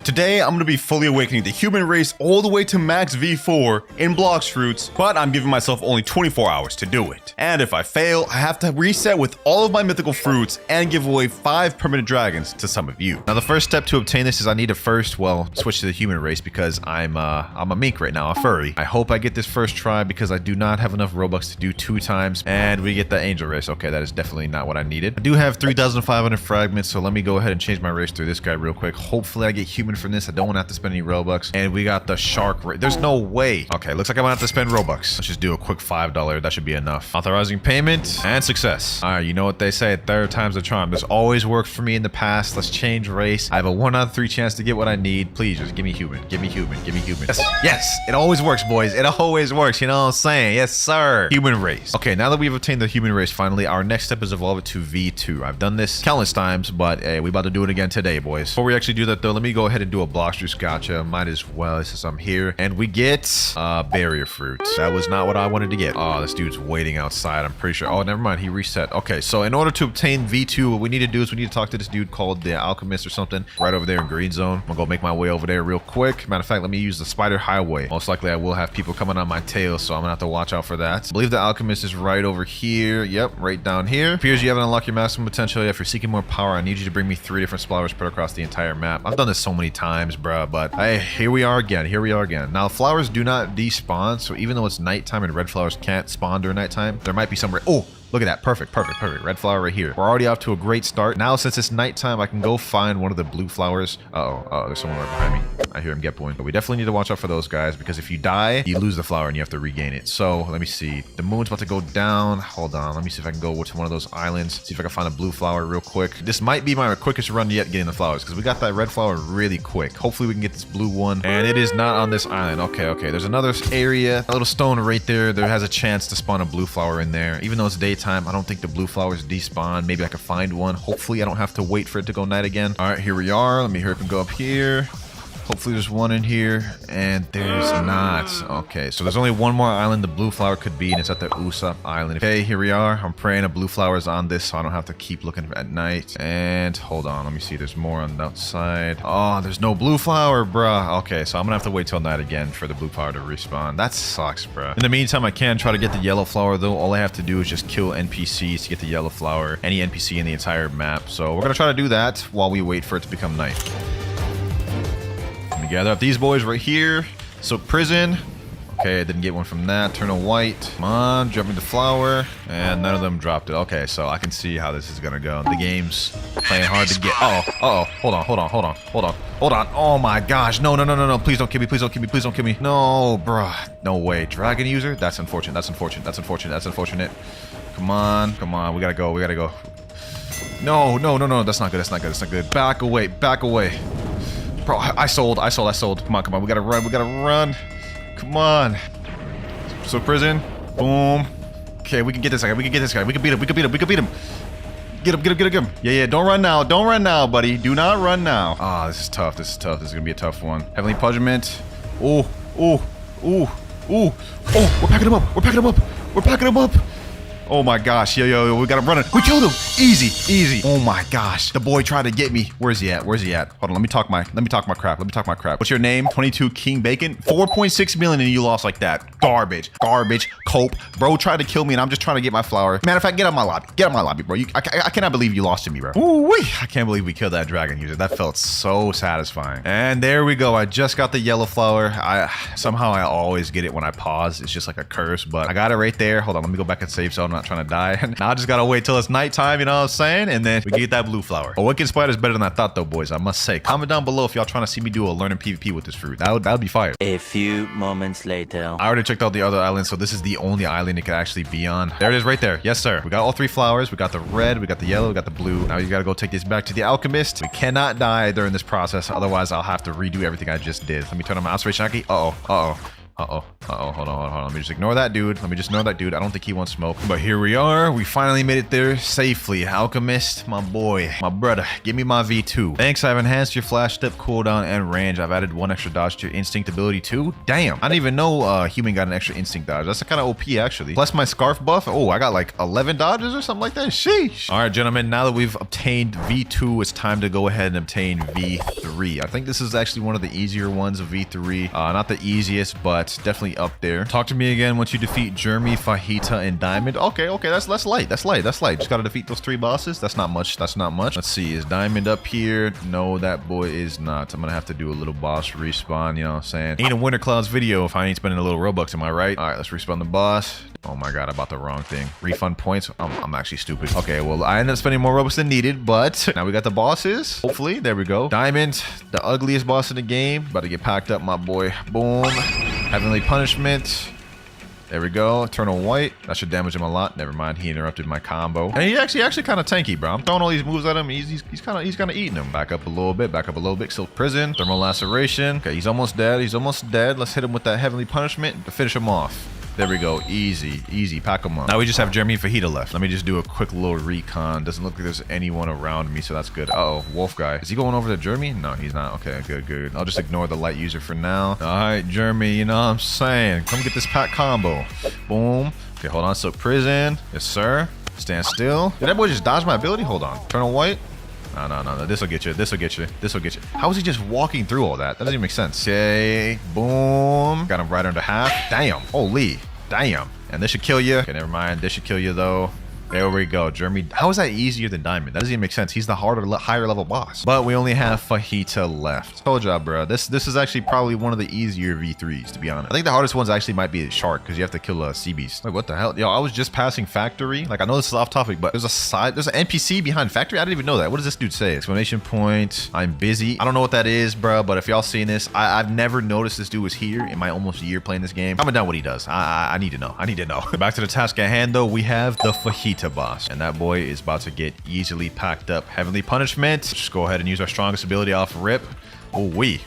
Today, I'm going to be fully awakening the human race all the way to max V4 in Blox fruits, but I'm giving myself only 24 hours to do it. And if I fail, I have to reset with all of my mythical fruits and give away 5 permanent dragons to some of you. Now, the first step to obtain this is I need to first, well, switch to the human race because I'm a mink right now, a furry. I hope I get this first try because I do not have enough Robux to do 2 times, and we get the angel race. Okay, that is definitely not what I needed. I do have 3,500 fragments, so let me go ahead and change my race through this guy real quick. Hopefully I get human from this. I don't want to have to spend any Robux. And we got the shark race. There's no way. Okay, looks like I'm gonna have to spend Robux. Let's just do a quick $5. That should be enough. Authorizing payment and success. All right, you know what they say, third time's the charm. This always worked for me in the past. Let's change race. I have a 1 out of 3 chance to get what I need. Please just give me human. Give me human. Give me human. Yes, yes. It always works, boys. It always works. You know what I'm saying? Yes, sir. Human race. Okay, now that we've obtained the human race finally, our next step is evolve it to V2. I've done this countless times, but hey, we about to do it again today, boys. Before we actually do that though, let me go ahead and do a Blox juice gotcha. Might as well since I'm here. And we get barrier fruit. That was not what I wanted to get. Oh, this dude's waiting outside. I'm pretty sure. Oh, never mind. He reset. Okay, so in order to obtain V2, what we need to do is we need to talk to this dude called the Alchemist or something right over there in green zone. I'm gonna go make my way over there real quick. Matter of fact, let me use the spider highway. Most likely I will have people coming on my tail, so I'm gonna have to watch out for that. I believe the Alchemist is right over here. Yep, right down here. Appears you haven't unlocked your maximum potential yet. If you're seeking more power, I need you to bring me 3 different flowers spread across the entire map. I've done this so many times, bruh, but hey, here we are again. Here we are again. Now, flowers do not despawn, so even though it's nighttime and red flowers can't spawn during nighttime, there might be somewhere. Oh, look at that. Perfect, perfect, perfect. Red flower right here. We're already off to a great start. Now, since it's nighttime, I can go find one of the blue flowers. Uh-oh, there's someone right behind me. I hear him get one. But we definitely need to watch out for those guys because if you die, you lose the flower and you have to regain it. So let me see. The moon's about to go down. Hold on. Let me see if I can go to one of those islands. See if I can find a blue flower real quick. This might be my quickest run yet getting the flowers because we got that red flower really quick. Hopefully we can get this blue one. And it is not on this island. Okay, okay. There's another area. A little stone right there. There has a chance to spawn a blue flower in there. Even though it's daytime, I don't think the blue flowers despawn. Maybe I can find one. Hopefully I don't have to wait for it to go night again. All right, here we are. Let me hurry up and go up here. Hopefully there's one in here, and there's not. Okay, so there's only one more island the blue flower could be, and it's at the Usopp island. Okay, here we are. I'm praying a blue flower is on this, so I don't have to keep looking at night. And hold on, let me see. There's more on the outside. Oh, there's no blue flower, bruh. Okay, so I'm gonna have to wait till night again for the blue flower to respawn. That sucks, bruh. In the meantime, I can try to get the yellow flower, though. All I have to do is just kill NPCs to get the yellow flower. Any NPC in the entire map. So we're gonna try to do that while we wait for it to become night. Gather up these boys right here. So prison. Okay, I didn't get one from that. Eternal white. Come on, drop me the flower. And none of them dropped it. Okay, so I can see how this is gonna go. The game's playing hard to get. Uh-oh. Hold on. Oh my gosh. No. Please don't kill me. Please don't kill me. Please don't kill me. No, bruh. No way. Dragon user? That's unfortunate. That's unfortunate. Come on. We gotta go. No. That's not good. Back away. Bro, I sold. Come on. We gotta run. Come on. So prison. Boom. Okay, we can get this guy. We can beat him. Get him. Yeah. Don't run now, buddy. Do not run now. Ah, this is tough. This is gonna be a tough one. Heavenly Punishment. Oh. We're packing him up. Oh my gosh, yo, we got him running. We killed him. Easy. Oh my gosh, the boy tried to get me. Where's he at? Hold on, let me talk my crap. What's your name? 22 King Bacon. 4.6 million and you lost like that. Garbage. Cope. Bro tried to kill me and I'm just trying to get my flower. Matter of fact, get out my lobby, bro. I cannot believe you lost to me, bro. Ooh-wee. I can't believe we killed that dragon user. That felt so satisfying. And there we go. I just got the yellow flower. Somehow I always get it when I pause. It's just like a curse, but I got it right there. Hold on, let me go back and save so I'm not trying to die. Now I just gotta wait till it's nighttime, you know what I'm saying? And then we get that blue flower. A wicked spider is better than I thought though, boys. I must say. Comment down below if y'all trying to see me do a learning PvP with this fruit. That would be fire. A few moments later. I already checked out the other island, so this is the only island it could actually be on. There it is right there. Yes, sir. We got all 3 flowers. We got the red, we got the yellow, we got the blue. Now you gotta go take this back to the alchemist. We cannot die during this process, otherwise I'll have to redo everything I just did. Let me turn on my observation hockey. Uh-oh. Hold on. Let me just ignore that dude. Let me just ignore that dude. I don't think he wants smoke. But here we are. We finally made it there safely. Alchemist, my boy, my brother, give me my V2. Thanks, I've enhanced your flash step, cooldown, and range. I've added 1 extra dodge to your instinct ability too. Damn, I didn't even know human got an extra instinct dodge. That's kind of OP actually. Plus my scarf buff. Oh, I got like 11 dodges or something like that. Sheesh. All right, gentlemen, now that we've obtained V2, it's time to go ahead and obtain V3. I think this is actually one of the easier ones of V3. Not the easiest, but definitely up there. Talk to me again once you defeat Jeremy, Fajita, and Diamond. Okay, that's light. That's light. Just gotta defeat those 3 bosses. That's not much. Let's see, is Diamond up here? No, that boy is not. I'm gonna have to do a little boss respawn, you know what I'm saying? Ain't a WinterKloudz video if I ain't spending a little Robux, am I right? All right, let's respawn the boss. Oh my god, I bought the wrong thing. Refund points. I'm actually stupid. Okay, well, I ended up spending more Robux than needed, but now we got the bosses. Hopefully, there we go. Diamond, the ugliest boss in the game. About to get packed up, my boy. Boom. Heavenly Punishment. There we go. Eternal White. That should damage him a lot. Never mind. He interrupted my combo. And he's actually kind of tanky, bro. I'm throwing all these moves at him. He's kind of eating them. Back up a little bit. Silk Prison. Thermal Laceration. Okay, he's almost dead. Let's hit him with that Heavenly Punishment to finish him off. There we go. Easy. Pack him up. Now we just have Jeremy and Fajita left. Let me just do a quick little recon. Doesn't look like there's anyone around me, so that's good. Uh-oh, Wolf guy. Is he going over to Jeremy? No, he's not. Okay, good. I'll just ignore the light user for now. All right, Jeremy, you know what I'm saying. Come get this pack combo. Boom. Okay, hold on. Silk Prison. Yes, sir. Stand still. Did that boy just dodge my ability? Hold on. Eternal White. No. This'll get you. How is he just walking through all that? That doesn't even make sense. Okay, boom. Got him right under half. Damn. Holy. Damn. And this should kill you. Okay, never mind. This should kill you though. There we go, Jeremy. How is that easier than Diamond? That doesn't even make sense. He's the higher level boss. But we only have Fajita left. Told y'all, bro. This is actually probably one of the easier V3s, to be honest. I think the hardest ones actually might be Shark, because you have to kill a sea beast. Like, what the hell? Yo, I was just passing Factory. Like, I know this is off topic, but there's an NPC behind Factory. I didn't even know that. What does this dude say? Exclamation point. I'm busy. I don't know what that is, bro. But if y'all seen this, I've never noticed this dude was here in my almost year playing this game. Comment down what he does. I need to know. Back to the task at hand, though. We have the Fajita boss, and that boy is about to get easily packed up. Heavenly Punishment. Just go ahead and use our strongest ability off rip. Ooh wee,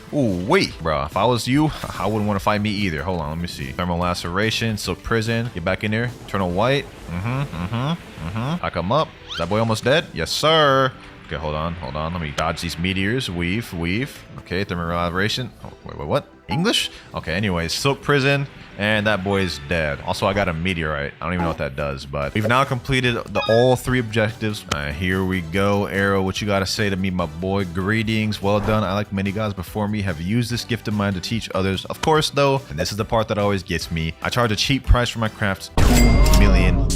bro. If I was you, I wouldn't want to fight me either. Hold on, let me see. Thermal Laceration, Silk Prison. Get back in there. Eternal White. I come up. Is that boy almost dead? Yes, sir. Okay, hold on. Let me dodge these meteors. Weave. Okay, Thermal Laceration. Oh, wait, what? English? Okay, anyways, Silk Prison, and that boy is dead. Also, I got a meteorite. I don't even know what that does, but we've now completed all 3 objectives. Here we go. Arrow, what you gotta say to me, my boy? Greetings, well done. I, like many gods before me, have used this gift of mine to teach others. Of course, though, and this is the part that always gets me, I charge a cheap price for my craft, $2 million.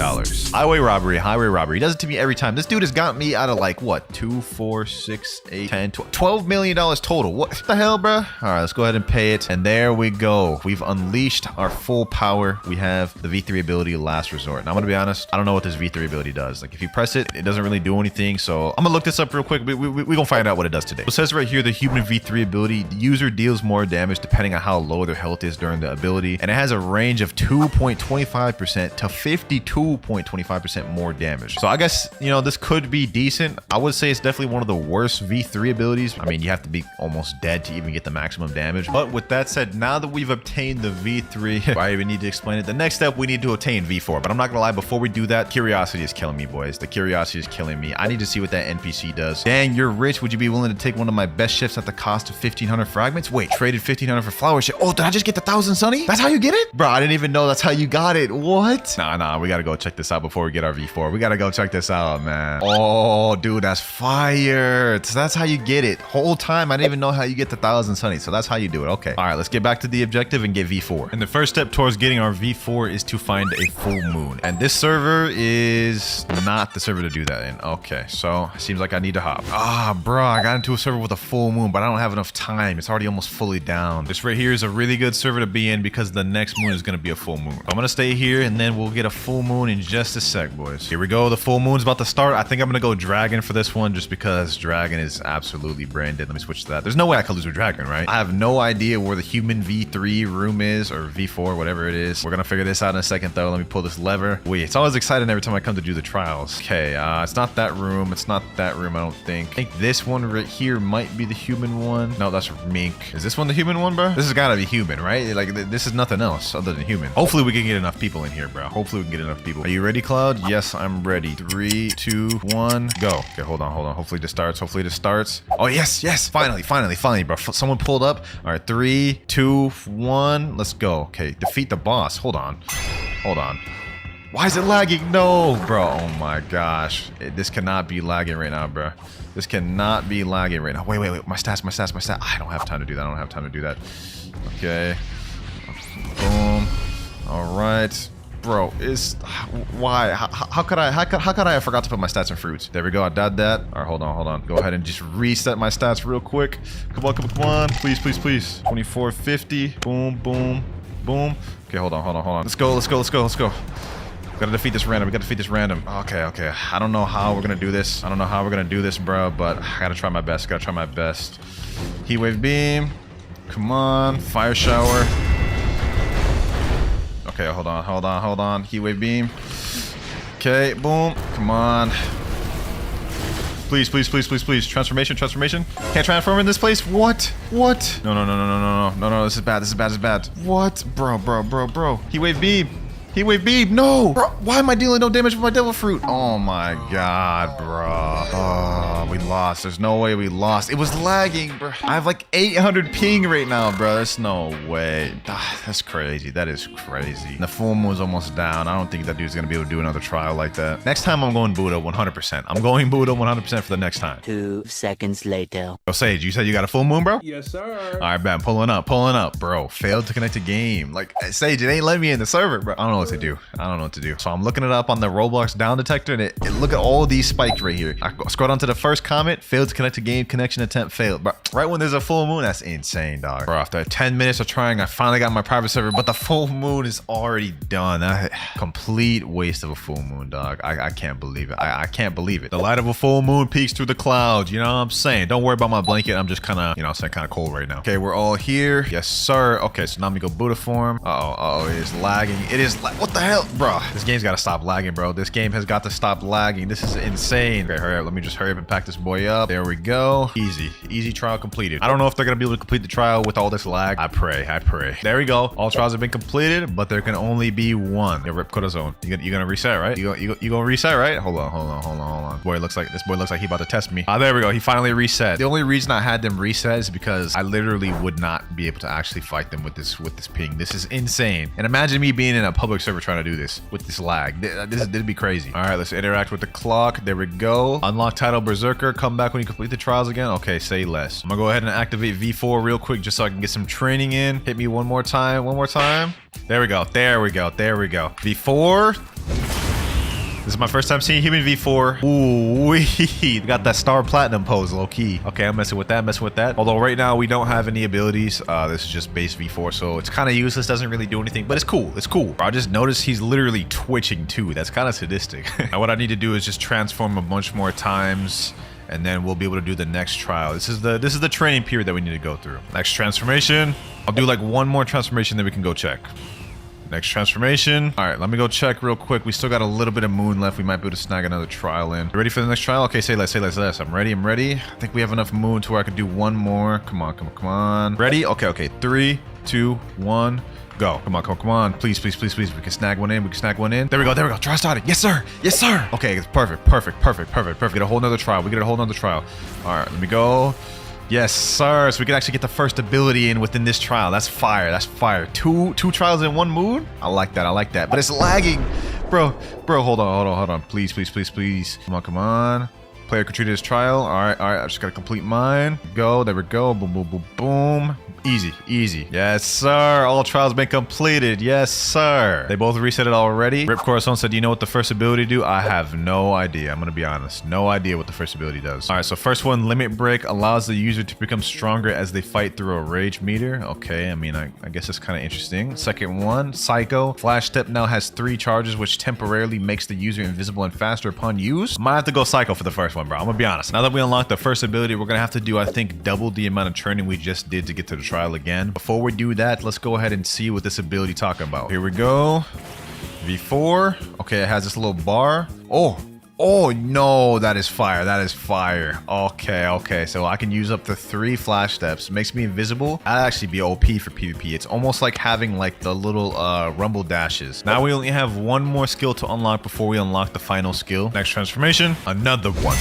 Highway robbery. He does it to me every time. This dude has got me out of like, what, 2, 4, 6, 8, 10, 12, $12 million total. What the hell, bro? All right, let's go ahead and pay it. And there we go. We've unleashed our full power. We have the V3 ability, Last Resort. Now, I'm gonna be honest, I don't know what this V3 ability does. Like, if you press it, it doesn't really do anything. So I'm gonna look this up real quick. We're gonna find out what it does today. It says right here, the human V3 ability, the user deals more damage depending on how low their health is during the ability. And it has a range of 2.25% to 52.25% more damage. So I guess, you know, this could be decent. I would say it's definitely one of the worst V3 abilities. I mean, you have to be almost dead to even get the maximum damage. But with that said, now that we've obtained the V3, I even need to explain it. The next step, we need to obtain V4. But I'm not gonna lie, before we do that, curiosity is killing me, boys. The curiosity is killing me. I need to see what that NPC does. Dang, you're rich. Would you be willing to take one of my best ships at the cost of 1,500 fragments? Wait, traded 1,500 for flower ship. Oh, did I just get the 1,000 Sunny? That's how you get it? Bro, I didn't even know that's how you got it. What? Nah, we gotta go check this out before we get our V4. We gotta go check this out, man. Oh, dude, that's fire. So that's how you get it. Whole time, I didn't even know how you get the 1,000 Sunny. So that's how you do it. Okay. All right, let's get back to the objective and get V4. And the first step towards getting our V4 is to find a full moon. And this server is not the server to do that in. Okay, so it seems like I need to hop. Bro, I got into a server with a full moon, but I don't have enough time. It's already almost fully down. This right here is a really good server to be in because the next moon is going to be a full moon. I'm going to stay here and then we'll get a full moon in just a sec, boys. Here we go. The full moon's about to start. I think I'm gonna go dragon for this one just because dragon is absolutely branded. Let me switch to that. There's no way I could lose with dragon, right? I have no idea where the human V3 room is, or V4, whatever it is. We're gonna figure this out in a second though. Let me pull this lever. Wait, it's always exciting every time I come to do the trials. Okay, it's not that room. It's not that room, I don't think. I think this one right here might be the human one. No, that's Mink. Is this one the human one, bro? This has gotta be human, right? Like, this is nothing else other than human. Hopefully we can get enough people in here, bro. Hopefully we can get enough people. Are you ready, Cloud? Yes, I'm ready. 3, 2, 1, go. Okay, hold on. Hopefully this starts. Oh, yes. Finally, bro. Someone pulled up. All right, 3, 2, 1. Let's go. Okay, defeat the boss. Hold on. Why is it lagging? No, bro. Oh my gosh. This cannot be lagging right now, bro. This cannot be lagging right now. Wait. My stats. I don't have time to do that. Okay. Boom. All right. Bro, why? How could I have forgot to put my stats and fruits? There we go. I did that. All right, hold on. Go ahead and just reset my stats real quick. Come on. Please. 2450. Boom. Okay, hold on. Let's go. We gotta defeat this random. Okay. I don't know how we're gonna do this. Bro, but I gotta try my best. Heat wave beam. Come on. Fire shower. Okay, hold on. Heat wave beam. Okay, boom. Come on. Please. Transformation. Can't transform in this place. What? No. This is bad. What? Bro. Heat wave beam. No. Bro, why am I dealing no damage with my devil fruit? Oh my god, bro. Oh, we lost. There's no way we lost. It was lagging, bro. I have like 800 ping right now, bro. There's no way. That's crazy. That is crazy. The full moon's almost down. I don't think that dude's gonna be able to do another trial like that. Next time I'm going Buddha 100%. I'm going Buddha 100% for the next time. 2 seconds later. Oh, Sage, you said you got a full moon, bro? Yes, sir. All right, man. Pulling up. Bro, failed to connect to game. Like, Sage, it ain't letting me in the server, bro. I don't know what to do. So I'm looking it up on the Roblox down detector, and it look at all these spikes right here. I scroll down to the first comment, failed to connect to game, connection attempt failed. But right when there's a full moon, that's insane, dog. Bro, after 10 minutes of trying, I finally got my private server, but the full moon is already done. Complete waste of a full moon, dog. I can't believe it. I can't believe it. The light of a full moon peeks through the clouds. You know what I'm saying? Don't worry about my blanket. I'm just kind of, kind of cold right now. Okay, we're all here. Yes, sir. Okay, so now we go Buddha form. It is lagging. What the hell, bro? This game's got to stop lagging, bro. This game has got to stop lagging. This is insane. Okay, hurry up. Let me just hurry up and pack this boy up. There we go. Easy trial completed. I don't know if they're gonna be able to complete the trial with all this lag. I pray. There we go. All trials have been completed, but there can only be one. Yeah, rip Corazon. You gonna reset, right? You gonna reset, right? Hold on. This boy looks like he about to test me. There we go. He finally reset. The only reason I had them reset is because I literally would not be able to actually fight them with this ping. This is insane. And imagine me being in a public server trying to do this with this lag. That'd be crazy. All right, let's interact with the clock. There we go. Unlock title Berserker. Come back when you complete the trials again. Okay, say less. I'm gonna go ahead and activate V4 real quick just so I can get some training in. Hit me one more time. There we go. V4. This is my first time seeing human V4. Ooh, we got that star platinum pose, low key. Okay, I'm messing with that. Although right now we don't have any abilities. This is just base V4, so it's kind of useless. Doesn't really do anything, but it's cool. I just noticed he's literally twitching too. That's kind of sadistic. Now what I need to do is just transform a bunch more times, and then we'll be able to do the next trial. This is the training period that we need to go through. Next transformation. I'll do like one more transformation, then we can go check. Next transformation. All right, let me go check real quick. We still got a little bit of moon left. We might be able to snag another trial in. You ready for the next trial? Okay, say less. I'm ready. I think we have enough moon to where I can do one more. Come on. Ready? Okay. 3, 2, 1, go. Come on. Please. We can snag one in. There we go. Trial started. Yes, sir. Okay, it's perfect. We get a whole nother trial. All right, let me go. Yes, sir. So we can actually get the first ability in within this trial. That's fire. Two trials in one moon. I like that. But it's lagging, bro. Hold on. Please. Come on. Player completed his trial. All right. I just got to complete mine. Go. There we go. Boom, boom, boom, boom. Easy. Yes, sir. All trials been completed. Yes, sir. They both reset it already. Rip Corazon said, do you know what the first ability do? I have no idea. I'm going to be honest. No idea what the first ability does. All right, so first one, Limit Break, allows the user to become stronger as they fight through a rage meter. Okay, I mean, I guess it's kind of interesting. Second one, Psycho. Flash Step now has 3 charges, which temporarily makes the user invisible and faster upon use. Might have to go Psycho for the first one, bro. I'm going to be honest. Now that we unlocked the first ability, we're going to have to do, I think, double the amount of churning we just did to get to the trial again. Before we do that, let's go ahead and see what this ability talking about. Here we go. V4. Okay, it has this little bar. Oh no, that is fire. That is fire. Okay. So I can use up to 3 flash steps. Makes me invisible. That'd actually be OP for PvP. It's almost like having like the little rumble dashes. Now we only have 1 more skill to unlock before we unlock the final skill. Next transformation, another one.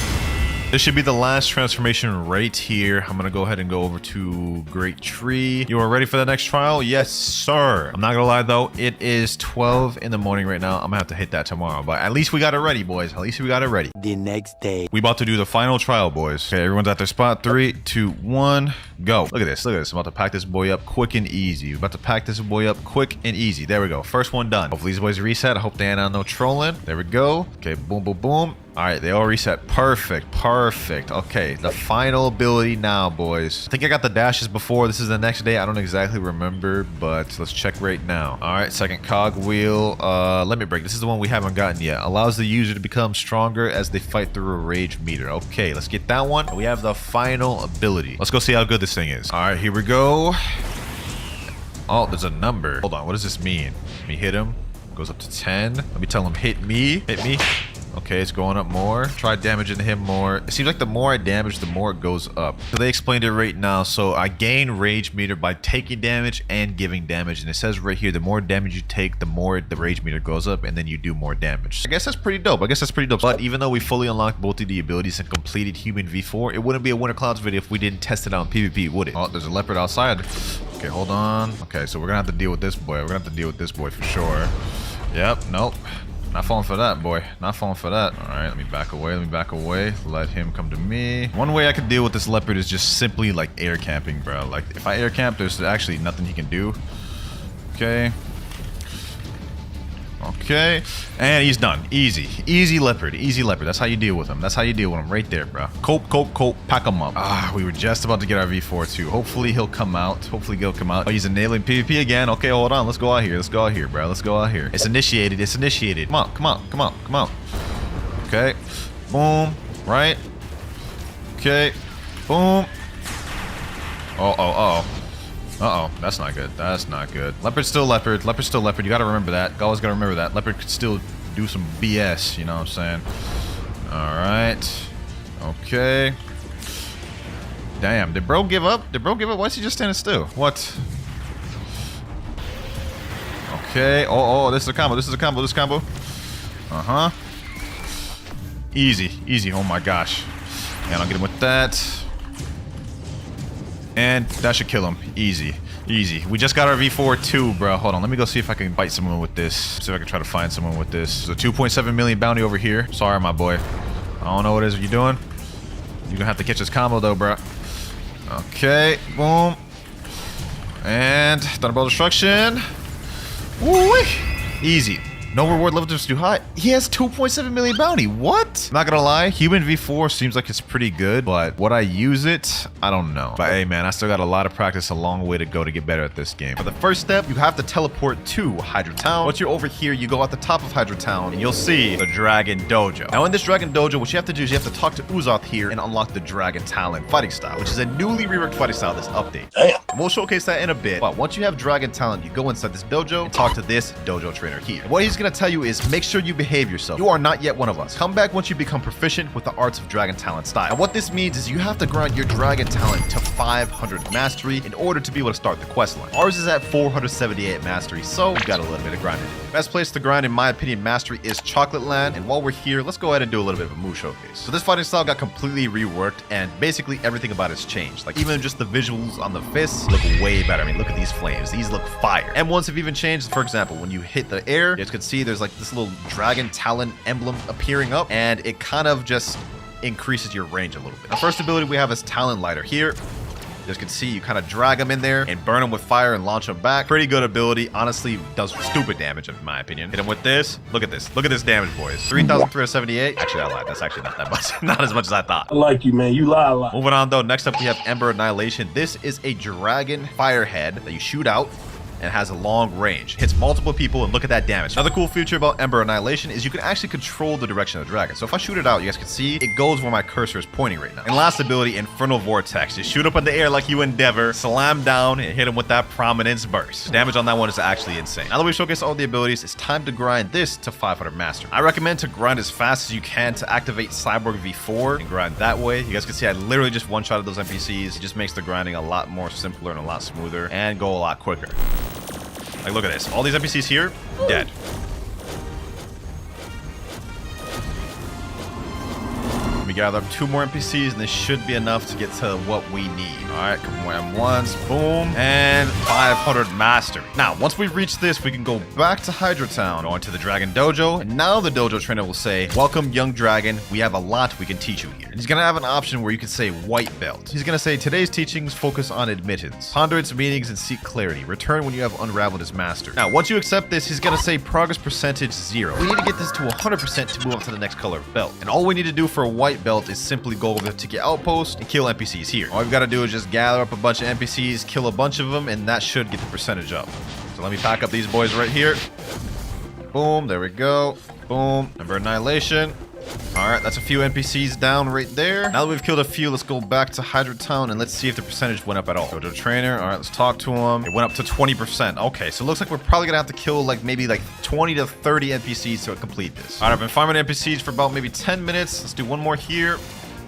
This should be the last transformation right here. I'm gonna go ahead and go over to Great Tree. You are ready for the next trial? Yes, sir. I'm not gonna lie though, it is 12 in the morning right now. I'm gonna have to hit that tomorrow, but at least we got it ready, boys. At least we got it ready. The next day. We about to do the final trial, boys. Okay, everyone's at their spot. 3, 2, 1, go. Look at this. I'm about to pack this boy up quick and easy. We're about to pack this boy up quick and easy. There we go. First one done. Hopefully these boys reset. I hope they ain't on no trolling. There we go. Okay, boom, boom, boom. All right, they all reset. Perfect. Okay, the final ability now, boys. I think I got the dashes before. This is the next day. I don't exactly remember, but let's check right now. All right, second cogwheel. Limit Break. This is the one we haven't gotten yet. Allows the user to become stronger as they fight through a rage meter. Okay, let's get that one. We have the final ability. Let's go see how good this thing is. All right, here we go. Oh, there's a number. Hold on, what does this mean? Let me hit him. Goes up to 10. Let me tell him, hit me. Okay, it's going up more. Try damaging him more. It seems like the more I damage, the more it goes up. So they explained it right now. So I gain rage meter by taking damage and giving damage. And it says right here, the more damage you take, the more the rage meter goes up, and then you do more damage. I guess that's pretty dope. But even though we fully unlocked both of the abilities and completed Human V4, it wouldn't be a WinterKloudz video if we didn't test it out in PvP, would it? Oh, there's a leopard outside. Okay, hold on. Okay, so we're gonna have to deal with this boy. For sure. Yep, nope. Not falling for that, boy. Not falling for that. All right, let me back away. Let him come to me. One way I could deal with this leopard is just simply like air camping, bro. Like if I air camp, there's actually nothing he can do. Okay. And he's done. Easy leopard. That's how you deal with him. Right there, bro. Cope. Pack him up. Ah, we were just about to get our V4 too. Hopefully he'll come out. Oh, he's enabling PvP again. Okay, hold on. Let's go out here, bro. It's initiated. Come on. Okay. Boom. Right. Okay. Boom. Uh-oh, that's not good. Leopard's still leopard. You gotta remember that. Always gotta remember that. Leopard could still do some BS, you know what I'm saying? Alright. Okay. Damn, did bro give up? Why is he just standing still? What? Okay. Oh, this is a combo. Uh-huh. Easy. Oh my gosh. And I'll get him with that. And that should kill him. Easy. We just got our V4 too, bro. Hold on. Let me go see if I can bite someone with this. See if I can try to find someone with this. There's a 2.7 million bounty over here. Sorry, my boy. I don't know what it is you're doing. You're gonna have to catch this combo though, bro. Okay. Boom. And Thunderbolt Destruction. Woo-wee. Easy. No reward level is too high. He has 2.7 million bounty. What? Not gonna lie, Human V4 seems like it's pretty good, but would I use it? I don't know. But hey, man, I still got a lot of practice, a long way to go to get better at this game. For the first step, you have to teleport to Hydra Town. Once you're over here, you go at the top of Hydra Town, and you'll see the Dragon Dojo. Now, in this Dragon Dojo, what you have to do is you have to talk to Usopp here and unlock the Dragon Talon fighting style, which is a newly reworked fighting style this update. Damn. We'll showcase that in a bit, but once you have Dragon Talon, you go inside this dojo and talk to this dojo trainer here. And what he's gonna tell you is make sure you behave yourself. You are not yet one of us. Come back once you become proficient with the arts of Dragon Talon style. And what this means is you have to grind your Dragon Talon to 500 mastery in order to be able to start the quest line. Ours is at 478 mastery, so we got a little bit of grinding. Best place to grind, in my opinion, mastery is Chocolate Land. And while we're here, let's go ahead and do a little bit of a move showcase. So this fighting style got completely reworked, and basically everything about it's changed. Like even just the visuals on the fists look way better. I mean, look at these flames. These look fire. And ones have even changed. For example, when you hit the air, you guys can see there's like this little Dragon Talon emblem appearing up, and it kind of just increases your range a little bit. Our first ability we have is Talon Lighter here. You guys can see you kind of drag them in there and burn them with fire and launch them back. Pretty good ability. Honestly, does stupid damage in my opinion. Hit him with this. Look at this. Look at this damage, boys. 3,378. Actually, I lied. That's actually not that much. Not as much as I thought. I like you, man. You lie a lot. Moving on, though. Next up, we have Ember Annihilation. This is a dragon firehead that you shoot out and has a long range. Hits multiple people, and look at that damage. Another cool feature about Ember Annihilation is you can actually control the direction of the dragon. So if I shoot it out, you guys can see it goes where my cursor is pointing right now. And last ability, Infernal Vortex. Just shoot up in the air like you endeavor, slam down, and hit him with that Prominence Burst. Damage on that one is actually insane. Now that we've showcased all the abilities, it's time to grind this to 500 Master. I recommend to grind as fast as you can to activate Cyborg V4 and grind that way. You guys can see I literally just one-shotted those NPCs. It just makes the grinding a lot more simpler and a lot smoother and go a lot quicker. Like, look at this. All these NPCs here, dead. Let me gather up 2 more NPCs, and this should be enough to get to what we need. All right, couple more M1s, boom, and 500 mastery. Now, once we reach this, we can go back to Hydra Town, go into the Dragon Dojo, and now the Dojo trainer will say, "Welcome, young dragon. We have a lot we can teach you here." And he's gonna have an option where you can say white belt. He's gonna say, "Today's teachings focus on admittance. Ponder its meanings and seek clarity. Return when you have unraveled as master." Now, once you accept this, he's gonna say progress percentage 0. We need to get this to 100% to move up to the next color of belt. And all we need to do for a white belt is simply go over the ticket outpost and kill NPCs here. All we've got to do is just gather up a bunch of NPCs, kill a bunch of them, and that should get the percentage up. So let me pack up these boys right here. Boom, there we go. Boom, Ember Annihilation. All right, that's a few NPCs down right there. Now that we've killed a few, let's go back to Hydra Town and let's see if the percentage went up at all. Go to the trainer. All right, let's talk to him. It went up to 20%. Okay, so it looks like we're probably gonna have to kill like maybe like 20 to 30 NPCs to complete this. All right, I've been farming NPCs for about maybe 10 minutes. Let's do one more here.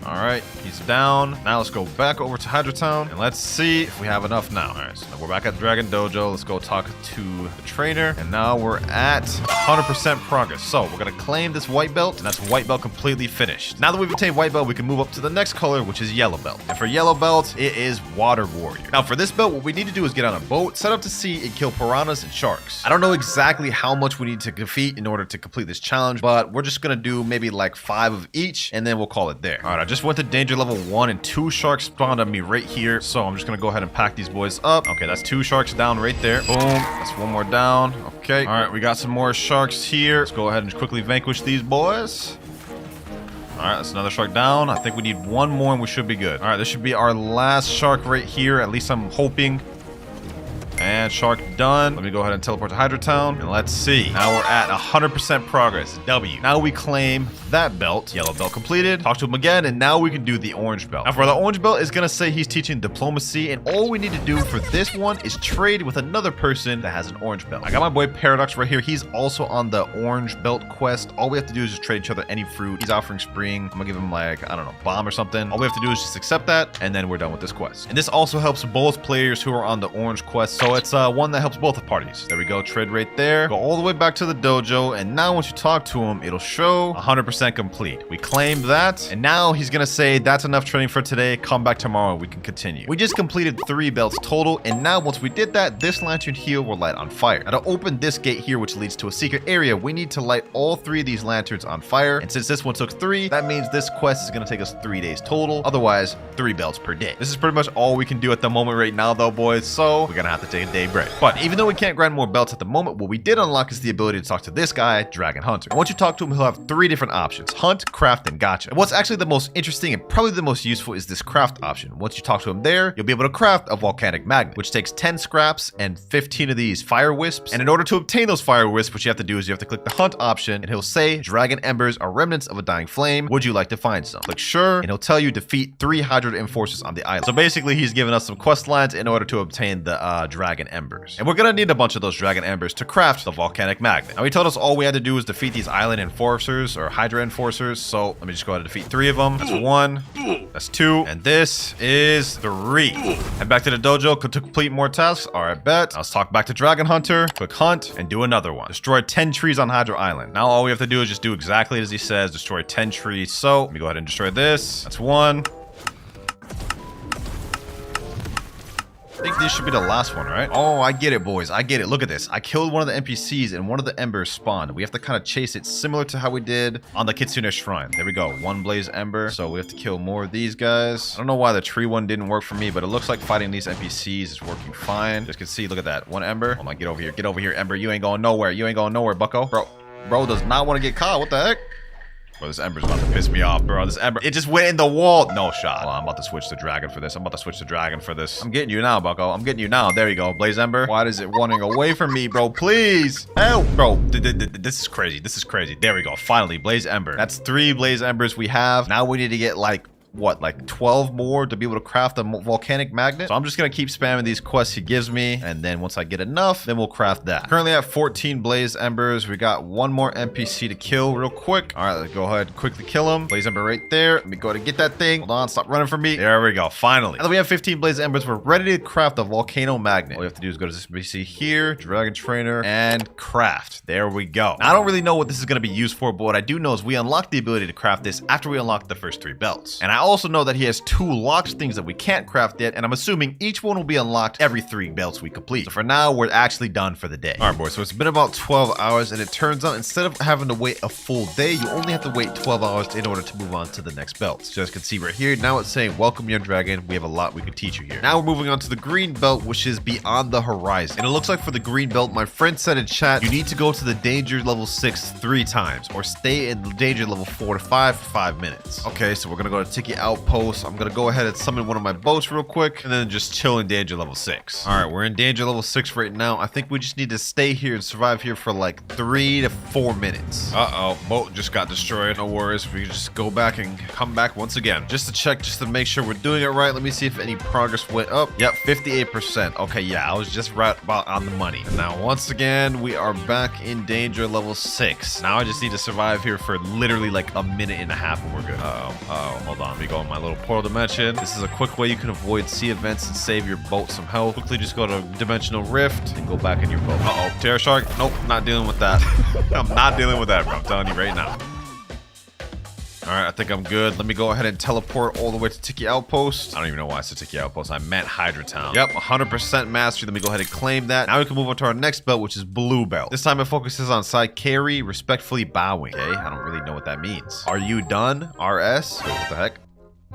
All right, he's down. Now let's go back over to Hydra Town and let's see if we have enough now. All right, so we're back at Dragon Dojo. Let's go talk to the trainer. And now we're at 100% progress. So we're gonna claim this white belt, and that's white belt completely finished. Now that we've obtained white belt, we can move up to the next color, which is yellow belt. And for yellow belt, it is Water Warrior. Now for this belt, what we need to do is get on a boat, set up to sea, and kill piranhas and sharks. I don't know exactly how much we need to defeat in order to complete this challenge, but we're just gonna do maybe like 5 of each, and then we'll call it there. All right, I just went to danger level 1 and 2 sharks spawned on me right here. So I'm just gonna go ahead and pack these boys up. Okay, that's 2 sharks down right there. Boom, that's 1 more down. Okay, all right, we got some more sharks here. Let's go ahead and quickly vanquish these boys. All right, that's another shark down. I think we need 1 more and we should be good. All right, this should be our last shark right here. At least I'm hoping. And shark done. Let me go ahead and teleport to Hydra Town. And let's see. Now we're at 100% progress. W. Now we claim that belt. Yellow belt completed. Talk to him again. And now we can do the orange belt. Now for the orange belt, it's going to say he's teaching diplomacy. And all we need to do for this one is trade with another person that has an orange belt. I got my boy Paradox right here. He's also on the orange belt quest. All we have to do is just trade each other any fruit. He's offering spring. I'm going to give him like, I don't know, bomb or something. All we have to do is just accept that. And then we're done with this quest. And this also helps both players who are on the orange quest. So it's one that helps both the parties. There we go, trade right there. Go all the way back to the dojo, and now once you talk to him, it'll show 100% complete. We claimed that, and now he's gonna say that's enough trading for today. Come back tomorrow, we can continue. We just completed 3 belts total, and now once we did that, this lantern here will light on fire. Now to open this gate here, which leads to a secret area, we need to light all 3 of these lanterns on fire. And since this one took 3, that means this quest is gonna take us 3 days total. Otherwise, 3 belts per day. This is pretty much all we can do at the moment right now though, boys. So we're gonna have to take a day break. But even though we can't grind more belts at the moment, what we did unlock is the ability to talk to this guy, Dragon Hunter. And once you talk to him, he'll have 3 different options: hunt, craft, and gacha. And what's actually the most interesting and probably the most useful is this craft option. Once you talk to him there, you'll be able to craft a volcanic magnet, which takes 10 scraps and 15 of these fire wisps. And in order to obtain those fire wisps, what you have to do is you have to click the hunt option, and he'll say dragon embers are remnants of a dying flame. Would you like to find some? Click sure, and he'll tell you defeat 3 Hydra enforcers on the island. So basically, he's giving us some quest lines in order to obtain the dragon embers. And we're gonna need a bunch of those dragon embers to craft the volcanic magnet. Now he told us all we had to do was defeat these island enforcers or Hydra enforcers. So let me just go ahead and defeat 3 of them. That's 1, that's 2, and this is 3. Head back to the dojo to complete more tasks. All right, bet. Now let's talk back to Dragon Hunter, click hunt, and do another one. Destroy 10 trees on Hydra Island. Now all we have to do is just do exactly as he says, destroy 10 trees. So let me go ahead and destroy this. That's 1. I think this should be the last one, right? Oh, I get it, boys. I get it. Look at this. I killed one of the NPCs and one of the embers spawned. We have to kind of chase it similar to how we did on the Kitsune Shrine. There we go. One blaze ember. So we have to kill more of these guys. I don't know why the tree one didn't work for me, but it looks like fighting these NPCs is working fine. Just can see, look at that. One ember. Oh my, get over here. Get over here, ember. You ain't going nowhere. You ain't going nowhere, bucko. Bro does not want to get caught. What the heck? Bro, this ember's about to piss me off, bro. This ember, it just went in the wall. No shot. Oh, I'm about to switch to dragon for this. I'm getting you now, bucko. I'm getting you now. There you go. Blaze ember. Why is it running away from me, bro? Please. Help. Bro, this is crazy. This is crazy. There we go. Finally, blaze ember. That's 3 blaze embers we have. Now we need to get like, what, like 12 more to be able to craft a volcanic magnet. So I'm just gonna keep spamming these quests he gives me, and then once I get enough, then we'll craft that. Currently at 14 blaze embers. We got one more NPC to kill real quick. All right, let's go ahead and quickly kill him. Blaze ember right there. Let me go ahead and get that thing. Hold on, stop running from me. There we go. Finally, now that we have 15 blaze embers, we're ready to craft a volcano magnet. All we have to do is go to this NPC here, dragon trainer, and craft. There we go. Now, I don't really know what this is gonna be used for, but what I do know is we unlock the ability to craft this after we unlock the first 3 belts. And I also know that he has 2 locked things that we can't craft yet, and I'm assuming each one will be unlocked every 3 belts we complete. So for now, we're actually done for the day. All right, boys, so it's been about 12 hours, and it turns out instead of having to wait a full day, you only have to wait 12 hours in order to move on to the next belt. So as you can see right here, now it's saying, welcome young dragon, we have a lot we can teach you here. Now we're moving on to the green belt, which is beyond the horizon. And it looks like for the green belt, my friend said in chat, you need to go to the danger level 6 3 times, or stay in danger level 4 to 5 for 5 minutes. Okay, so we're gonna go to Tiki Outpost. I'm gonna go ahead and summon one of my boats real quick, and then just chill in danger level 6. All right, we're in danger level 6 right now. I think we just need to stay here and survive here for like 3 to 4 minutes. Uh-oh, boat just got destroyed. No worries, we can just go back and come back once again. Just to check, just to make sure we're doing it right. Let me see if any progress went up. Yep, 58%. Okay, yeah, I was just right about on the money. And now once again, we are back in danger level 6. Now I just need to survive here for literally like a minute and a half and we're good. Uh-oh, hold on. Let me go in my little portal dimension. This is a quick way you can avoid sea events and save your boat some health. Quickly just go to Dimensional Rift and go back in your boat. Uh-oh, Terror Shark. Nope, not dealing with that. I'm not dealing with that, bro. I'm telling you right now. All right, I think I'm good. Let me go ahead and teleport all the way to Tiki Outpost. I don't even know why I said Tiki Outpost. I meant Hydra Town. Yep, 100% mastery. Let me go ahead and claim that. Now we can move on to our next belt, which is Blue Belt. This time it focuses on side carry, respectfully bowing. Okay, I don't really know what that means. Are you done? RS? Wait, what the heck?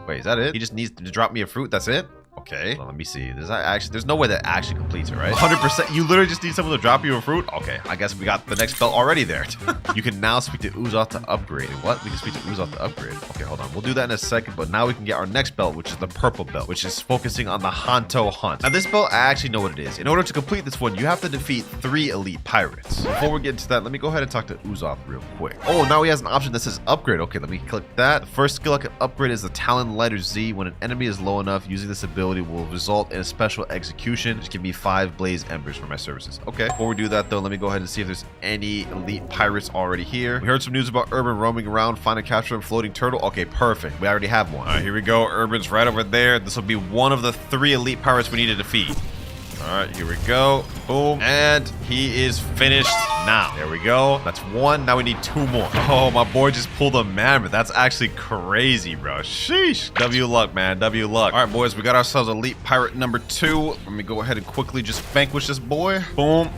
Wait, is that it? He just needs to drop me a fruit. That's it? Okay, well, let me see. There's no way that actually completes it, right? 100%. You literally just need someone to drop you a fruit? Okay, I guess we got the next belt already there. You can now speak to Usopp to upgrade. What? We can speak to Usopp to upgrade. Okay, hold on. We'll do that in a second, but now we can get our next belt, which is the purple belt, which is focusing on the Hanto Hunt. Now, this belt, I actually know what it is. In order to complete this one, you have to defeat 3 elite pirates. Before we get into that, let me go ahead and talk to Usopp real quick. Oh, now he has an option that says upgrade. Okay, let me click that. The first skill I can upgrade is the Talon Lighter Z. When an enemy is low enough, using this ability will result in a special execution. Just give me 5 blaze embers for my services. Okay, before we do that though, let me go ahead and see if there's any elite pirates already here. We heard some news about Urban roaming around, find and capture a floating turtle. Okay, perfect. We already have one. All right, here we go. Urban's right over there. This will be one of the 3 elite pirates we need to defeat. All right, here we go. Boom. And he is finished now. There we go. That's 1. Now we need 2 more. Oh, my boy just pulled a mammoth. That's actually crazy, bro. Sheesh. W luck, man. W luck. All right, boys, we got ourselves elite pirate number 2. Let me go ahead and quickly just vanquish this boy. Boom.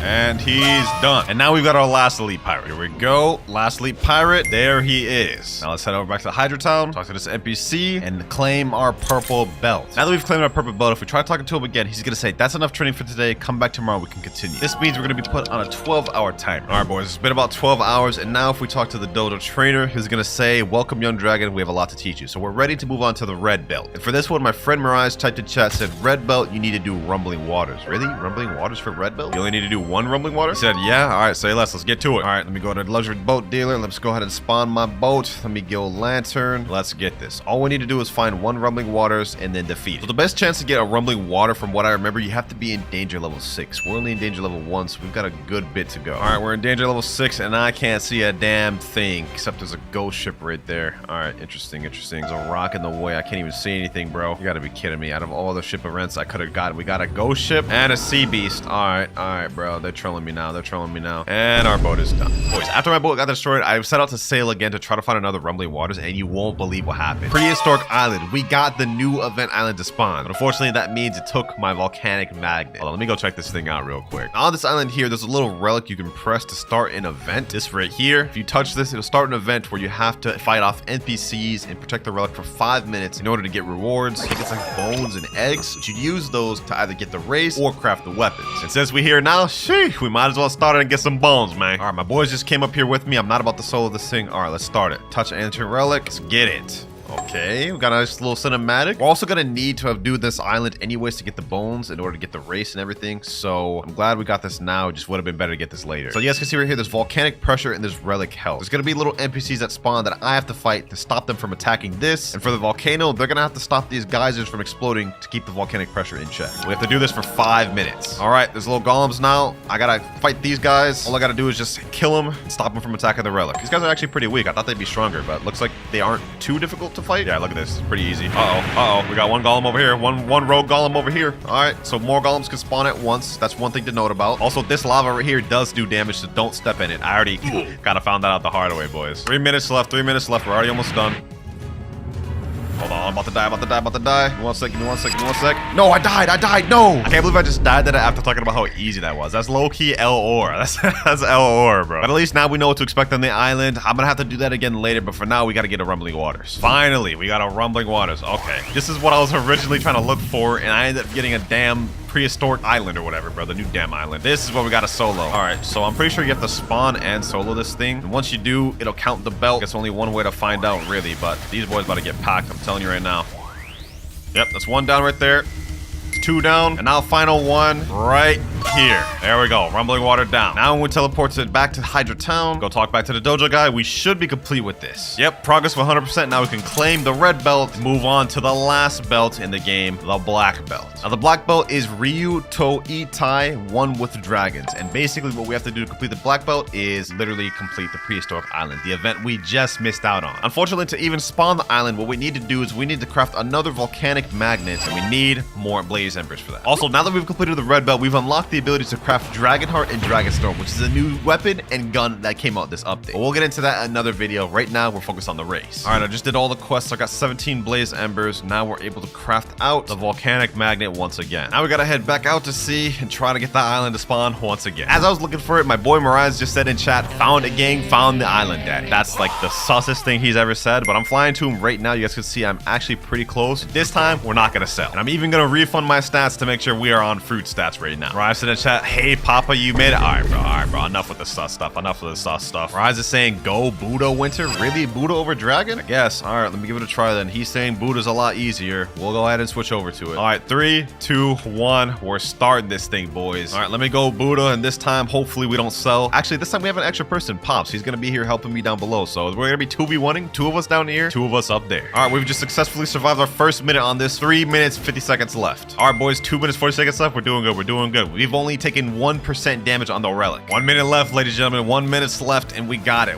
And he's done. And now we've got our last elite pirate. Here we go. Last elite pirate. There he is. Now let's head over back to Hydra Town, talk to this NPC, and claim our purple belt. Now that we've claimed our purple belt, if we try talking to him again, he's going to say, that's enough training for today. Come back tomorrow. We can continue. This means we're going to be put on a 12-hour timer. All right, boys. It's been about 12 hours. And now if we talk to the Dojo trainer, he's going to say, welcome, young dragon. We have a lot to teach you. So we're ready to move on to the red belt. And for this one, my friend Mirage typed in chat, said, red belt, you need to do rumbling waters. Really? Rumbling waters for red belt? You only need to do 1 rumbling water? He said, yeah. All right, say less. Let's get to it. All right, let me go to the luxury boat dealer. Let's go ahead and spawn my boat. Let me go lantern. Let's get this. All we need to do is find 1 rumbling waters and then defeat it. So the best chance to get a rumbling water, from what I remember, you have to be in danger level 6. We're only in danger level 1, so we've got a good bit to go. All right, we're in danger level 6, and I can't see a damn thing, except there's a ghost ship right there. All right, interesting. There's a rock in the way. I can't even see anything, bro. You gotta be kidding me. Out of all the ship events I could have gotten, we got a ghost ship and a sea beast. All right, bro. they're trolling me now. They're trolling me now. And our boat is done. Boys, after my boat got destroyed, I set out to sail again to try to find another rumbling waters, and you won't believe what happened. Prehistoric Island. We got the new event island to spawn. But unfortunately, that means it took my volcanic magnet. Hold on, let me go check this thing out real quick. On this island here, there's a little relic you can press to start an event. This right here. If you touch this, it'll start an event where you have to fight off NPCs and protect the relic for 5 minutes in order to get rewards. It gets like bones and eggs, but you use those to either get the race or craft the weapons. And since we're here now, sheesh, we might as well start it and get some bones, man. All right, my boys just came up here with me. I'm not about to solo this thing. All right, let's start it. Touch ancient relic. Let's get it. Okay, we got a nice little cinematic. We're also gonna need to do this island anyways to get the bones in order to get the race and everything. So I'm glad we got this now. It just would have been better to get this later. So you guys can see right here, there's volcanic pressure and there's relic health. There's gonna be little NPCs that spawn that I have to fight to stop them from attacking this. And for the volcano, they're gonna have to stop these geysers from exploding to keep the volcanic pressure in check. We have to do this for 5 minutes. All right, there's little golems now. I gotta fight these guys. All I gotta do is just kill them and stop them from attacking the relic. These guys are actually pretty weak. I thought they'd be stronger, but looks like they aren't too difficult to fight. Yeah, look at this. It's pretty easy. Uh-oh. We got one golem over here. One rogue golem over here. All right, so more golems can spawn at once. That's one thing to note about. Also, this lava right here does do damage, so don't step in it. I already kind of found that out the hard way, boys. 3 minutes left. 3 minutes left. We're already almost done. Hold on, I'm about to die, Give me 1 sec, give me 1 sec, give me 1 sec. No, I died, no! I can't believe I just died that after talking about how easy that was. That's low-key L-Or. That's L-Or, bro. But at least now we know what to expect on the island. I'm gonna have to do that again later, but for now, we gotta get a rumbling waters. Finally, we got a rumbling waters. Okay. This is what I was originally trying to look for, and I ended up getting a damn prehistoric island or whatever, bro. The new damn island. This is what we gotta solo. All right, so I'm pretty sure you have to spawn and solo this thing. And once you do, it'll count the belt. It's only one way to find out, really, but these boys about to get packed. I'm telling you right now. Yep, that's one down right there. 2 down, and now final one right here. There we go, rumbling water down. Now when we teleport it back to Hydra Town, go talk back to the dojo guy, we should be complete with this. Yep, progress of 100%. Now we can claim the red belt, move on to the last belt in the game, the black belt. Now the black belt is Ryu to Itai, one with dragons. And basically what we have to do to complete the black belt is literally complete the prehistoric island, the event we just missed out on. Unfortunately, to even spawn the island, what we need to do is we need to craft another volcanic magnet, and we need more blaze embers for that. Also, now that we've completed the red belt, we've unlocked the ability to craft Dragonheart and Dragonstorm, which is a new weapon and gun that came out this update. But we'll get into that in another video. Right now, we're focused on the race. All right, I just did all the quests. I got 17 blaze embers. Now we're able to craft out the volcanic magnet once again. Now we gotta head back out to sea and try to get that island to spawn once again. As I was looking for it, my boy Mirage just said in chat, found it, gang, found the island, daddy. That's like the sussest thing he's ever said, but I'm flying to him right now. You guys can see I'm actually pretty close. This time, we're not gonna sell. And I'm even gonna refund my stats to make sure we are on fruit stats right now. Mirage said in chat, hey, Papa, you made it. All right, bro, enough with the sus stuff. Mirage is saying, go Buddha Winter. Really? Buddha over Dragon? I guess. All right, let me give it a try then. He's saying Buddha's a lot easier. We'll go ahead and switch over to it. All right, 3, 2, 1. We're starting this thing, boys. All right, let me go Buddha, and this time, hopefully we don't sell. Actually, this time we have an extra person, Pops. He's gonna be here helping me down below, so we're gonna be 2v1ing. 2 of us down here, 2 of us up there. All right, we've just successfully survived our first minute on this. 3 minutes, 50 seconds left. All right, boys, 2 minutes, 40 seconds left. We're doing good. We've only taken 1% damage on the relic. 1 minute left, ladies and gentlemen. 1 minute left, and we got it.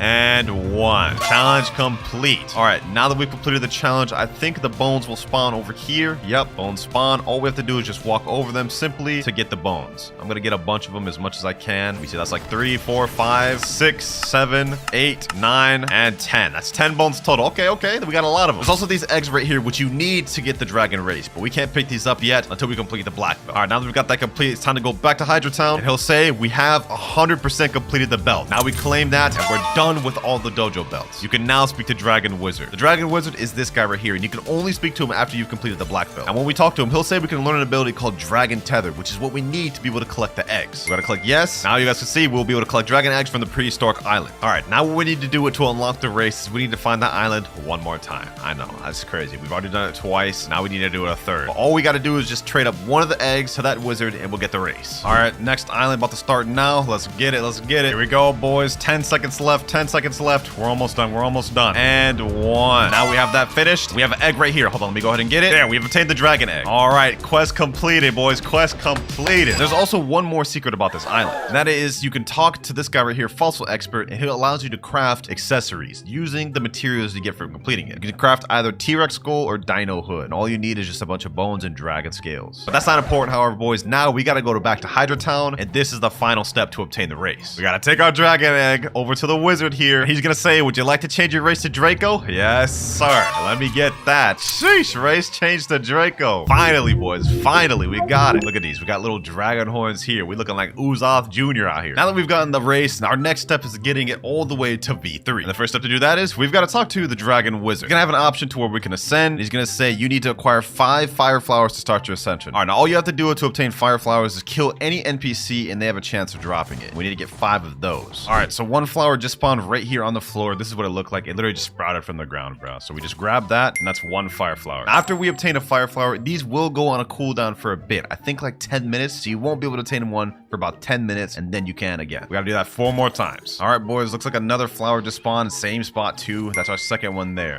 And 1. Challenge complete. All right, now that we've completed the challenge, I think the bones will spawn over here. Yep, bones spawn. All we have to do is just walk over them simply to get the bones. I'm gonna get a bunch of them, as much as I can. We see that's like 3, 4, 5, 6, 7, 8, 9, and 10. That's 10 bones total. Okay, we got a lot of them. There's also these eggs right here, which you need to get the dragon race, but we can't pick these up yet until we complete the black belt. All right, now that we've got that complete, it's time to go back to Hydra Town, and he'll say we have 100% completed the belt. Now we claim that, and we're done with all the dojo belts. You can now speak to Dragon Wizard. The Dragon Wizard is this guy right here, and you can only speak to him after you've completed the black belt. And when we talk to him, he'll say we can learn an ability called Dragon Tether, which is what we need to be able to collect the eggs. We gotta click yes. Now you guys can see we'll be able to collect dragon eggs from the prehistoric island. All right, now what we need to do to unlock the race is we need to find that island one more time. I know, that's crazy. We've already done it twice. Now we need to do it a third. But all we gotta do is just trade up one of the eggs to that wizard, and we'll get the race. All right, next island about to start now. Let's get it. Here we go, boys. 10 seconds left. We're almost done. And 1. Now we have that finished. We have an egg right here. Hold on, let me go ahead and get it. There, we have obtained the dragon egg. All right, quest completed, boys. Quest completed. There's also one more secret about this island, and that is you can talk to this guy right here, Fossil Expert, and he allows you to craft accessories using the materials you get from completing it. You can craft either T-Rex skull or Dino hood, and all you need is just a bunch of bones and dragon scales. But that's not important, however, boys. Now we got gotta go back to Hydra Town, and this is the final step to obtain the race. We gotta take our dragon egg over to the wizard here. He's gonna say, would you like to change your race to Draco? Yes, sir. Let me get that. Sheesh, race change to Draco. Finally, boys, finally, we got it. Look at these. We got little dragon horns here. We looking like Usopp Jr. out here. Now that we've gotten the race, our next step is getting it all the way to V3. And the first step to do that is we've got to talk to the dragon wizard. We're gonna have an option to where we can ascend. He's gonna say you need to acquire 5 fire flowers to start your ascension. All right, now all you have to do to obtain fire flowers is kill any NPC and they have a chance of dropping it. We need to get 5 of those. All right, so 1 flower just spawned right here on the floor. This is what it looked like. It literally just sprouted from the ground, bro. So we just grab that, and that's 1 fire flower. After we obtain a fire flower, these will go on a cooldown for a bit. I think like 10 minutes, so you won't be able to obtain one for about 10 minutes, and then you can again. We gotta do that 4 more times. All right, boys, looks like another flower just spawned. Same spot too. That's our second one there.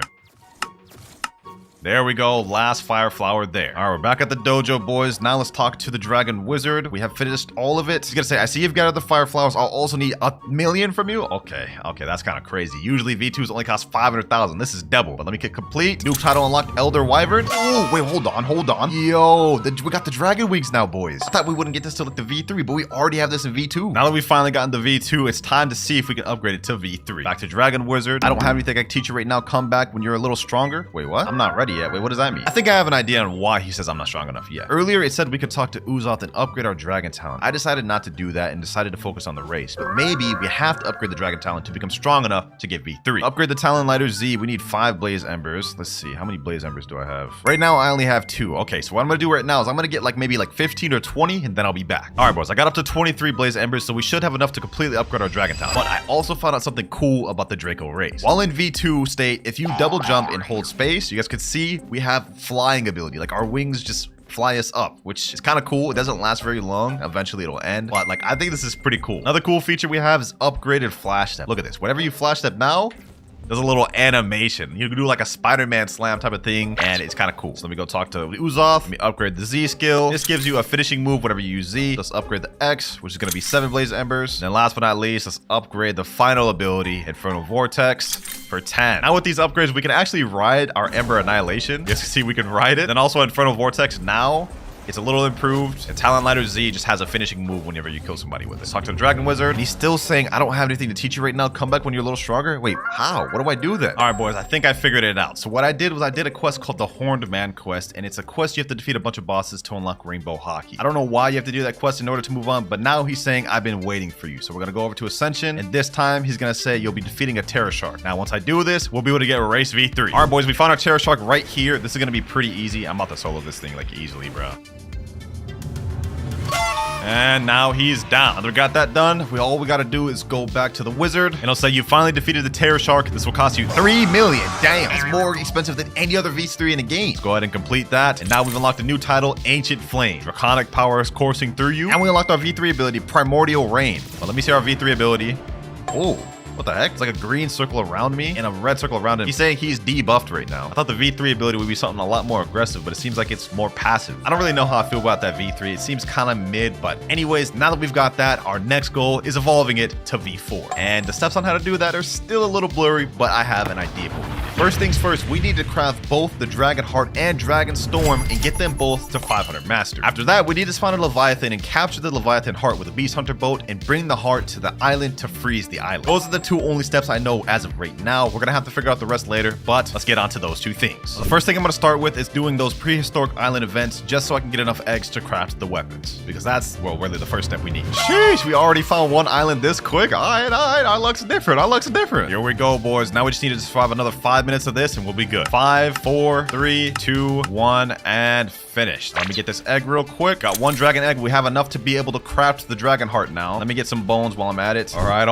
There we go, last fire flower there. All right, we're back at the dojo, boys. Now let's talk to the dragon wizard. We have finished all of it. He's gonna say, I see you've gathered the fire flowers. I'll also need 1,000,000 from you. Okay, that's kind of crazy. Usually V2s only cost 500,000. This is double, but let me get complete. New title unlocked, Elder Wyvern. Oh, wait, hold on. Yo, we got the dragon wings now, boys. I thought we wouldn't get this till like the V3, but we already have this in V2. Now that we've finally gotten the V2, it's time to see if we can upgrade it to V3. Back to dragon wizard. I don't have anything I can teach you right now. Come back when you're a little stronger. Wait, what? I'm not ready yet. Wait, what does that mean? I think I have an idea on why he says I'm not strong enough yet. Earlier, it said we could talk to Usopp and upgrade our dragon talent. I decided not to do that and decided to focus on the race. But maybe we have to upgrade the dragon talent to become strong enough to get V3. Upgrade the talent lighter Z. We need 5 blaze embers. Let's see. How many blaze embers do I have? Right now, I only have 2. Okay, so what I'm going to do right now is I'm going to get like maybe like 15 or 20 and then I'll be back. All right, boys. I got up to 23 blaze embers, so we should have enough to completely upgrade our dragon talent. But I also found out something cool about the Draco race. While in V2 state, if you double jump and hold space, you guys can see we have flying ability. Like our wings just fly us up, which is kind of cool. It doesn't last very long. Eventually it'll end, but like I think this is pretty cool. Another cool feature we have is upgraded flash step. Look at this. Whenever you flash step now, there's a little animation. You can do like a Spider-Man slam type of thing, and it's kind of cool. So let me go talk to Usopp. Let me upgrade the Z skill. This gives you a finishing move whenever you use Z. Let's upgrade the X, which is going to be 7 blaze embers. And then last but not least, let's upgrade the final ability, Infernal Vortex, for 10. Now with these upgrades, we can actually ride our Ember Annihilation. You guys can see we can ride it. Then also Infernal Vortex now, it's a little improved. And Talon Lighter Z just has a finishing move whenever you kill somebody with it. Talk to the Dragon Wizard. And he's still saying, I don't have anything to teach you right now. Come back when you're a little stronger. Wait, how? What do I do then? All right, boys, I think I figured it out. So what I did was I did a quest called the Horned Man quest. And it's a quest you have to defeat a bunch of bosses to unlock Rainbow Hockey. I don't know why you have to do that quest in order to move on, but now he's saying, I've been waiting for you. So we're going to go over to Ascension. And this time he's going to say, you'll be defeating a Terror Shark. Now, once I do this, we'll be able to get Race V3. All right, boys, we found our Terror Shark right here. This is going to be pretty easy. I'm about to solo this thing like easily, bro. And now he's down. Now that we got that done, all we gotta do is go back to the wizard, and it'll say you finally defeated the Terror Shark. This will cost you 3 million. Damn, that's more expensive than any other V3 in the game. Let's go ahead and complete that. And now we've unlocked a new title, Ancient Flame. Draconic power is coursing through you. And we unlocked our V3 ability, Primordial Rain. But let me see our V3 ability. Oh. What the heck? It's like a green circle around me and a red circle around him. He's saying he's debuffed right now. I thought the V3 ability would be something a lot more aggressive, but it seems like it's more passive. I don't really know how I feel about that V3. It seems kind of mid, but anyways, now that we've got that, our next goal is evolving it to V4. And the steps on how to do that are still a little blurry, but I have an idea of what we need. First things first, we need to craft both the Dragon Heart and Dragon Storm and get them both to 500 Master. After that, we need to spawn a Leviathan and capture the Leviathan Heart with a Beast Hunter boat and bring the heart to the island to freeze the island. Those are the 2 only steps I know as of right now. We're gonna have to figure out the rest later, but let's get on to those 2 things. The first thing I'm gonna start with is doing those prehistoric island events just so I can get enough eggs to craft the weapons, because that's, well, really the first step we need. Sheesh, we already found 1 island this quick. All right, our luck's different. Here we go, boys. Now we just need to survive another 5 minutes of this and we'll be good. 5, 4, 3, 2, 1, and finished. Let me get this egg real quick. Got 1 dragon egg. We have enough to be able to craft the dragon heart now. Let me get some bones while I'm at it. All right.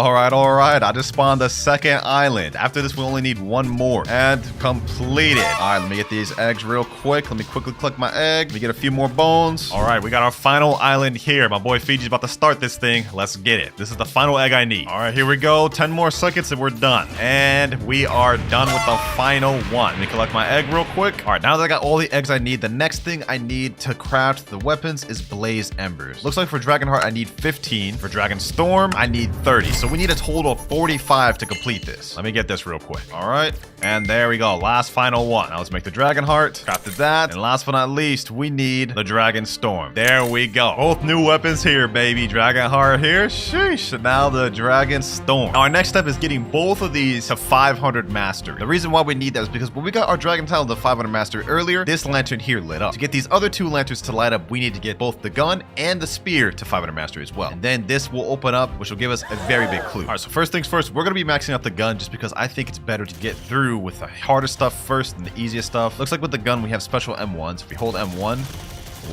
I just spawned the second island. After this, we only need 1 more and complete it. All right, let me get these eggs real quick. Let me quickly click my egg. Let me get a few more bones. All right, we got our final island here. My boy Fiji's about to start this thing. Let's get it. This is the final egg I need. All right, here we go. 10 more seconds and we're done. And we are done with the final one. Let me collect my egg real quick. All right, now that I got all the eggs I need, the next thing I need to craft the weapons is Blaze Embers. Looks like for Dragon Heart, I need 15. For Dragon Storm, I need 30. So we need a total of 40 45 to complete this. Let me get this real quick. All right. And there we go. Last final one. Now let's make the dragon heart. Crafted that. And last but not least, we need the dragon storm. There we go. Both new weapons here, baby. Dragon heart here. Sheesh. Now the dragon storm. Now our next step is getting both of these to 500 mastery. The reason why we need that is because when we got our dragon talon to 500 mastery earlier, this lantern here lit up. To get these other two lanterns to light up, we need to get both the gun and the spear to 500 mastery as well. And then this will open up, which will give us a very big clue. All right, so first things first, we're going to be maxing out the gun just because I think it's better to get through with the harder stuff first than the easiest stuff. Looks like with the gun, we have special M1s. If we hold M1,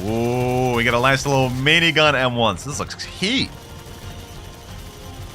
ooh, we get a nice little minigun M1s. This looks heat.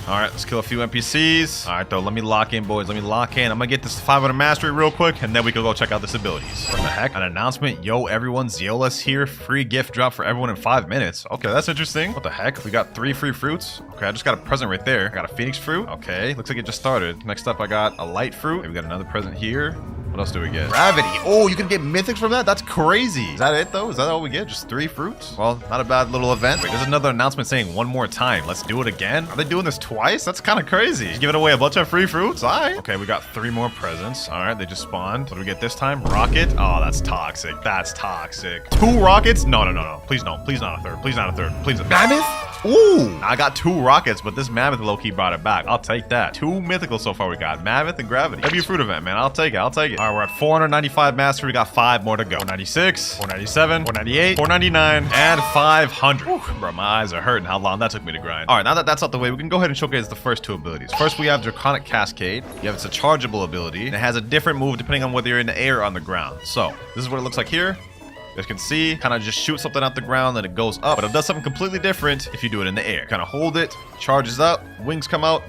All right, let's kill a few NPCs. All right, though, let me lock in, boys. Let me lock in. I'm gonna get this 500 mastery real quick, and then we can go check out this abilities. What the heck? An announcement. Yo, everyone, Zeola's here. Free gift drop for everyone in 5 minutes. Okay, that's interesting. What the heck? We got 3 free fruits. Okay, I just got a present right there. I got a phoenix fruit. Okay, looks like it just started. Next up, I got a light fruit. Okay, we got another present here. What else do we get? Gravity. Oh, you can get mythics from that? That's crazy. Is that it, though? Is that all we get? Just 3 fruits? Well, not a bad little event. Wait, there's another announcement saying one more time. Let's do it again. Are they doing this twice? That's kind of crazy. Just giving away a bunch of free fruits? All right. Okay, we got 3 more presents. All right, they just spawned. What do we get this time? Rocket. Oh, that's toxic. That's toxic. 2 rockets? No, no, no, no. Please no. Please not a third. Please not a third. Please. Mammoth? Ooh, I got 2 rockets, but this mammoth low-key brought it back. I'll take that. 2 mythicals so far we got. Mammoth and gravity. That'd be a fruit event, man. I'll take it. I'll take it. All right, we're at 495 mastery. We got 5 more to go. 496, 497, 498, 499, and 500. Whew, bro, my eyes are hurting how long that took me to grind. All right, now that that's out the way, we can go ahead and showcase the first 2 abilities. First, we have Draconic Cascade. You have it's a chargeable ability, and it has a different move depending on whether you're in the air or on the ground. So, this is what it looks like here. You guys can see, kind of just shoot something out the ground, then it goes up. But it does something completely different if you do it in the air. Kind of hold it, charges up, wings come out,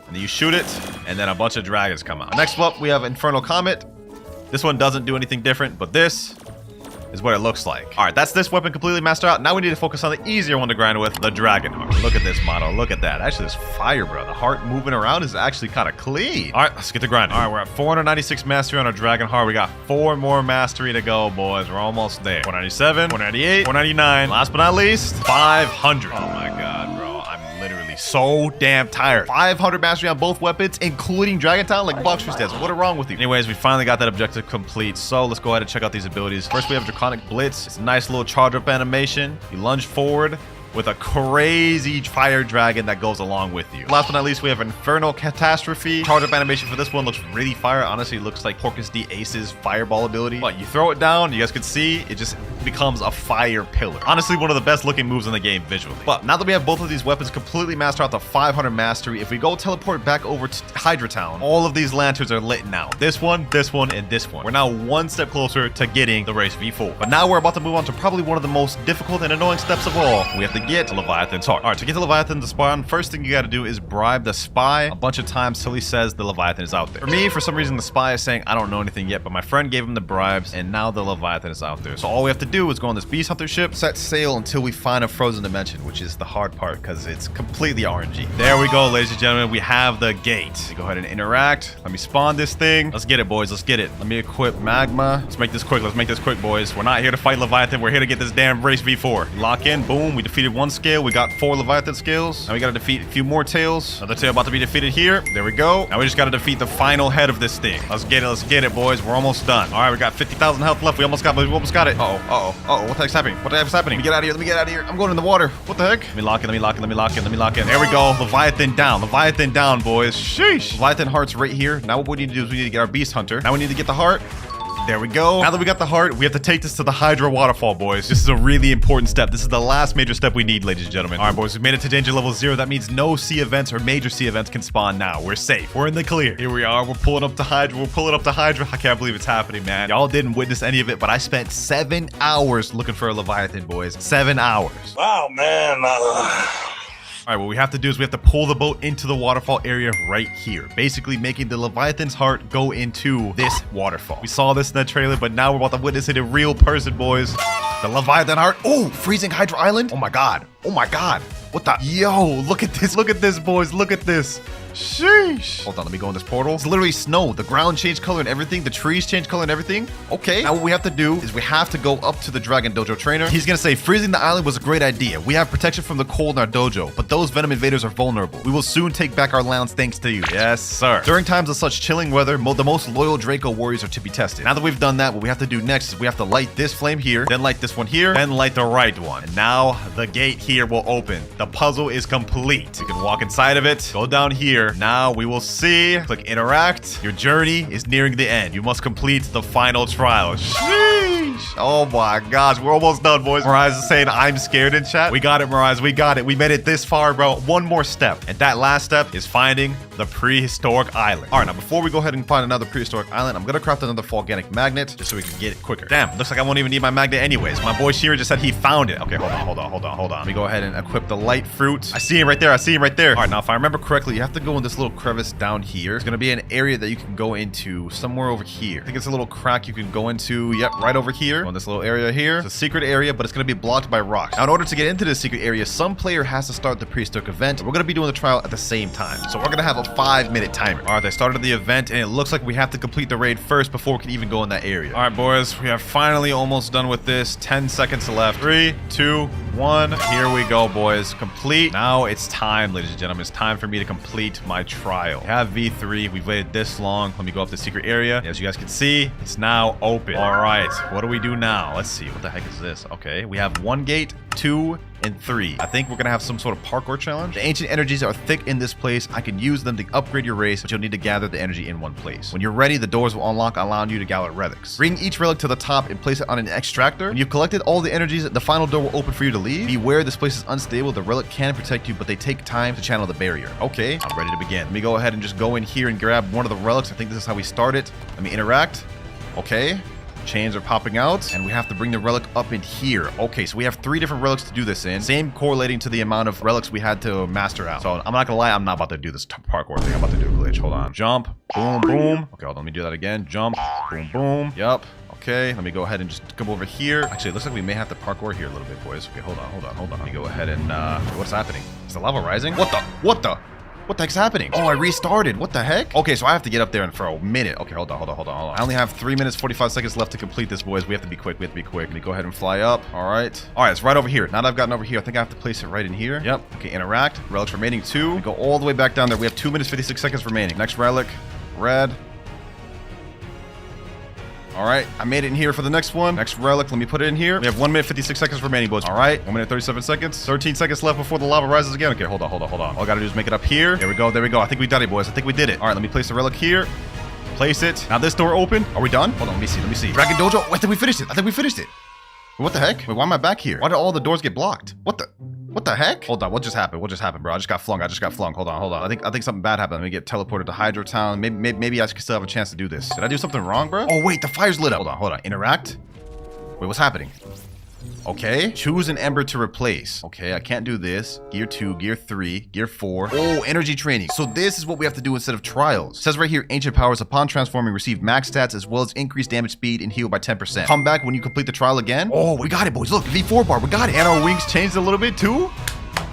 and then you shoot it, and then a bunch of dragons come out. Next up, we have Infernal Comet. This one doesn't do anything different, but this is what it looks like. All right, that's this weapon completely mastered out. Now we need to focus on the easier one to grind with, the dragon heart. Look at this model. Look at that. Actually, this fire, bro. The heart moving around is actually kind of clean. All right, let's get to grinding. All right, we're at 496 mastery on our dragon heart. We got 4 more mastery to go, boys. We're almost there. 497, 498, 499. Last but not least, 500. Oh my God, bro. I'm literally so damn tired. 500 mastery on both weapons, including Dragon Talon, like Blox says. What is wrong with you? Anyways, we finally got that objective complete. So let's go ahead and check out these abilities. First, we have Draconic Blitz. It's a nice little charge up animation. You lunge forward with a crazy fire dragon that goes along with you. Last but not least, we have Infernal Catastrophe. Charge up animation for this one looks really fire. Honestly, it looks like Porcus D Ace's fireball ability. But you throw it down, you guys can see, it just becomes a fire pillar. Honestly, one of the best looking moves in the game visually. But now that we have both of these weapons completely mastered out to 500 mastery, if we go teleport back over to Hydra Town, all of these lanterns are lit now. This one, and this one. We're now 1 step closer to getting the race V4. But now we're about to move on to probably one of the most difficult and annoying steps of all. We have to get Leviathan's heart. All right, to get the Leviathan to spawn, first thing you got to do is bribe the spy a bunch of times till he says the Leviathan is out there. For me, for some reason, the spy is saying, I don't know anything yet, but my friend gave him the bribes, and now the Leviathan is out there. So all we have to do is go on this beast hunter ship, set sail until we find a frozen dimension, which is the hard part because it's completely RNG. There we go, ladies and gentlemen. We have the gate. Go ahead and interact. Let me spawn this thing. Let's get it, boys. Let's get it. Let me equip magma. Let's make this quick. Let's make this quick, boys. We're not here to fight Leviathan. We're here to get this damn race V4. Lock in. Boom. We defeated 1 scale. We got 4 Leviathan scales. Now we gotta defeat a few more tails. Another tail about to be defeated here. There we go. Now we just gotta defeat the final head of this thing. Let's get it. Let's get it, boys. We're almost done. All right, we got 50,000 health left. We almost got it. Uh-oh. What the heck's happening? What the heck's happening? Let me get out of here. Let me get out of here. I'm going in the water. What the heck? Let me lock in. There we go. Leviathan down, boys. Sheesh. Leviathan heart's right here. Now what we need to do is we need to get our beast hunter. Now we need to get the heart. There we go. Now that we got the heart, we have to take this to the Hydra waterfall, boys. This is a really important step. This is the last major step we need, ladies and gentlemen. All right, boys, we made it to danger level 0. That means no sea events or major sea events can spawn now. We're safe. We're in the clear. Here we are. We're pulling up to Hydra. I can't believe it's happening, man. Y'all didn't witness any of it, but I spent 7 hours looking for a Leviathan, boys. 7 hours. Wow, man. All right, what we have to do is we have to pull the boat into the waterfall area right here, basically making the Leviathan's heart go into this waterfall. We saw this in the trailer, but now we're about to witness it in real person, boys. The Leviathan heart. Oh, freezing Hydra Island. Oh my God. What the? Yo, look at this, boys. Look at this. Sheesh. Hold on, let me go in this portal. It's literally snow. The ground changed color and everything. The trees changed color and everything. Okay, now what we have to do is we have to go up to the Dragon Dojo trainer. He's gonna say freezing the island was a great idea. We have protection from the cold in our dojo, but those venom invaders are vulnerable. We will soon take back our lands thanks to you. Yes, sir. During times of such chilling weather, the most loyal Draco warriors are to be tested. Now that we've done that, what we have to do next is we have to light this flame here, then light this one here, then light the right one. And now the gate here will open. The puzzle is complete. You can walk inside of it, go down here. Now we will see, click interact. Your journey is nearing the end. You must complete the final trial. Sheesh. Oh my gosh, we're almost done, boys. Mirage is saying I'm scared in chat. We got it, Mirage. We got it. We made it this far, bro. One more step. And that last step is finding the prehistoric island. All right, now before we go ahead and find another prehistoric island, I'm gonna craft another volcanic magnet just so we can get it quicker. Damn, looks like I won't even need my magnet anyways. My boy Shira just said he found it. Okay, hold on. Let me go ahead and equip the light fruit. I see him right there. All right, now if I remember correctly, you have to go in this little crevice down here. It's gonna be an area that you can go into somewhere over here. I think it's a little crack you can go into. Yep, right over here. On this little area here. It's a secret area, but it's gonna be blocked by rocks. Now, in order to get into this secret area, some player has to start the prehistoric event. We're gonna be doing the trial at the same time. So we're gonna have a 5-minute timer. All right, they started the event, and it looks like we have to complete the raid first before we can even go in that area. All right, boys, we are finally almost done with this. 10 seconds left. 3, 2, 1. Here we go, boys. Complete. Now it's time, ladies and gentlemen. It's time for me to complete my trial. We have V3. We've waited this long. Let me go up the secret area. As you guys can see, it's now open. All right, what do we do now? Let's see. What the heck is this? Okay, we have 1 gate, 2, and 3. I think we're gonna have some sort of parkour challenge. The ancient energies are thick in this place. I can use them to upgrade your race, but you'll need to gather the energy in one place. When you're ready, the doors will unlock, allowing you to gather relics. Bring each relic to the top and place it on an extractor. When you've collected all the energies, the final door will open for you to leave. Beware, this place is unstable. The relic can protect you, but they take time to channel the barrier. Okay, I'm ready to begin. Let me go ahead and just go in here and grab one of the relics. I think this is how we start it. Let me interact. Okay. Chains are popping out, and we have to bring the relic up in here. Okay, so we have 3 different relics to do this in. Same correlating to the amount of relics we had to master out. So I'm not gonna lie, I'm not about to do this parkour thing. I'm about to do a glitch. Hold on. Jump. Boom, boom. Okay, hold on. Let me do that again. Jump. Boom, boom. Yup. Okay, let me go ahead and just come over here. Actually, it looks like we may have to parkour here a little bit, boys. Okay, hold on. Let me go ahead and, what's happening? Is the lava rising? What the heck's happening? Oh, I restarted. What the heck? Okay, so I have to get up there for a minute. Okay, hold on. I only have 3 minutes, 45 seconds left to complete this, boys. We have to be quick. Let me go ahead and fly up. All right, it's right over here. Now that I've gotten over here, I think I have to place it right in here. Yep. Okay, interact. Relics remaining 2. We go all the way back down there. We have 2 minutes, 56 seconds remaining. Next relic, red. All right, I made it in here for the next one. Next relic, let me put it in here. We have 1 minute, 56 seconds remaining, boys. All right, 1 minute, 37 seconds. 13 seconds left before the lava rises again. Okay, hold on. All I gotta do is make it up here. There we go. I think we did it, boys. I think we did it. All right, let me place the relic here. Place it. Now this door open. Are we done? Hold on, let me see. Dragon Dojo. I think we finished it. What the heck? Wait, why am I back here? Why did all the doors get blocked? What the heck? Hold on, what just happened, bro? I just got flung. Hold on. I think something bad happened. Let me get teleported to Hydra Town. Maybe I still have a chance to do this. Did I do something wrong, bro? Oh, wait, the fire's lit up. Hold on. Interact. Wait, what's happening? Okay, choose an ember to replace. Okay, I can't do this. Gear 2, Gear 3, Gear 4. Oh, energy training. So this is what we have to do instead of trials. It says right here, ancient powers upon transforming receive max stats as well as increased damage speed and heal by 10%. Come back when you complete the trial again. Oh, we got it, boys. Look, V4 bar, we got it. And our wings changed a little bit too.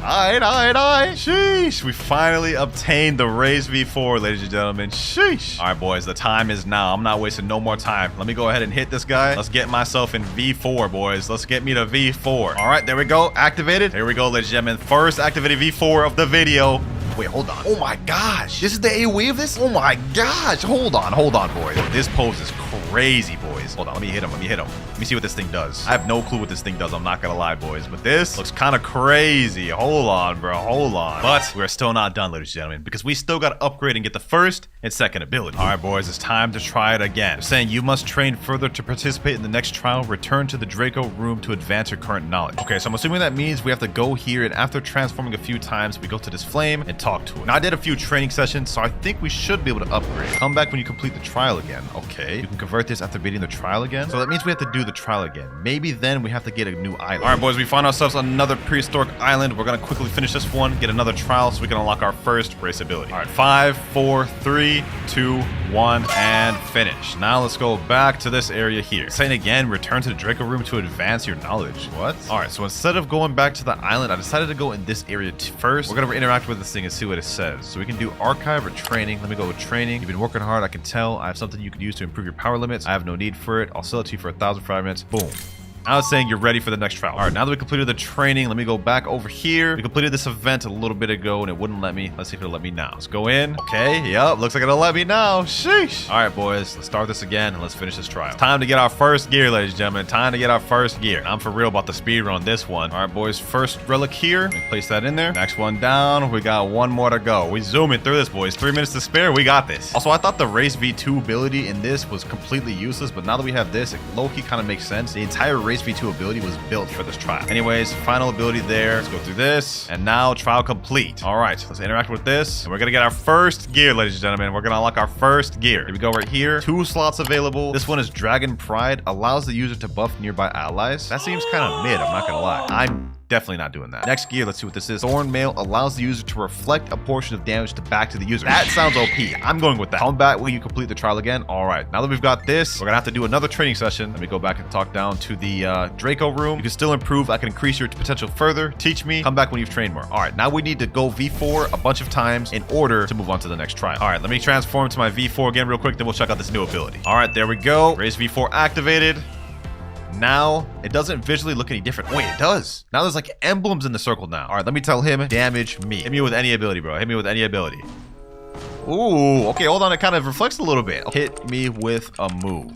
All right. Sheesh. We finally obtained the raised V4, ladies and gentlemen. Sheesh. All right, boys. The time is now. I'm not wasting no more time. Let me go ahead and hit this guy. Let's get myself in V4, boys. Let's get me to V4. All right, there we go. Activated. Here we go, ladies and gentlemen. First activated V4 of the video. Wait, hold on. Oh my gosh. This is the AoE of this? Oh my gosh. Hold on, boys. This pose is crazy, boys. Hold on. Let me hit him. Let me see what this thing does. I have no clue what this thing does. I'm not gonna lie, boys. But this looks kind of crazy. Hold on, bro. Hold on. But we're still not done, ladies and gentlemen, because we still got to upgrade and get the first and second ability. All right, boys. It's time to try it again. They're saying you must train further to participate in the next trial. Return to the Draco room to advance your current knowledge. Okay, so I'm assuming that means we have to go here, and after transforming a few times, we go to this flame and talk to it. Now, I did a few training sessions, so I think we should be able to upgrade. Come back when you complete the trial again. Okay. You can convert this after beating the trial again. So that means we have to do the trial again. Maybe then we have to get a new island. All right, boys, we find ourselves on another prehistoric island. We're gonna quickly finish this one, get another trial so we can unlock our first race ability. All right, 5, 4, 3, 2, 1, and finish. Now let's go back to this area here. Saying again, return to the Draco room to advance your knowledge. What? All right, so instead of going back to the island, I decided to go in this area first. We're gonna interact with this thing and see what it says. So we can do archive or training. Let me go with training. You've been working hard, I can tell. I have something you could use to improve your power limits. I have no need for it. I'll sell it to you for 1,000 fragments. Boom. Now it's saying you're ready for the next trial. All right, now that we completed the training, let me go back over here. We completed this event a little bit ago and it wouldn't let me. Let's see if it'll let me now. Let's go in. Okay, yep, looks like it'll let me now. Sheesh. All right, boys, let's start this again and let's finish this trial. It's time to get our first gear, ladies and gentlemen. Time to get our first gear. I'm for real about the speed run this one. All right, boys, first relic here. Let me place that in there. Next one down. We got one more to go. We zooming through this, boys. 3 minutes to spare. We got this. Also, I thought the race V2 ability in this was completely useless, but now that we have this, it low-key kind of makes sense. The entire race V2 ability was built for this trial. Anyways, final ability there. Let's go through this. And now trial complete. All right, let's interact with this. And we're gonna get our first gear, ladies and gentlemen. We're gonna unlock our first gear. Here we go right here. 2 slots available. This one is Dragon Pride. Allows the user to buff nearby allies. That seems kind of mid, I'm not gonna lie. I'm definitely not doing that. Next gear, let's see what this is. Thorn Mail allows the user to reflect a portion of damage back to the user. That sounds OP. I'm going with that. Come back when you complete the trial again. All right, now that we've got this, we're gonna have to do another training session. Let me go back and talk down to the Draco room. You can still improve. I can increase your potential further. Teach me. Come back when you've trained more. All right, now we need to go V4 a bunch of times in order to move on to the next trial. All right, let me transform to my V4 again real quick, then we'll check out this new ability. All right, there we go. Raise V4 activated. Now, it doesn't visually look any different. Wait, it does. Now there's like emblems in the circle now. All right, let me tell him, damage me. Hit me with any ability, bro. Hit me with any ability. Ooh, okay, hold on. It kind of reflects a little bit. Hit me with a move.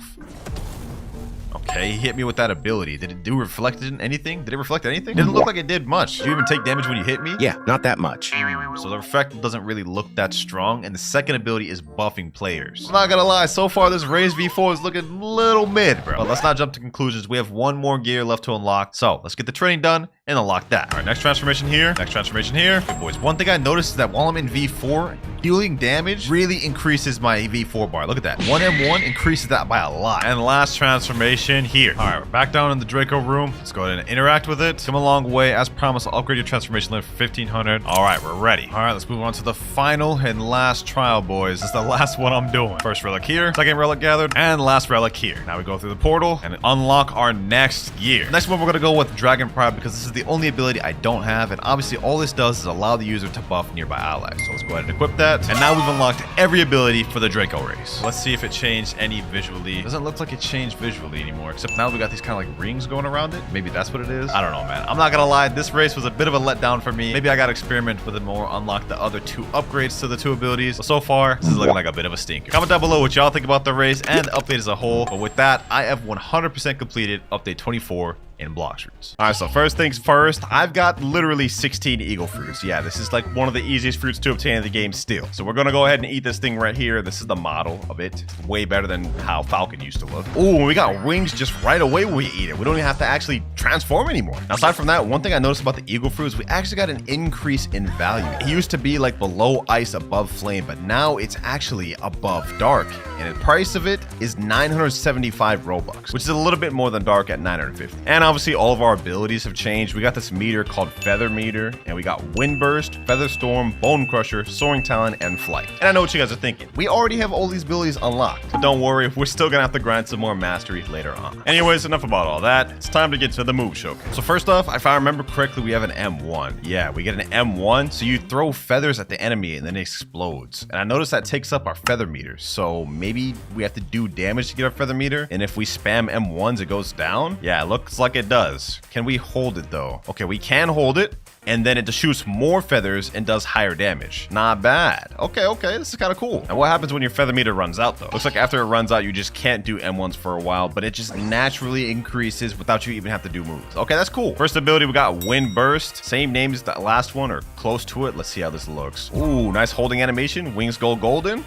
Okay, he hit me with that ability. Did it do reflected anything? Did it reflect anything? Didn't look like it did much. Did you even take damage when you hit me? Yeah, not that much. So the effect doesn't really look that strong. And the second ability is buffing players. I'm not gonna lie, so far this Raise V4 is looking a little mid, bro. But let's not jump to conclusions. We have one more gear left to unlock. So let's get the training done and unlock that. All right, next transformation here. Next transformation here. Good boys. One thing I noticed is that while I'm in V4, dealing damage really increases my V4 bar. Look at that. 1M1 increases that by a lot. And last transformation here. All right, we're back down in the Draco room. Let's go ahead and interact with it. Come a long way. As promised, I'll upgrade your transformation limit for 1500. All right, we're ready. All right, let's move on to the final and last trial, boys. This is the last one I'm doing. First relic here, second relic gathered, and last relic here. Now we go through the portal and unlock our next gear. Next one, we're gonna go with Dragon Pride because this is the only ability I don't have, and obviously all this does is allow the user to buff nearby allies. So let's go ahead and equip that. And now we've unlocked every ability for the Draco race. Let's see if it changed any visually. Doesn't look like it changed visually anymore, except now we got these kind of like rings going around it. Maybe that's what it is. I don't know, man. I'm not gonna lie, this race was a bit of a letdown for me. Maybe I gotta experiment with it more, unlock the other 2 upgrades to the 2 abilities. But so far, this is looking like a bit of a stinker. Comment down below what y'all think about the race and the update as a whole. But with that, I have 100% completed update 24 in Blox fruits. All right, so first things first, I've got literally 16 eagle fruits. Yeah, this is like one of the easiest fruits to obtain in the game still. So we're gonna go ahead and eat this thing right here. This is the model of it. It's way better than how Falcon used to look. Ooh, we got wings just right away when we eat it. We don't even have to actually transform anymore. Now, aside from that, one thing I noticed about the eagle fruits, we actually got an increase in value. It used to be like below ice, above flame, but now it's actually above dark. And the price of it is 975 Robux, which is a little bit more than dark at 950. And obviously all of our abilities have changed. We got this meter called Feather Meter, and we got Wind Burst, Feather Storm, Bone Crusher, Soaring Talon, and Flight. And I know what you guys are thinking. We already have all these abilities unlocked, but don't worry, we're still gonna have to grind some more mastery later on. Anyways, enough about all that. It's time to get to the move showcase. So first off, if I remember correctly, we have an M1. Yeah, we get an M1, so you throw feathers at the enemy and then it explodes. And I noticed that takes up our feather meter, so maybe we have to do damage to get our feather meter, and if we spam M1s, it goes down? Yeah, it looks like it does. Can we hold it though? Okay, we can hold it, and then it just shoots more feathers and does higher damage. Not bad. Okay, this is kind of cool. And what happens when your feather meter runs out though? Looks like after it runs out, you just can't do M1s for a while, but it just naturally increases without you even have to do moves. Okay, that's cool. First ability, we got Wind Burst. Same name as the last one, or close to it. Let's see how this looks. Ooh, nice holding animation. Wings go golden.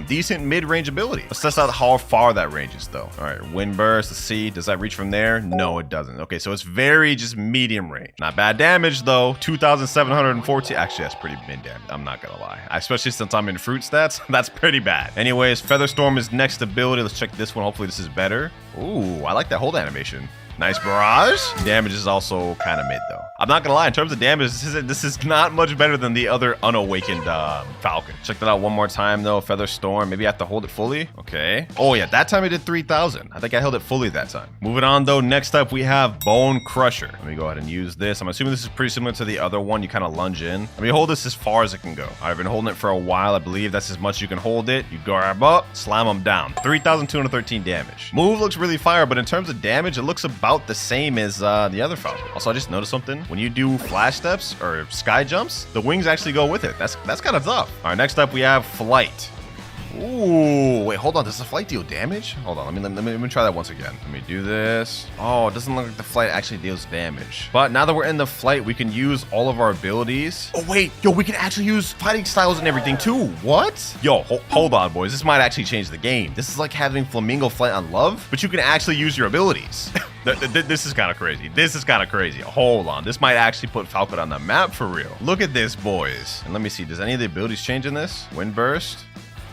Decent mid-range ability. Let's test out how far that ranges though. All right, Wind Burst. Let's see. Does that reach from there? No, it doesn't. Okay, so it's very just medium range. Not bad damage though. 2,714. Actually, that's pretty mid damage. I'm not gonna lie. Especially since I'm in fruit stats, that's pretty bad. Anyways, Featherstorm is next ability. Let's check this one. Hopefully this is better. Ooh, I like that hold animation. Nice barrage. Damage is also kind of mid though. I'm not gonna lie, in terms of damage, this is not much better than the other unawakened Falcon. Check that out one more time though. Featherstorm. Maybe I have to hold it fully. Okay. Oh yeah, that time I did 3,000. I think I held it fully that time. Moving on though, next up we have Bone Crusher. Let me go ahead and use this. I'm assuming this is pretty similar to the other one. You kind of lunge in. Let me hold this as far as it can go. I've been holding it for a while. I believe that's as much as you can hold it. You grab up, slam them down. 3,213 damage. Move looks really fire, but in terms of damage, it looks about the same as the other Falcon. Also, I just noticed something. When you do flash steps or sky jumps, the wings actually go with it. That's kind of tough. All right, next up we have Flight. Ooh, wait, hold on. Does the flight deal damage? Hold on, let me try that once again. Let me do this. Oh, it doesn't look like the flight actually deals damage. But now that we're in the flight, we can use all of our abilities. Oh wait, yo, we can actually use fighting styles and everything too. What? Yo, hold on, boys. This might actually change the game. This is like having Flamingo Flight on Love, but you can actually use your abilities. This is kind of crazy. This is kind of crazy. Hold on. This might actually put Falcon on the map for real. Look at this, boys. And let me see. Does any of the abilities change in this? Wind Burst?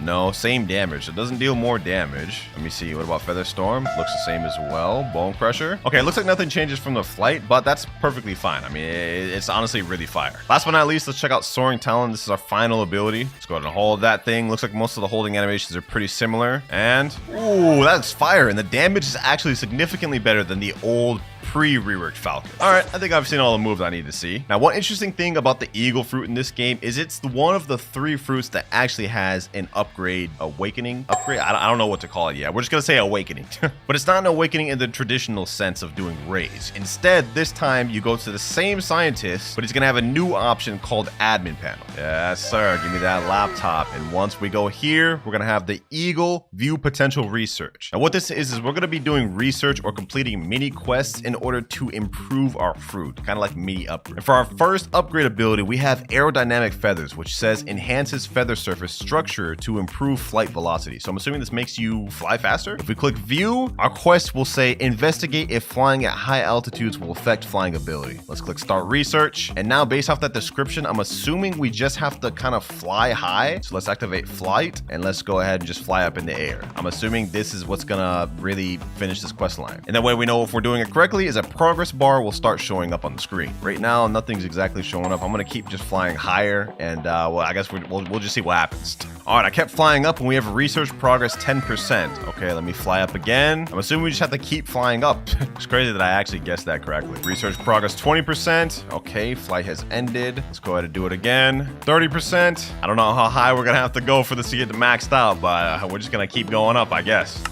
No, same damage. It doesn't deal more damage. Let me see. What about Featherstorm? Looks the same as well. Bone Crusher. Okay, it looks like nothing changes from the flight, but that's perfectly fine. I mean, it's honestly really fire. Last but not least, let's check out Soaring Talon. This is our final ability. Let's go ahead and hold that thing. Looks like most of the holding animations are pretty similar. And, ooh, that's fire. And the damage is actually significantly better than the old pre-reworked Falcon. All right, I think I've seen all the moves I need to see. Now, one interesting thing about the Eagle fruit in this game is it's one of the 3 fruits that actually has an awakening upgrade. I don't know what to call it yet. We're just gonna say awakening. But it's not an awakening in the traditional sense of doing raids. Instead, this time you go to the same scientist, but he's gonna have a new option called admin panel. Yes, sir. Give me that laptop. And once we go here, we're gonna have the Eagle View Potential Research. Now, what this is we're gonna be doing research or completing mini quests in order to improve our fruit, kind of like mini upgrade. And for our first upgrade ability, we have Aerodynamic Feathers, which says enhances feather surface structure to improve flight velocity. So I'm assuming this makes you fly faster. If we click view, our quest will say investigate if flying at high altitudes will affect flying ability. Let's click start research. And now based off that description, I'm assuming we just have to kind of fly high. So let's activate flight and let's go ahead and just fly up in the air. I'm assuming this is what's gonna really finish this quest line. And that way we know if we're doing it correctly is a progress bar will start showing up on the screen. Right now, nothing's exactly showing up. I'm gonna keep just flying higher, and well, I guess we'll just see what happens. All right, I kept flying up, and we have research progress 10%. Okay, let me fly up again. I'm assuming we just have to keep flying up. It's crazy that I actually guessed that correctly. Research progress 20%. Okay, flight has ended. Let's go ahead and do it again. 30%. I don't know how high we're gonna have to go for this to get maxed out, but we're just gonna keep going up, I guess.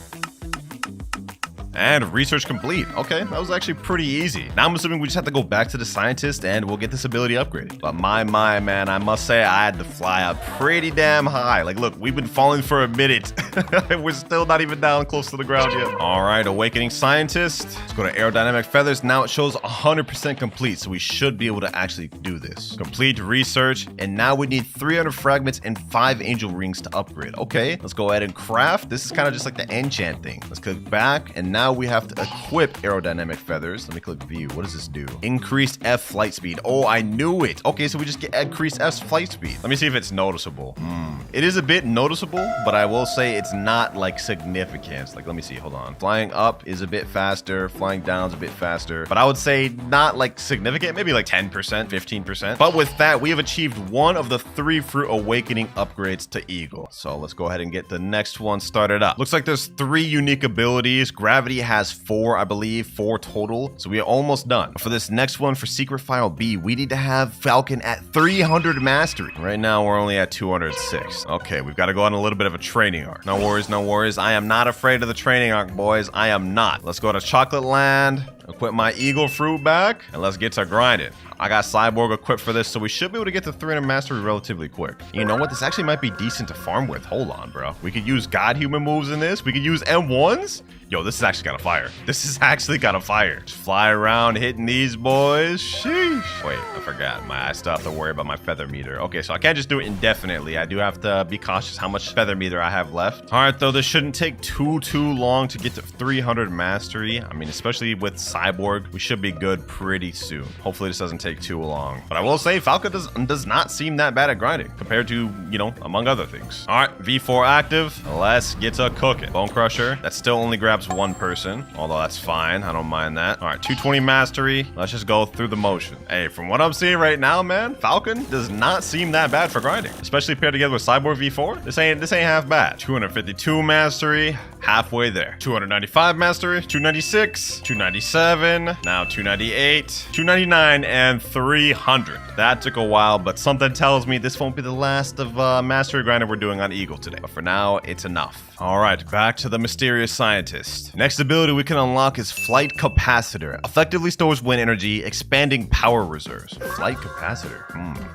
And research complete. Okay, that was actually pretty easy. Now I'm assuming we just have to go back to the scientist and we'll get this ability upgraded. But my man, I must say I had to fly up pretty damn high. Like, look, we've been falling for a minute. We're still not even down close to the ground yet. All right, awakening scientist. Let's go to Aerodynamic Feathers. Now it shows 100% complete, so we should be able to actually do this. Complete research, and now we need 300 fragments and 5 angel rings to upgrade. Okay, let's go ahead and craft. This is kind of just like the enchant thing. Let's click back, and now we have to equip Aerodynamic Feathers. Let me click view. What does this do? Increased F flight speed. Oh, I knew it. Okay, so we just get increased F flight speed. Let me see if it's noticeable. It is a bit noticeable, but I will say it's not like significant. Like, let me see. Hold on. Flying up is a bit faster. Flying down is a bit faster. But I would say not like significant. Maybe like 10%, 15%. But with that, we have achieved one of the 3 fruit awakening upgrades to Eagle. So let's go ahead and get the next one started up. Looks like there's 3 unique abilities. Gravity has 4, I believe, 4 total. So we are almost done. For this next one, for Secret File B, we need to have Falcon at 300 mastery. Right now, we're only at 206. Okay, we've got to go on a little bit of a training arc. No worries, no worries. I am not afraid of the training arc, boys. I am not. Let's go to Chocolate Land, equip my Eagle fruit back, and let's get to grinding. I got Cyborg equipped for this, so we should be able to get to 300 mastery relatively quick. You know what? This actually might be decent to farm with. Hold on, bro. We could use God Human moves in this. We could use M1s. Yo, this is actually kind of fire. This is actually kind of fire. Just fly around hitting these boys. Sheesh. Wait, I forgot. I still have to worry about my feather meter. Okay, so I can't just do it indefinitely. I do have to be cautious how much feather meter I have left. All right, though, this shouldn't take too long to get to 300 mastery. I mean, especially with Cyborg, we should be good pretty soon. Hopefully this doesn't take too long. But I will say Falcon does not seem that bad at grinding compared to, you know, among other things. All right, V4 active. Let's get to cooking. Bone Crusher. That still only grabs one person, although that's fine. I don't mind that. All right, 220 mastery. Let's just go through the motion. Hey, from what I'm seeing right now, man, Falcon does not seem that bad for grinding, especially paired together with Cyborg V4. This ain't half bad. 252 mastery, halfway there. 295 mastery, 296, 297, now 298, 299, and 300. That took a while, but something tells me this won't be the last of mastery grinding we're doing on Eagle today. But for now, it's enough. All right, back to the mysterious scientist. Next ability we can unlock is Flight Capacitor. Effectively stores wind energy, expanding power reserves. Flight Capacitor.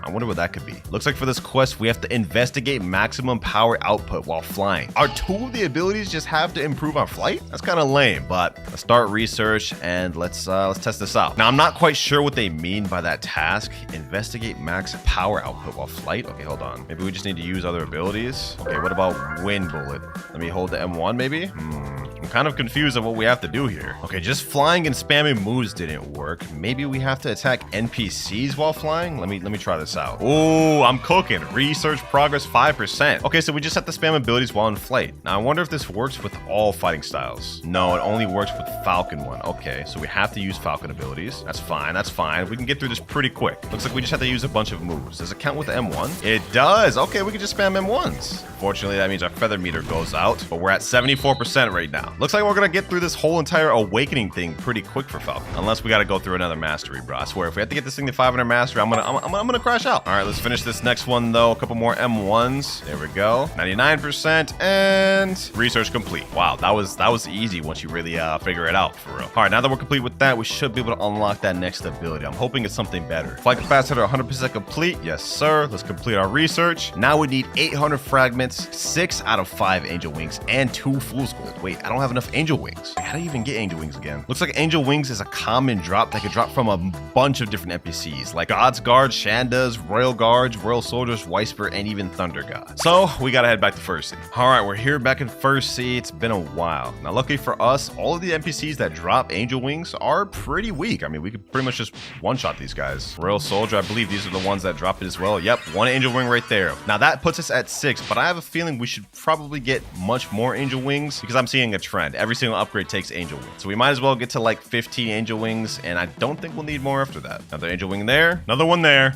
I wonder what that could be. Looks like for this quest, we have to investigate maximum power output while flying. Are two of the abilities just have to improve our flight? That's kind of lame, but let's start research and let's test this out. Now, I'm not quite sure what they mean by that task. Investigate max power output while flight. Okay, hold on. Maybe we just need to use other abilities. Okay, what about Wind Bullet? Let me hold the M1 maybe? I'm kind of confused on what we have to do here. Okay, just flying and spamming moves didn't work. Maybe we have to attack NPCs while flying? Let me try this out. Oh, I'm cooking. Research progress 5%. Okay, so we just have to spam abilities while in flight. Now, I wonder if this works with all fighting styles. No, it only works with Falcon one. Okay, so we have to use Falcon abilities. That's fine, that's fine. We can get through this pretty quick. Looks like we just have to use a bunch of moves. Does it count with the M1? It does. Okay, we can just spam M1s. Fortunately, that means our feather meter goes out, but we're at 74% right now. Looks like we're gonna get through this whole entire awakening thing pretty quick for Falcon. Unless we gotta go through another mastery, bro. I swear, if we have to get this thing to 500 mastery, I'm gonna crash out. All right, let's finish this next one though. A couple more M1s. There we go. 99% and research complete. Wow, that was easy once you really figure it out for real. All right, now that we're complete with that, we should be able to unlock that next ability. I'm hoping it's something better. Flight capacitor 100% complete. Yes, sir. Let's complete our research. Now we need 800 fragments, 6 out of 5 angel wings, and 2 fool's gold. Wait, I don't have enough angel wings. How do you even get angel wings again? Looks like angel wings is a common drop that could drop from a bunch of different NPCs, like God's Guards, Shandas, Royal Guards, Royal Soldiers, Whisper, and even Thunder God. So we gotta head back to First Sea. All right, we're here back in First Sea. It's been a while. Now, luckily for us, all of the NPCs that drop angel wings are pretty weak. I mean, we could pretty much just one-shot these guys. Royal Soldier, I believe these are the ones that drop it as well. Yep, 1 angel wing right there. Now that puts us at 6, but I have a feeling we should probably get much more angel wings because I'm seeing a trend. Every single upgrade takes angel wings. So we might as well get to like 15 angel wings, and I don't think we'll need more after that. Another angel wing there, another one there.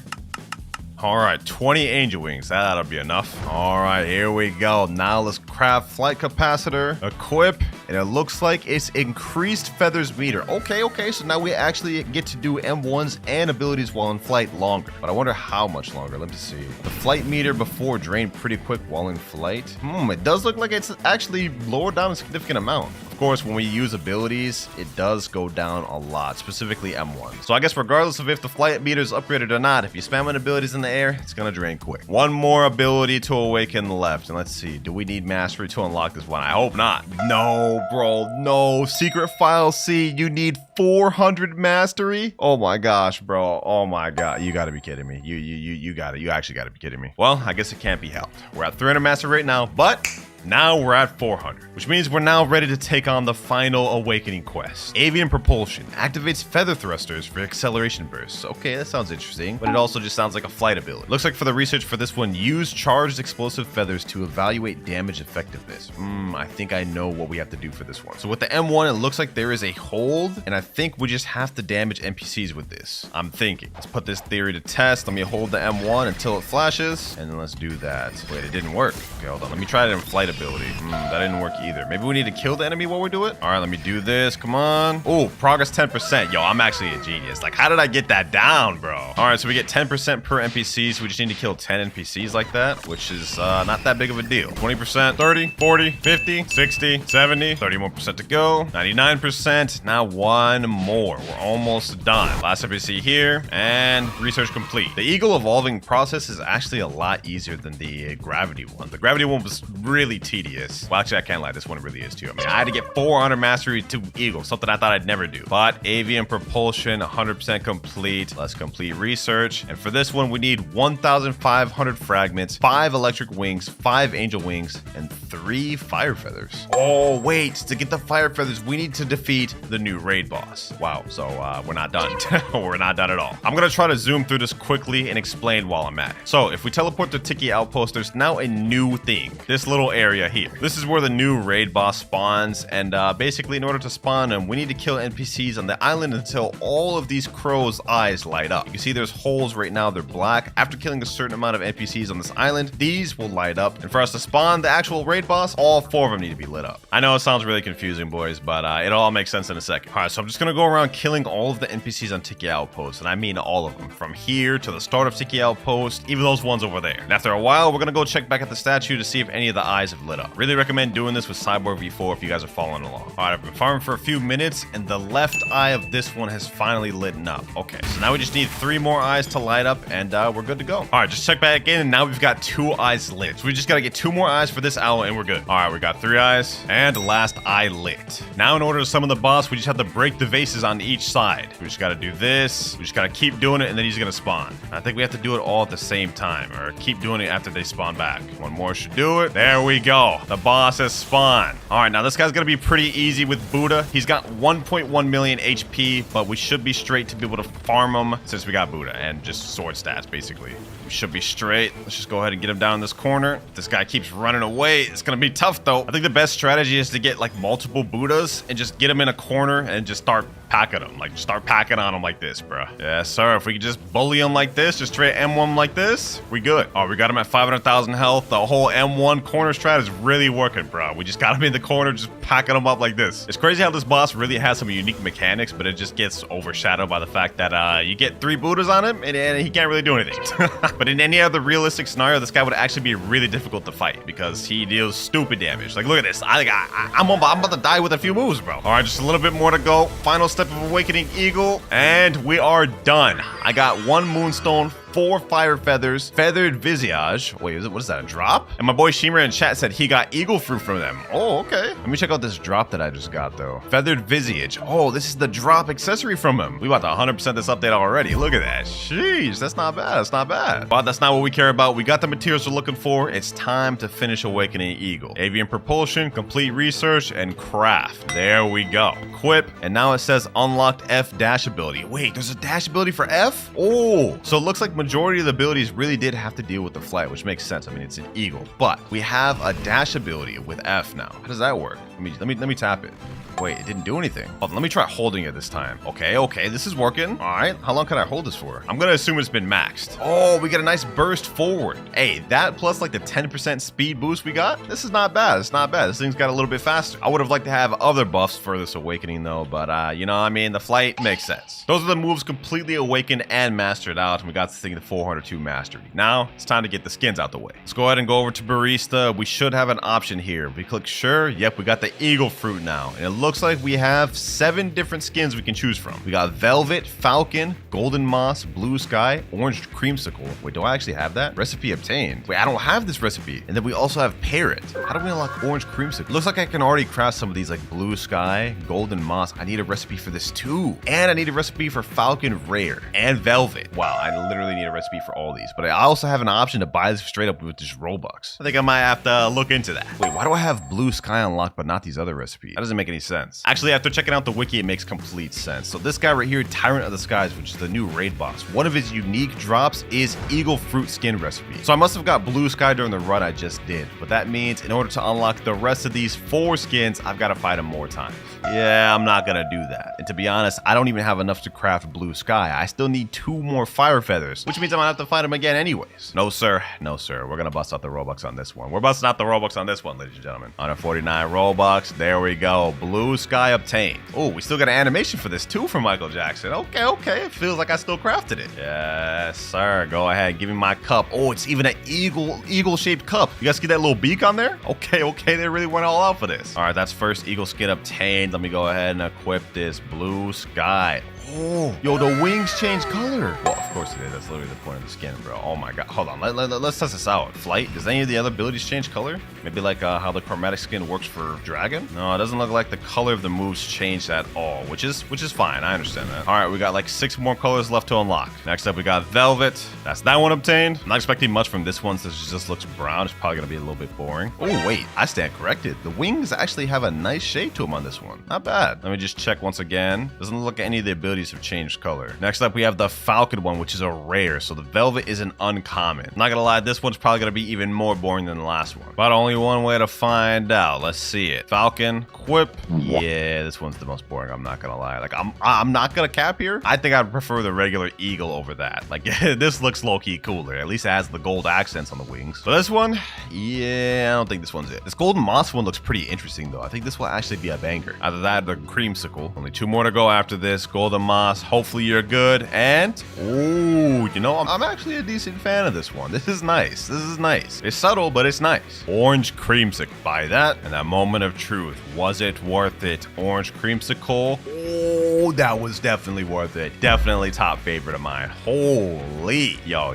All right, 20 angel wings. That ought to be enough. All right, here we go. Now let's craft flight capacitor, equip, and it looks like it's increased feathers meter. Okay, so now we actually get to do M1s and abilities while in flight longer. But I wonder how much longer. Let me see. The flight meter before drained pretty quick while in flight. It does look like it's actually lowered down a significant amount. Of course, when we use abilities, it does go down a lot, specifically M1. So I guess regardless of if the flight meter is upgraded or not, if you spam on abilities in the air, it's gonna drain quick. One more ability to awaken left. And let's see, do we need mastery to unlock this one? I hope not. No, bro, no. Secret File C, you need 400 mastery? Oh my gosh, bro. Oh my god. You gotta be kidding me. You actually gotta be kidding me. Well, I guess it can't be helped. We're at 300 mastery right now, but now we're at 400, which means we're now ready to take on the final awakening quest. Avian propulsion activates feather thrusters for acceleration bursts. Okay, that sounds interesting, but it also just sounds like a flight ability. Looks like for the research for this one, use charged explosive feathers to evaluate damage effectiveness. I think I know what we have to do for this one. So with the M1, it looks like there is a hold, and I think we just have to damage NPCs with this. I'm thinking. Let's put this theory to test. Let me hold the M1 until it flashes, and then let's do that. Wait, it didn't work. Okay, hold on. Let me try it in flight ability. That didn't work either. Maybe we need to kill the enemy while we do it. All right, let me do this. Come on. Oh, progress 10%. Yo, I'm actually a genius. Like, how did I get that down, bro? All right, so we get 10% per NPC, so we just need to kill 10 NPCs like that, which is not that big of a deal. 20%, 30, 40, 50, 60, 70, 30 more percent to go. 99%. Now one more. We're almost done. Last NPC here, and research complete. The Eagle evolving process is actually a lot easier than the gravity one. The gravity one was really tedious. Well, actually, I can't lie. This one really is too. I mean, I had to get 400 mastery to eagle, something I thought I'd never do. But avian propulsion, 100% complete. Let's complete research. And for this one, we need 1,500 fragments, 5 electric wings, 5 angel wings, and 3 fire feathers. Oh, wait. To get the fire feathers, we need to defeat the new raid boss. Wow. So we're not done. We're not done at all. I'm going to try to zoom through this quickly and explain while I'm at it. So if we teleport to Tiki Outpost, there's now a new thing. This little area here. This is where the new raid boss spawns. And basically, in order to spawn him, we need to kill NPCs on the island until all of these crows' eyes light up. You can see there's holes right now. They're black. After killing a certain amount of NPCs on this island, these will light up. And for us to spawn the actual raid boss, all 4 of them need to be lit up. I know it sounds really confusing, boys, but it all makes sense in a second. All right, so I'm just going to go around killing all of the NPCs on Tiki Outpost. And I mean all of them. From here to the start of Tiki Outpost, even those ones over there. And after a while, we're going to go check back at the statue to see if any of the eyes have lit up. Really recommend doing this with Cyborg V4 if you guys are following along. All right, I've been farming for a few minutes, and the left eye of this one has finally lit up. Okay, so now we just need 3 more eyes to light up, and we're good to go. All right, just check back in, and now we've got 2 eyes lit. So we just got to get 2 more eyes for this owl, and we're good. All right, we got 3 eyes, and last eye lit. Now, in order to summon the boss, we just have to break the vases on each side. We just got to do this. We just got to keep doing it, and then he's going to spawn. I think we have to do it all at the same time, or keep doing it after they spawn back. One more should do it. There we go. The boss has spawned. All right, now this guy's going to be pretty easy with Buddha. He's got 1.1 million HP, but we should be straight to be able to farm him since we got Buddha and just sword stats, basically. We should be straight. Let's just go ahead and get him down in this corner. If this guy keeps running away, it's going to be tough, though. I think the best strategy is to get, like, multiple Buddhas and just get him in a corner and just start packing him. Like, start packing on him like this, bro. Yes, sir. If we could just bully him like this, just straight M1 like this, we good. Oh, we got him at 500,000 health. The whole M1 corner strat is really working, bro. We just got him in the corner, just packing him up like this. It's crazy how this boss really has some unique mechanics, but it just gets overshadowed by the fact that you get 3 Buddhas on him, and he can't really do anything. But in any other realistic scenario, this guy would actually be really difficult to fight because he deals stupid damage. Like, look at this. I'm about to die with a few moves, bro. All right, just a little bit more to go. Final step of Awakening Eagle, and we are done. I got 1 Moonstone, 4 fire feathers, feathered visage. Wait, what is that, a drop? And my boy Shimmer in chat said he got eagle fruit from them. Oh, okay. Let me check out this drop that I just got, though. Feathered visage. Oh, this is the drop accessory from him. We about to 100% this update already. Look at that. Sheesh, that's not bad. That's not bad. But that's not what we care about. We got the materials we're looking for. It's time to finish Awakening Eagle. Avian propulsion, complete research, and craft. There we go. Equip. And now it says unlocked F dash ability. Wait, there's a dash ability for F? Oh, so it looks like majority of the abilities really did have to deal with the flight, which makes sense. I mean, it's an eagle, but we have a dash ability with F now. How does that work? Let me tap it. Wait, it didn't do anything. Hold on, let me try holding it this time. Okay, this is working. All right, how long can I hold this for? I'm gonna assume it's been maxed. Oh, we get a nice burst forward. Hey, that plus like the 10% speed boost we got, this is not bad. It's not bad. This thing's got a little bit faster. I would have liked to have other buffs for this awakening though, but you know what I mean? The flight makes sense. Those are the moves completely awakened and mastered out, and we got this thing to 402 mastery. Now, it's time to get the skins out the way. Let's go ahead and go over to Barista. We should have an option here. We click sure. Yep, we got the eagle fruit now, and it looks like we have 7 different skins we can choose from. We got Velvet, Falcon, Golden Moss, Blue Sky, Orange Creamsicle. Wait, do I actually have that? Recipe obtained. Wait, I don't have this recipe. And then we also have Parrot. How do we unlock Orange Creamsicle? Looks like I can already craft some of these like Blue Sky, Golden Moss. I need a recipe for this too. And I need a recipe for Falcon Rare and Velvet. Wow, I literally need a recipe for all these. But I also have an option to buy this straight up with just Robux. I think I might have to look into that. Wait, why do I have Blue Sky unlocked but not these other recipes? That doesn't make any sense. Actually, after checking out the wiki, it makes complete sense. So this guy right here, Tyrant of the Skies, which is the new raid boss, one of his unique drops is Eagle Fruit Skin recipe. So I must have got Blue Sky during the run I just did. But that means in order to unlock the rest of these 4 skins, I've got to fight him more times. Yeah, I'm not gonna do that. And to be honest, I don't even have enough to craft Blue Sky. I still need 2 more fire feathers, which means I'm gonna have to fight him again anyways. No, sir. No, sir. We're gonna bust out the Robux on this one. We're busting out the Robux on this one, ladies and gentlemen. 149 Robux. There we go. Blue Sky obtained. Oh, we still got an animation for this too from Michael Jackson. Okay. It feels like I still crafted it. Yes, sir. Go ahead. Give me my cup. Oh, it's even an eagle-shaped cup. You guys see that little beak on there? Okay. They really went all out for this. All right, that's first eagle skin obtained. Let me go ahead and equip this Blue Sky. Oh, yo, the wings change color. Well, course it is. That's literally the point of the skin, bro. Oh my god. Hold on. Let's test this out. Flight. Does any of the other abilities change color? Maybe like how the chromatic skin works for Dragon? No, it doesn't look like the color of the moves changed at all, which is fine. I understand that. All right, we got like 6 more colors left to unlock. Next up, we got Velvet. That's that one obtained. I'm not expecting much from this one since it just looks brown. It's probably gonna be a little bit boring. Oh wait, I stand corrected. The wings actually have a nice shade to them on this one. Not bad. Let me just check once again. Doesn't look like any of the abilities have changed color. Next up, we have the Falcon one, which is a rare. So the Velvet is an uncommon. Not gonna lie, this one's probably gonna be even more boring than the last one. But only one way to find out. Let's see it. Falcon, Quip. Yeah, this one's the most boring. I'm not gonna lie. Like I'm not gonna cap here. I think I'd prefer the regular Eagle over that. Like this looks low-key cooler. At least it has the gold accents on the wings. But this one, yeah, I don't think this one's it. This Golden Moss one looks pretty interesting though. I think this will actually be a banger. Either that or the Creamsicle. Only 2 more to go after this. Golden Moss. Hopefully you're good. And ooh, you know, I'm actually a decent fan of this one. This is nice. This is nice. It's subtle, but it's nice. Orange Creamsicle. Buy that. And that moment of truth. Was it worth it? Orange Creamsicle. Oh, that was definitely worth it. Definitely top favorite of mine. Holy. Yo.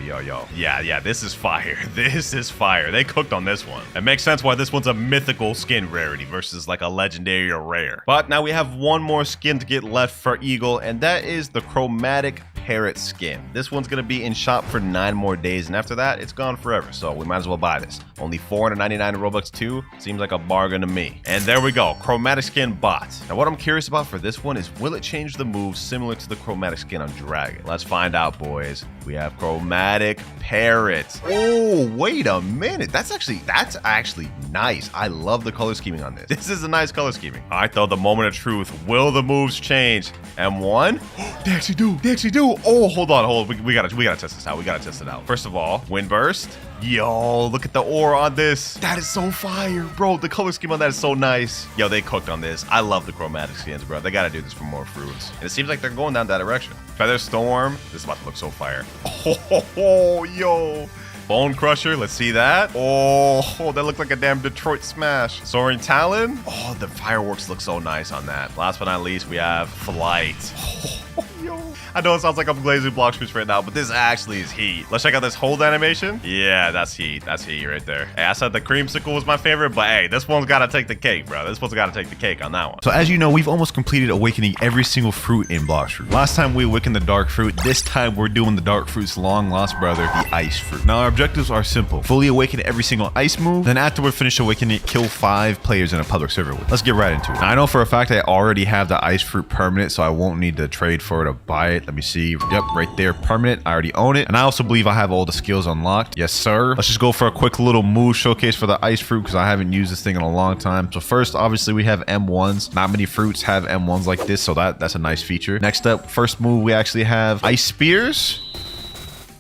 Yeah, this is fire. This is fire. They cooked on this one. It makes sense why this one's a mythical skin rarity versus like a legendary or rare. But now we have one more skin to get left for Eagle, and that is the chromatic parrot skin. This one's gonna be in shop for 9 more days, and after that it's gone forever, so we might as well buy this. Only 499 Robux too. Seems like a bargain to me. And there we go, chromatic skin bought. Now what I'm curious about for this one is, will it change the moves similar to the chromatic skin on Dragon? Let's find out, boys. We have chromatic parrots. Oh, wait a minute. That's actually nice. I love the color scheming on this. This is a nice color scheming. All right, though, the moment of truth. Will the moves change? M1? They actually do. They actually do. Oh, hold on. We gotta test this out. We gotta test it out. First of all, wind burst. Yo, look at the aura on this. That is so fire, bro. The color scheme on that is so nice. Yo, they cooked on this. I love the chromatic skins, bro. They gotta do this for more fruits. And it seems like they're going down that direction. Feather Storm. This is about to look so fire. Oh, yo. Bone Crusher, let's see that. Oh, that looked like a damn Detroit smash. Soaring Talon. Oh, the fireworks look so nice on that. Last but not least, we have Flight. Oh, yo. I know it sounds like I'm glazing block shoots right now, but this actually is heat. Let's check out this hold animation. Yeah, that's heat. That's heat right there. Hey, I said the Creamsicle was my favorite, but hey, this one's gotta take the cake, bro. This one's gotta take the cake on that one. So as you know, we've almost completed awakening every single fruit in Blox Fruit. Last time we awakened the dark fruit. This time we're doing the dark fruit's long lost brother, the ice fruit. Now our objectives are simple. Fully awaken every single ice move, then after we're finished awakening it, kill 5 players in a public server with. Let's get right into it. Now, I know for a fact I already have the ice fruit permanent, so I won't need to trade for it or buy it. Let me see. Yep, right there, permanent. I already own it. And I also believe I have all the skills unlocked. Yes, sir. Let's just go for a quick little move showcase for the ice fruit because I haven't used this thing in a long time. So first, obviously, we have M1s. Not many fruits have M1s like this, so that's a nice feature. Next up, first move, we actually have Ice Spears.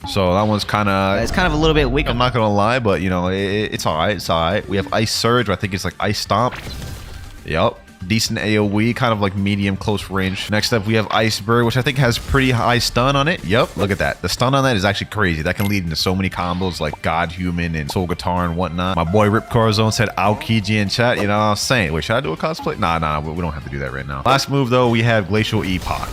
So that one's kind of... It's kind of a little bit weak. I'm not going to lie, but, you know, it's all right. It's all right. We have Ice Surge. I think it's like Ice Stomp. Yep. Decent AoE, kind of like medium close range. Next up, we have Iceberg, which I think has pretty high stun on it. Yep, look at that. The stun on that is actually crazy. That can lead into so many combos like God Human and Soul Guitar and whatnot. My boy Rip Corazon said Aokiji in chat. You know what I'm saying? Wait, should I do a cosplay? Nah, we don't have to do that right now. Last move, though, we have Glacial Epoch.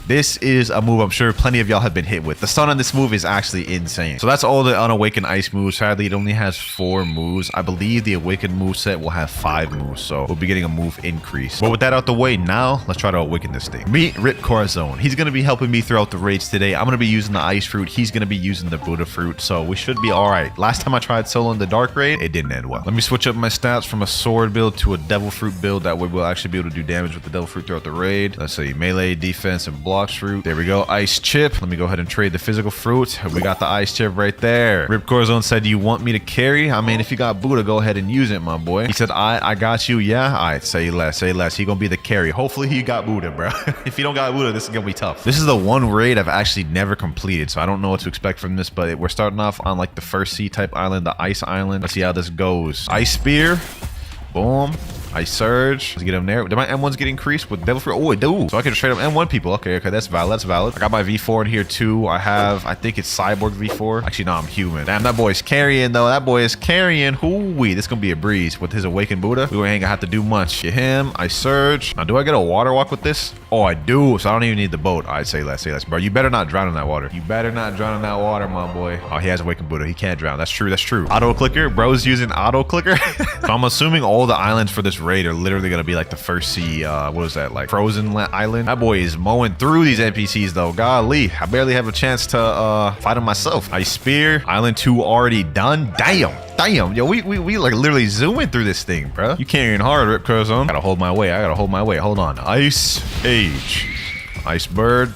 This is a move I'm sure plenty of y'all have been hit with. The stun on this move is actually insane. So that's all the unawakened ice moves. Sadly, it only has 4 moves. I believe the awakened moveset will have 5 moves, so we'll be getting a move increase. But with that out the way, now let's try to awaken this thing. Meet Rip Corazon. He's going to be helping me throughout the raids today. I'm going to be using the ice fruit. He's going to be using the Buddha fruit, so we should be all right. Last time I tried solo in the dark raid, it didn't end well. Let me switch up my stats from a sword build to a devil fruit build. That way we'll actually be able to do damage with the devil fruit throughout the raid. Let's see, melee, defense, and Blox fruit. There we go. Ice chip. Let me go ahead and trade the physical fruit. We got the ice chip right there. Rip Corazon said, "Do you want me to carry?" I mean, if you got Buddha, go ahead and use it, my boy. He said, I got you. Yeah. All right. Say less. He gonna be the carry. Hopefully he got Buddha, bro. If you don't got Buddha, this is gonna be tough. This is the one raid I've actually never completed, so I don't know what to expect from this, but we're starting off on like the first C type island, the ice island. Let's see how this goes. Ice spear. Boom. Ice Surge. Let's get him there. Did my M1s get increased with Devil Fruit? Oh, it do. So I can straight up M1 people. Okay, that's valid. That's valid. I got my V4 in here too. I think it's Cyborg V4. Actually, no, I'm human. Damn, that boy is carrying though. That boy is carrying. Hoo-wee. This gonna be a breeze with his Awakened Buddha. We ain't gonna have to do much. Get him. Ice Surge. Now, do I get a water walk with this? Oh, I do. So I don't even need the boat. I'd say less. Bro, you better not drown in that water. You better not drown in that water, my boy. Oh, he has Awakened Buddha. He can't drown. That's true. Auto clicker. Bro's using auto clicker. So I'm assuming all the islands for this raid are literally gonna be like the first sea, what was that, like frozen island? That boy is mowing through these NPCs though. Golly, I barely have a chance to fight him myself. Ice Spear. Island 2 already done. Damn, yo, we like literally zooming through this thing, bro. You carrying hard, Rip Curzon. Gotta hold my weight. Hold on. Ice Age. Ice Bird.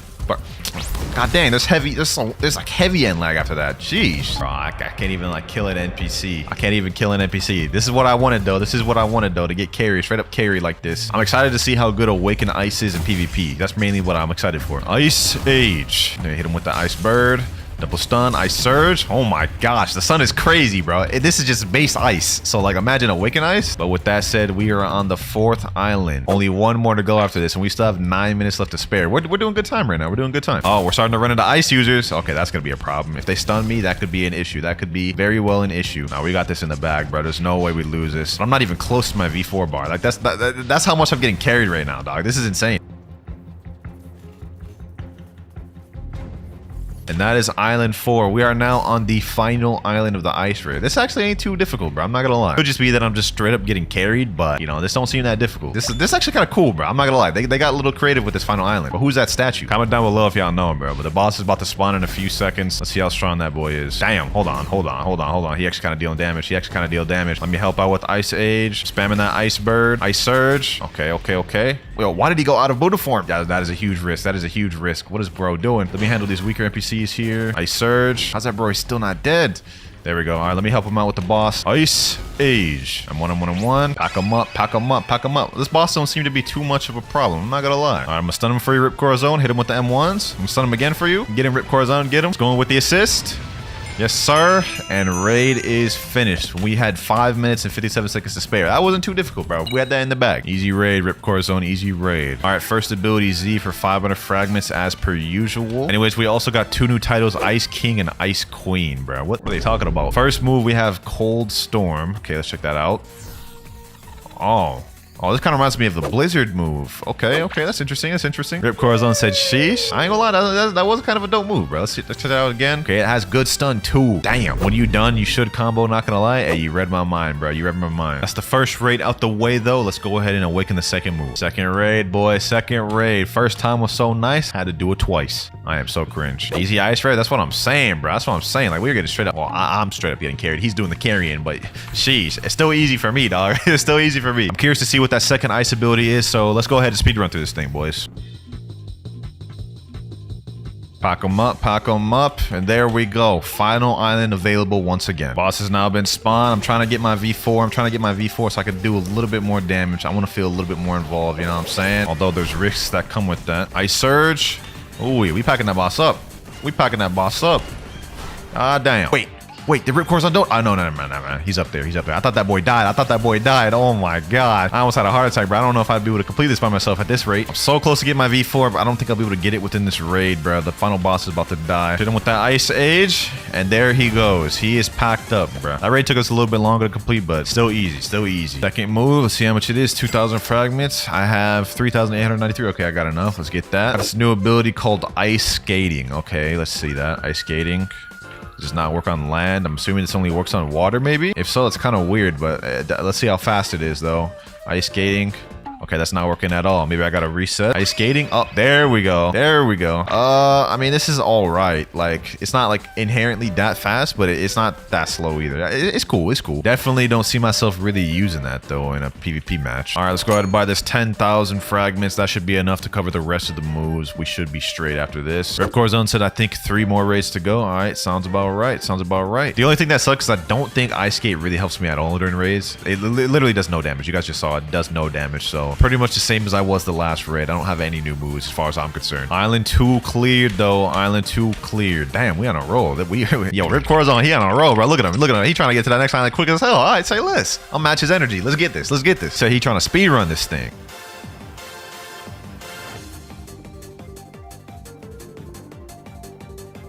God dang, there's like heavy end lag after that. Jeez. Bro, I can't even like kill an NPC. I can't even kill an NPC. This is what I wanted though. To get carried, straight up carry like this. I'm excited to see how good Awakened Ice is in PvP. That's mainly what I'm excited for. Ice Age. Let me hit him with the Ice Bird. Double stun, Ice Surge. Oh my gosh, the sun is crazy, bro. This is just base ice. So like imagine Awakened Ice. But with that said, we are on the 4th island. Only one more to go after this, and we still have 9 minutes left to spare. We're doing good time right now. Oh, we're starting to run into ice users. Okay, that's gonna be a problem. If they stun me, that could be an issue. That could be very well an issue. Now we got this in the bag, bro. There's no way we lose this. I'm not even close to my V4 bar. Like that's how much I'm getting carried right now, dog. This is insane. And that is Island 4. We are now on the final island of the ice raid. This actually ain't too difficult, bro. I'm not gonna lie. It could just be that I'm just straight up getting carried, but you know, this don't seem that difficult. This actually kind of cool, bro. I'm not gonna lie. They got a little creative with this final island. But who's that statue? Comment down below if y'all know him, bro. But the boss is about to spawn in a few seconds. Let's see how strong that boy is. Damn. Hold on. He actually kind of dealing damage. Let me help out with Ice Age. Spamming that Ice Bird. Ice Surge. Okay. Yo, why did he go out of Buddha form? Yeah, that is a huge risk. What is bro doing? Let me handle these weaker NPCs here. Ice Surge. How's that bro? He's still not dead. There we go. All right, let me help him out with the boss. Ice Age. I'm one. Pack him up. This boss don't seem to be too much of a problem. I'm not gonna lie. All right, I'm gonna stun him for you, Rip Corazon. Hit him with the M1s. I'm gonna stun him again for you. Get him, Rip Corazon. Get him. It's going with the assist. Yes, sir. And raid is finished. We had 5 minutes and 57 seconds to spare. That wasn't too difficult, bro. We had that in the bag. Easy raid, Rip Corazon. Easy raid. All right, first ability Z for 500 fragments as per usual. Anyways, we also got 2 new titles, Ice King and Ice Queen, bro. What are they talking about? First move, we have Cold Storm. Okay, let's check that out. Oh, this kind of reminds me of the Blizzard move. Okay, that's interesting. Rip Corazon said, sheesh. I ain't gonna lie, that was kind of a dope move, bro. Let's check that out again. Okay, it has good stun too. Damn. When you done, you should combo, not gonna lie. Hey, you read my mind, bro. That's the first raid out the way, though. Let's go ahead and awaken the second move. Second raid, boy. First time was so nice. Had to do it twice. I am so cringe. Easy ice raid. That's what I'm saying, bro. Like, we're getting straight up. Well, I'm straight up getting carried. He's doing the carrying, but sheesh. It's still easy for me, dog. I'm curious to see what that second ice ability is, so let's go ahead and speed run through this thing, boys. Pack them up, and there we go. Final island available once again. Boss has now been spawned. I'm trying to get my V4 so I can do a little bit more damage. I want to feel a little bit more involved, you know what I'm saying? Although there's risks that come with that. Ice Surge. Ooh, we packing that boss up. Ah, damn. Wait, the Rip Corazon don't. Oh, no, man. He's up there. I thought that boy died. Oh my god. I almost had a heart attack, bro. I don't know if I'd be able to complete this by myself at this rate. I'm so close to getting my V4, but I don't think I'll be able to get it within this raid, bro. The final boss is about to die. Hit him with that Ice Age, and there he goes. He is packed up, bro. That raid took us a little bit longer to complete, but still easy. Second move. Let's see how much it is. 2,000 fragments. I have 3,893. Okay, I got enough. Let's get that. That's a new ability called Ice Skating. Okay, let's see that. Ice Skating. Does not work on land. I'm assuming this only works on water, maybe? If so, it's kind of weird, but let's see how fast it is, though. Ice Skating. Okay, that's not working at all. Maybe I gotta reset. Ice Skating. Oh, there we go. I mean, this is all right. Like, it's not like inherently that fast, but it's not that slow either. It's cool. Definitely don't see myself really using that, though, in a PvP match. All right, let's go ahead and buy this 10,000 fragments. That should be enough to cover the rest of the moves. We should be straight after this. Rip Corazon said, I think 3 more raids to go. All right, sounds about right. The only thing that sucks is I don't think Ice Skate really helps me at all during raids. It literally does no damage. You guys just saw it does no damage, so so pretty much the same as I was the last raid. I don't have any new moves as far as I'm concerned. Island 2 cleared though. Island 2 cleared. Damn, we on a roll. Yo, Ripcore's on. He on a roll, bro. Look at him. Look at him. He trying to get to that next island quick as hell. All right, say less. I'll match his energy. Let's get this. Let's get this. So he trying to speed run this thing.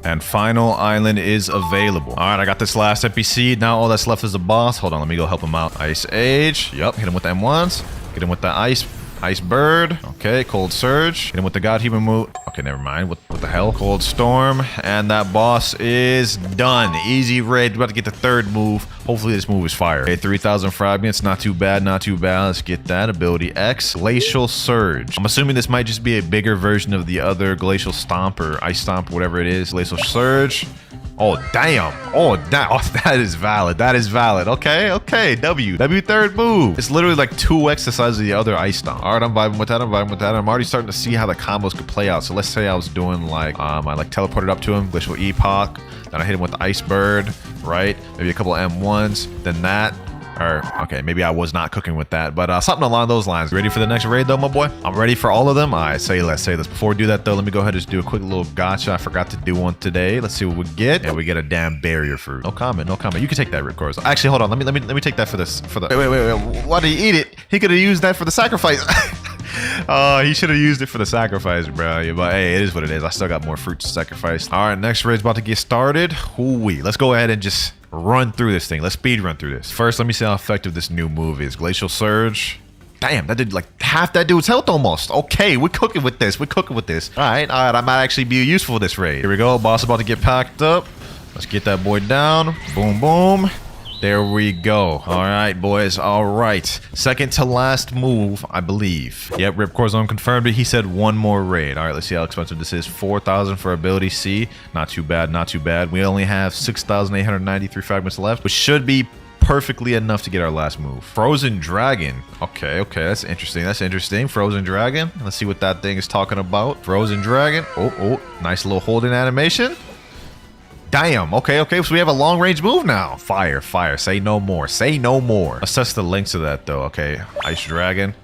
And final island is available. All right, I got this last NPC. Now all that's left is the boss. Hold on, let me go help him out. Ice Age. Yup, hit him with the M1s. Get him with the Ice Bird. Okay, Cold Surge. Hit him with the God Human move. Okay, never mind. What the hell? Cold Storm. And that boss is done. Easy raid. We're about to get the third move. Hopefully this move is fire. Okay, 3,000 fragments. Not too bad, not too bad. Let's get that. Ability X. Glacial Surge. I'm assuming this might just be a bigger version of the other Glacial Stomp or Ice Stomp, whatever it is. Glacial Surge. Oh, damn. Oh, damn. Oh, that is valid. That is valid. Okay, okay. W third move. It's literally like 2x the size of the other Ice Stomp. All right, I'm vibing with that. I'm vibing with that. I'm already starting to see how the combos could play out. So let's say I was doing like, I like teleported up to him, Glacial Epoch. Then I hit him with the Ice Bird, right? Maybe a couple of M1s. Then that. Or, okay, maybe I was not cooking with that, but something along those lines. Ready for the next raid though, my boy? I'm ready for all of them. All right, say less, say less. Before we do that though, let me go ahead and just do a quick little gotcha. I forgot to do one today. Let's see what we get. Yeah, we get a damn barrier fruit. No comment, no comment. You can take that, Ripcord. Actually, hold on. Let me take that for this. Wait. Why did he eat it? He could have used that for the sacrifice. Oh, he should have used it for the sacrifice, bro. Yeah, but hey, it is what it is. I still got more fruit to sacrifice. All right, next raid's about to get started. Hoo-wee. Let's go ahead and just run through this thing. Let's speed run through this. First, let me see how effective this new move is. Glacial Surge. Damn, that did like half that dude's health almost. Okay, we're cooking with this. We're cooking with this. All right. I might actually be useful this raid. Here we go. Boss about to get packed up. Let's get that boy down. Boom, boom. There we go. All right, boys. All right. Second to last move, I believe. Yep, Ripcord Zone confirmed it. He said one more raid. All right, let's see how expensive this is. 4,000 for ability C. Not too bad, not too bad. We only have 6,893 fragments left, which should be perfectly enough to get our last move. Frozen Dragon. Okay, that's interesting. That's interesting. Frozen Dragon. Let's see what that thing is talking about. Frozen Dragon. Oh, nice little holding animation. Damn, okay, so we have a long-range move now. Fire, say no more, say no more. Assess the links of that, though, okay. Ice Dragon.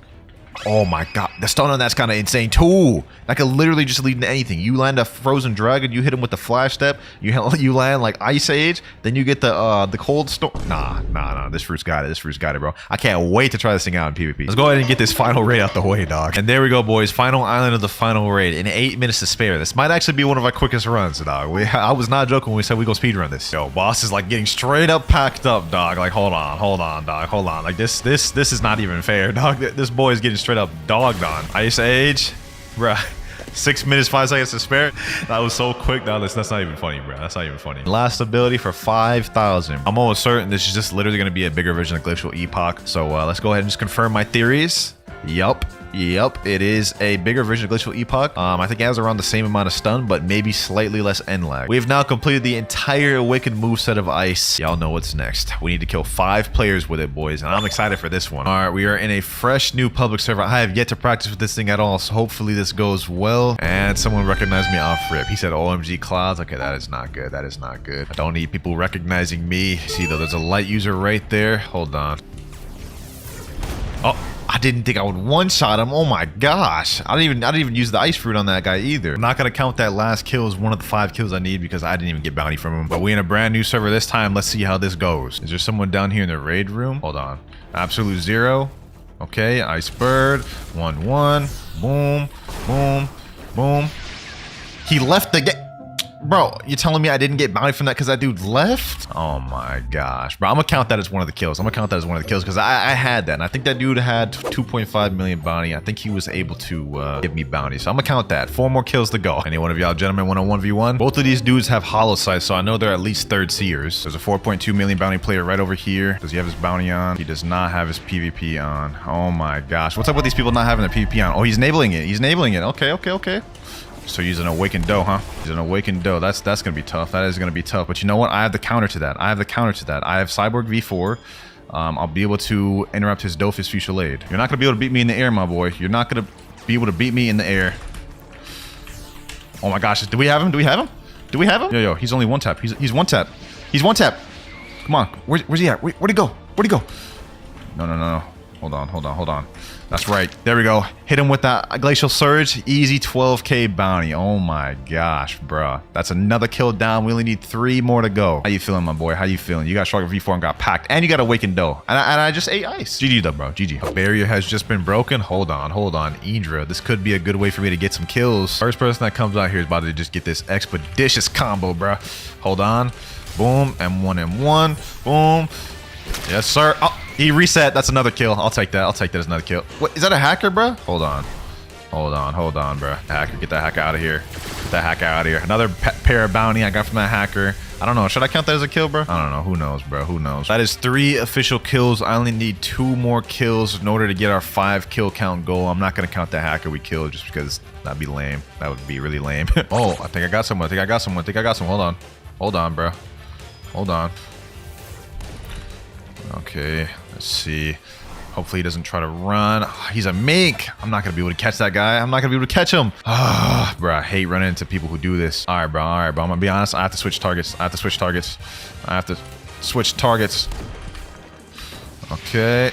Oh my god, the stun on that's kind of insane, too. That could literally just lead into anything. You land a Frozen Dragon, you hit him with the Flash Step, you land like Ice Age, then you get the Cold Storm. Nah, this fruit's got it, bro. I can't wait to try this thing out in PvP. Let's go ahead and get this final raid out the way, dog. And there we go, boys. Final island of the final raid in 8 minutes to spare. This might actually be one of our quickest runs, dog. I was not joking when we said we go speedrun this. Yo, boss is like getting straight up packed up, dog. Like, hold on, dog. Hold on. Like, this is not even fair, dog. This boy is getting straight up dogged on. Ice Age, bruh. 6 minutes, 5 seconds to spare. That was so quick. No, that's not even funny, bro. That's not even funny. Last ability for 5,000. I'm almost certain this is just literally going to be a bigger version of Glacial Epoch. So let's go ahead and just confirm my theories. Yup, it is a bigger version of Glacial Epoch. I think it has around the same amount of stun, but maybe slightly less end lag. We have now completed the entire awakened moveset of Ice. Y'all know what's next. We need to kill 5 players with it, boys, and I'm excited for this one. All right, we are in a fresh new public server. I have yet to practice with this thing at all, so hopefully this goes well. And someone recognized me off rip. He said, OMG Clouds. Okay, that is not good. That is not good. I don't need people recognizing me. See, though, there's a light user right there. Hold on. Oh, I didn't think I would one-shot him. Oh my gosh. I didn't even use the ice fruit on that guy either. I'm not gonna count that last kill as one of the 5 kills I need because I didn't even get bounty from him. But we in a brand new server this time. Let's see how this goes. Is there someone down here in the raid room? Hold on. Absolute 0. Okay, Ice Bird. 1-1. Boom. Boom. Boom. He left the game. Bro, you telling me I didn't get bounty from that because that dude left? Oh my gosh. Bro, I'm gonna count that as one of the kills. Because I had that. And I think that dude had 2.5 million bounty. I think he was able to give me bounty. So I'm gonna count that. 4 more kills to go. Any one of y'all gentlemen want a 1v1? Both of these dudes have hollow sight, so I know they're at least 3rd seers. There's a 4.2 million bounty player right over here. Does he have his bounty on? He does not have his PvP on. Oh my gosh. What's up with these people not having their PvP on? Oh, he's enabling it. Okay. So using an awakened doe, huh? Using an awakened doe. That's gonna be tough. That is gonna be tough. But you know what? I have the counter to that. I have Cyborg V4. I'll be able to interrupt his Dofus Fusillade. You're not gonna be able to beat me in the air, my boy. You're not gonna be able to beat me in the air. Oh my gosh. Do we have him? Yo, he's only 1 tap. He's 1 tap. He's 1 tap. Come on. Where's he at? Where'd he go? No. Hold on. That's right. There we go. Hit him with that Glacial Surge. Easy 12k bounty. Oh my gosh, bruh. That's another kill down. We only need 3 more to go. How you feeling, my boy? How you feeling? You got Draco V4 and got packed. And you got Awakened Dough. And I just ate ice. GG though, bro. GG. A barrier has just been broken. Hold on. Hydra. This could be a good way for me to get some kills. First person that comes out here is about to just get this expeditious combo, bruh. Hold on. Boom. M1. Boom. Yes, sir. Oh, he reset. That's another kill. I'll take that. As another kill. What, is that a hacker, bro? Hold on, bro. Hacker, get that hacker out of here. Another pair of bounty I got from that hacker. I don't know. Should I count that as a kill, bro? I don't know. Who knows, bro? Who knows? That is 3 official kills. I only need 2 more kills in order to get our 5 kill count goal. I'm not going to count that hacker we killed just because that'd be lame. That would be really lame. Oh, I think I got someone. Hold on, bro. Hold on. Okay, let's see. Hopefully he doesn't try to run. He's a mink. I'm not gonna be able to catch that guy. Ah, bro, I hate running into people who do this. All right, bro. I'm gonna be honest. I have to switch targets. Okay.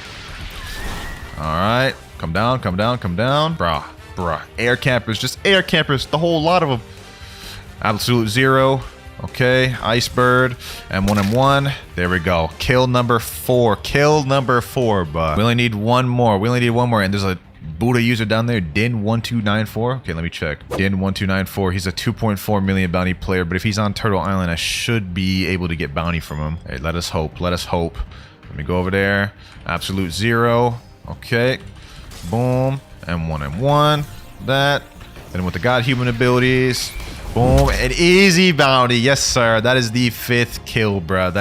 All right. Come down. Bruh. Air campers. Just air campers. The whole lot of them. Absolute zero. Okay, Ice Bird, M1. There we go. Kill number 4, but we only need one more. And there's a Buddha user down there, Din1294. Okay, let me check. Din1294. He's a 2.4 million bounty player, but if he's on Turtle Island, I should be able to get bounty from him. Hey, let us hope. Let me go over there. Absolute zero. Okay. Boom. M1. That. Then with the God Human abilities. Boom, an easy bounty. Yes, sir. That is the 5th kill, bro. Wait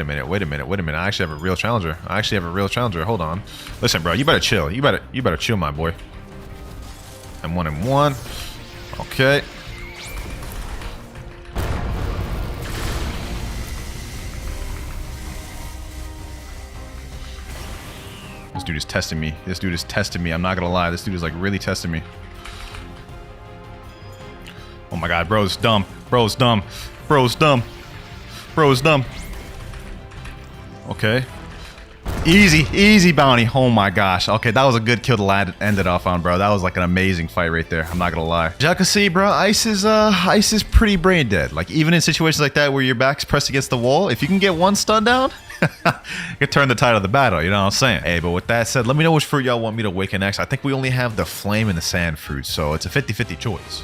a minute. I actually have a real challenger. Hold on. Listen, bro, you better chill. You better chill, my boy. M1. Okay. This dude is testing me. I'm not gonna lie. This dude is like really testing me. Oh my god, bro's dumb. Okay. Easy bounty. Oh my gosh. Okay, that was a good kill to end it off on, bro. That was like an amazing fight right there. I'm not gonna lie. As y'all can see, bro, Ice is pretty brain dead. Like, even in situations like that where your back's pressed against the wall, if you can get one stun down, you can turn the tide of the battle, you know what I'm saying? Hey, but with that said, let me know which fruit y'all want me to awaken next. I think we only have the flame and the sand fruit, so it's a 50-50 choice.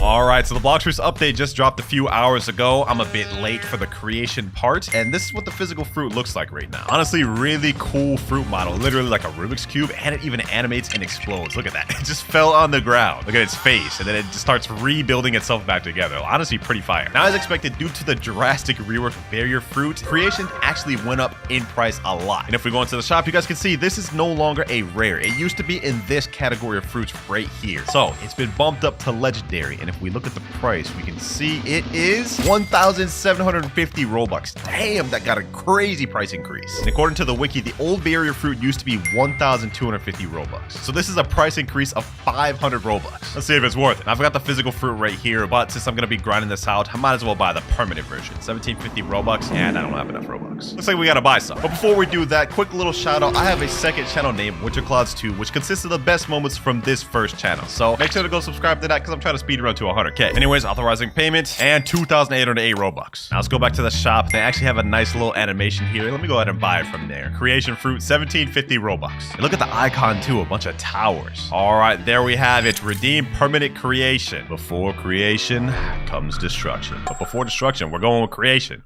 Alright, so the Blox Fruits update just dropped a few hours ago. I'm a bit late for the creation part, and this is what the physical fruit looks like right now. Honestly, really cool fruit model. Literally like a Rubik's Cube, and it even animates and explodes. Look at that. It just fell on the ground. Look at its face, and then it just starts rebuilding itself back together. Honestly, pretty fire. Now, as expected, due to the drastic rework of barrier fruit, creation actually went up in price a lot. And if we go into the shop, you guys can see this is no longer a rare. It used to be in this category of fruits right here. So, it's been bumped up to legendary, and if we look at the price, we can see it is 1,750 Robux. Damn, that got a crazy price increase. And according to the wiki, the old barrier fruit used to be 1,250 Robux. So this is a price increase of 500 Robux. Let's see if it's worth it. I've got the physical fruit right here, but since I'm going to be grinding this out, I might as well buy the permanent version. 1,750 Robux, and I don't have enough Robux. Looks like we got to buy some. But before we do that, quick little shout out. I have a second channel named WinterKloudz 2, which consists of the best moments from this first channel. So make sure to go subscribe to that because I'm trying to speed run to 100k. Anyways, authorizing payment and 2,808 Robux. Now let's go back to the shop. They actually have a nice little animation here. Let me go ahead and buy it from there. Creation fruit, 1,750 Robux. And look at the icon too, a bunch of towers. All right, there we have it. Redeem permanent creation. Before creation comes destruction. But before destruction, we're going with creation.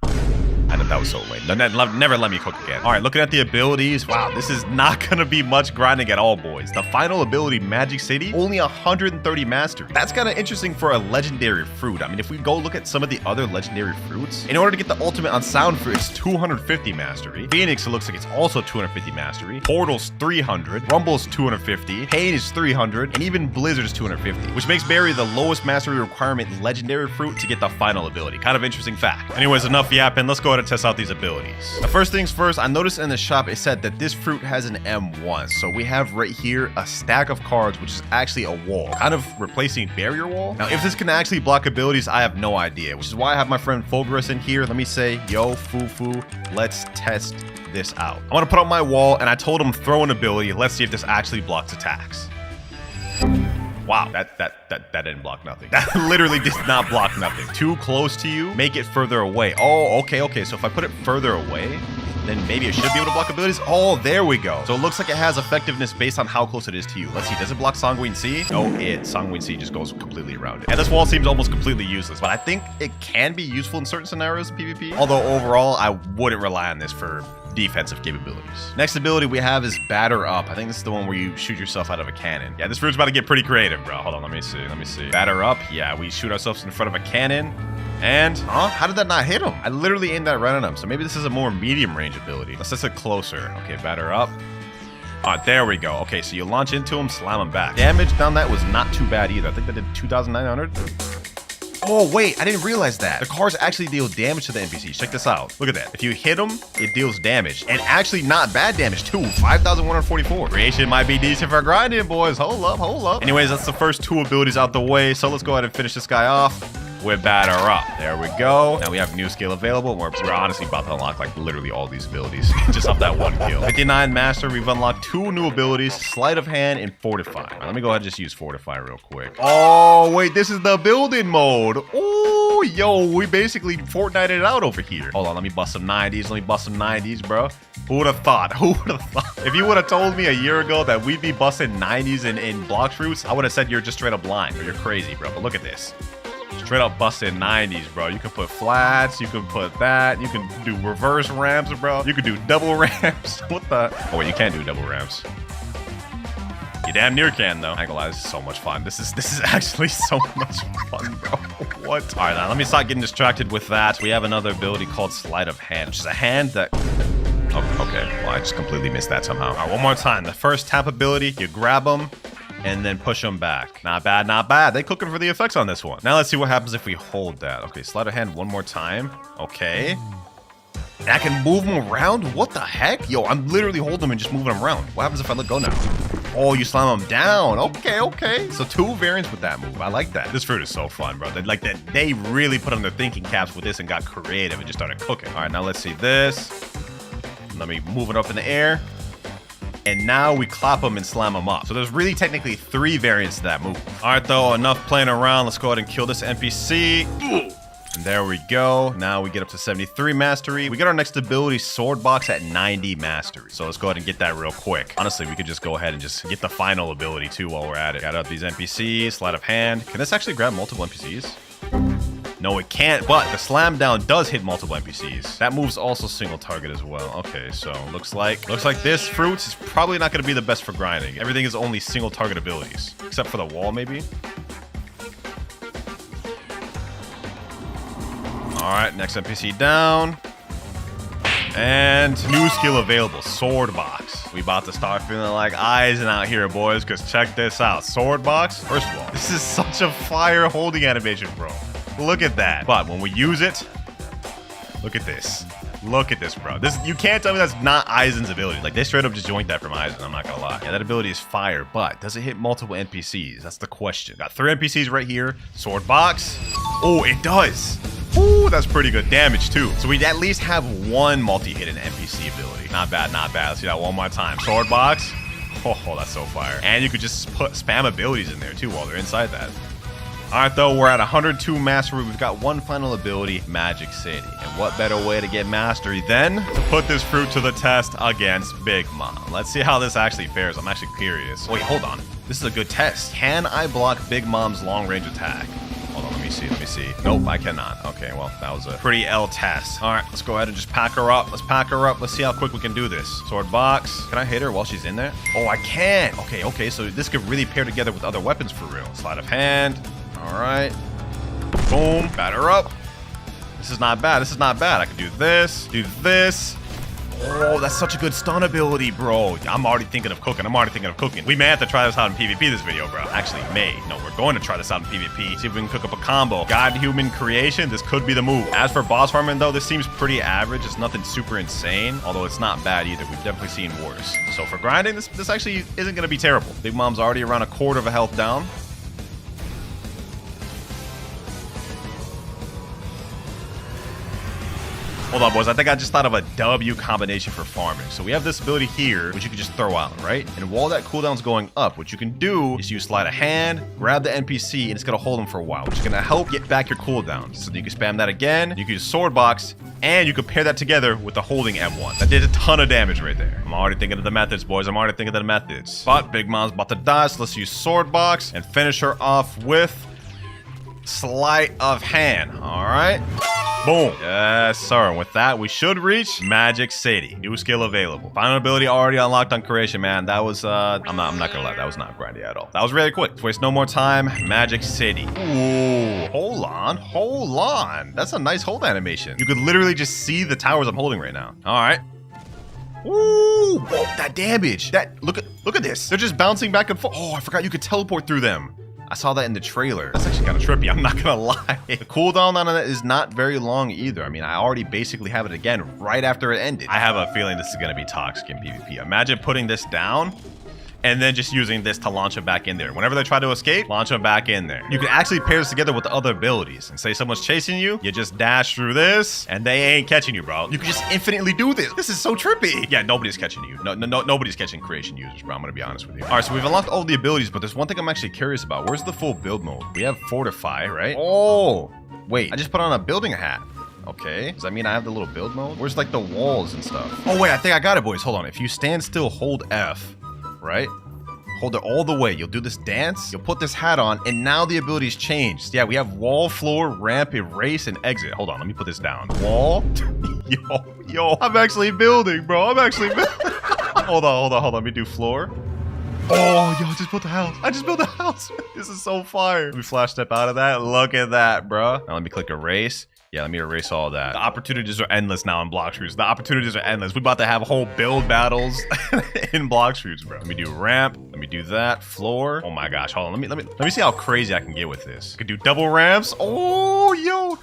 I know that was so lame. Never let me cook again. All right, looking at the abilities. Wow, this is not going to be much grinding at all, boys. The final ability, Magic City, only 130 mastery. That's kind of interesting for a legendary fruit. I mean, if we go look at some of the other legendary fruits, in order to get the ultimate on Sound Fruit, it's 250 mastery. Phoenix, it looks like it's also 250 mastery. Portal's 300. Rumble's 250. Pain is 300. And even Blizzard is 250, which makes Berry the lowest mastery requirement legendary fruit to get the final ability. Kind of interesting fact. Anyways, enough yapping. Let's go ahead to test out these abilities. The first things first, I noticed in the shop it said that this fruit has an M1. So we have right here a stack of cards, which is actually a wall, kind of replacing barrier wall. Now, if this can actually block abilities, I have no idea, which is why I have my friend Fulgurus in here. Let me say, yo, Fufu, let's test this out. I'm gonna put up my wall, and I told him throw an ability. Let's see if this actually blocks attacks. Wow, that didn't block nothing. That literally did not block nothing. Too close to you, make it further away. Oh, okay. So if I put it further away, then maybe it should be able to block abilities. Oh, there we go. So it looks like it has effectiveness based on how close it is to you. Let's see, does it block Sanguine Sea? No, Sanguine Sea just goes completely around it. And this wall seems almost completely useless, but I think it can be useful in certain scenarios in PvP. Although overall, I wouldn't rely on this for defensive capabilities. Next ability we have is Batter Up. I think this is the one where you shoot yourself out of a cannon. Yeah, this fruit's about to get pretty creative, bro. Hold on, let me see. Batter Up. Yeah, we shoot ourselves in front of a cannon. And, how did that not hit him? I literally aimed that right at him. So maybe this is a more medium range ability. Let's test it closer. Okay, Batter Up. There we go. Okay, so you launch into him, slam him back. Damage down that was not too bad either. I think that did 2,900. Oh, wait, I didn't realize that. The cards actually deal damage to the NPCs. Check this out. Look at that. If you hit them, it deals damage. And actually not bad damage, too. 5,144. Creation might be decent for grinding, boys. Hold up. Anyways, that's the first two abilities out the way. So let's go ahead and finish this guy off with Batter Up. There we go. Now we have new skill available. We're honestly about to unlock like literally all these abilities just off that one kill. 59 Master, we've unlocked two new abilities, Sleight of Hand and Fortify. All right, let me go ahead and just use Fortify real quick. Oh, wait, this is the building mode. Oh, yo, we basically Fortnited it out over here. Hold on, let me bust some 90s, bro. Who would have thought? If you would have told me a year ago that we'd be busting 90s in Blox fruits, I would have said you're just straight up blind or you're crazy, bro. But look at this. Straight up busting 90s, bro. You can put flats, you can put that, you can do reverse ramps, bro. You can do double ramps. What the? Oh, wait, you can't do double ramps. You damn near can, though. I ain't gonna lie, this is so much fun. This is actually so much fun, bro. What? All right, now let me start getting distracted with that. We have another ability called Sleight of Hand, which is a hand that... Oh, okay, well, I just completely missed that somehow. All right, one more time. The first tap ability, you grab them, and then push them back. Not bad. They cooking for the effects on this one. Now let's see what happens if we hold that. Okay, Sleight of Hand one more time. Okay. And I can move them around? What the heck? Yo, I'm literally holding them and just moving them around. What happens if I let go now? Oh, you slam them down. Okay. So two variants with that move. I like that. This fruit is so fun, bro. They really put on their thinking caps with this and got creative and just started cooking. All right, now let's see this. Let me move it up in the air. And now we clap them and slam them up. So there's really technically three variants to that move. All right, though, enough playing around. Let's go ahead and kill this NPC. And there we go. Now we get up to 73 mastery. We get our next ability, Sword Box, at 90 mastery. So let's go ahead and get that real quick. Honestly, we could just go ahead and just get the final ability, too, while we're at it. Got up these NPCs, Sleight of Hand. Can this actually grab multiple NPCs? No, it can't, but the slam down does hit multiple NPCs. That move's also single target as well. Okay, so looks like this fruit is probably not going to be the best for grinding. Everything is only single target abilities, except for the wall, maybe. All right, next NPC down. And new skill available, Sword Box. We about to start feeling like Eisen out here, boys, because check this out. Sword Box, first of all, this is such a fire holding animation, bro. Look at that. But when we use it, look at this. Look at this, bro. This, you can't tell me that's not Eisen's ability. Like, they straight up just joined that from Eisen, I'm not gonna lie. Yeah, that ability is fire, but does it hit multiple NPCs? That's the question. Got 3 NPCs right here. Sword Box. Oh, it does. Ooh, that's pretty good damage, too. So we at least have one multi-hidden NPC ability. Not bad. Let's see that one more time. Sword Box. Oh, that's so fire. And you could just put spam abilities in there, too, while they're inside that. All right, though, we're at 102 mastery. We've got one final ability, Magic City. And what better way to get mastery than to put this fruit to the test against Big Mom? Let's see how this actually fares. I'm actually curious. Wait, hold on. This is a good test. Can I block Big Mom's long-range attack? Hold on, let me see. Nope, I cannot. Okay, well, that was a pretty L test. All right, let's go ahead and just pack her up. Let's see how quick we can do this. Sword Box. Can I hit her while she's in there? Oh, I can. Okay, so this could really pair together with other weapons for real. Sleight of Hand. All right. Boom. Batter up. This is not bad. I can do this. Oh, that's such a good stun ability, bro. I'm already thinking of cooking. We may have to try this out in PvP this video, bro. Actually, no, we're going to try this out in PvP. See if we can cook up a combo. God-human creation, this could be the move. As for boss farming, though, this seems pretty average. It's nothing super insane, although it's not bad either. We've definitely seen worse. So for grinding, this actually isn't going to be terrible. Big Mom's already around a quarter of a health down. Hold on, boys. I think I just thought of a W combination for farming. So we have this ability here, which you can just throw out, right? And while that cooldown's going up, what you can do is you slide a hand, grab the NPC, and it's going to hold them for a while, which is going to help get back your cooldown. So you can spam that again. You can use Sword Box, and you can pair that together with the holding M1. That did a ton of damage right there. I'm already thinking of the methods, boys. I'm already thinking of the methods. But Big Mom's about to die, so let's use Sword Box and finish her off with Sleight of Hand. All right. Boom. Yes, sir. And with that, we should reach Magic City. New skill available. Final ability already unlocked on creation, man. That was, I'm not gonna lie. That was not grindy at all. That was really quick. Let's waste no more time. Magic City. Ooh, hold on. That's a nice hold animation. You could literally just see the towers I'm holding right now. All right. Ooh, whoa, that damage. Look at this. They're just bouncing back and forth. Oh, I forgot you could teleport through them. I saw that in the trailer. That's actually kind of trippy, I'm not gonna lie. The cooldown on it is not very long either. I mean, I already basically have it again right after it ended. I have a feeling this is gonna be toxic in PvP. Imagine putting this down and then just using this to launch them back in there. Whenever they try to escape, launch them back in there. You can actually pair this together with the other abilities. And say someone's chasing you, you just dash through this, and they ain't catching you, bro. You can just infinitely do this. This is so trippy. Yeah, nobody's catching you. Nobody's catching creation users, bro. I'm gonna be honest with you. All right, so we've unlocked all the abilities, but there's one thing I'm actually curious about. Where's the full build mode? We have Fortify, right? Oh, wait, I just put on a building hat. Okay, does that mean I have the little build mode? Where's like the walls and stuff? Oh wait, I think I got it, boys. Hold on. If you stand still, hold F, right? Hold it all the way. You'll do this dance. You'll put this hat on, and now the abilities changed. Yeah, we have wall, floor, ramp, erase, and exit. Hold on, let me put this down. Wall. Yo, I'm actually building, bro. I'm actually building. Hold on. Let me do floor. Oh, yo, I just built a house. I just built a house. This is so fire. Let me flash step out of that. Look at that, bro. Now let me click erase. Yeah, let me erase all that. The opportunities are endless now in Blox Fruits. The opportunities are endless. We're about to have whole build battles in Blox Fruits, bro. Let me do ramp. Let me do that. Floor. Oh my gosh. Hold on. Let me see how crazy I can get with this. I could do double ramps. Oh, yo.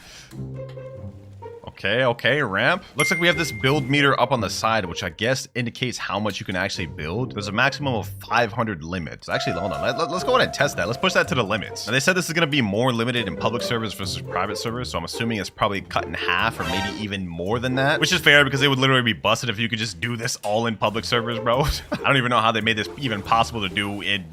Okay, ramp. Looks like we have this build meter up on the side, which I guess indicates how much you can actually build. There's a maximum of 500 limits. Actually, hold on. Let's go ahead and test that. Let's push that to the limits. Now, they said this is going to be more limited in public servers versus private servers, so I'm assuming it's probably cut in half or maybe even more than that, which is fair because it would literally be busted if you could just do this all in public servers, bro. I don't even know how they made this even possible to do in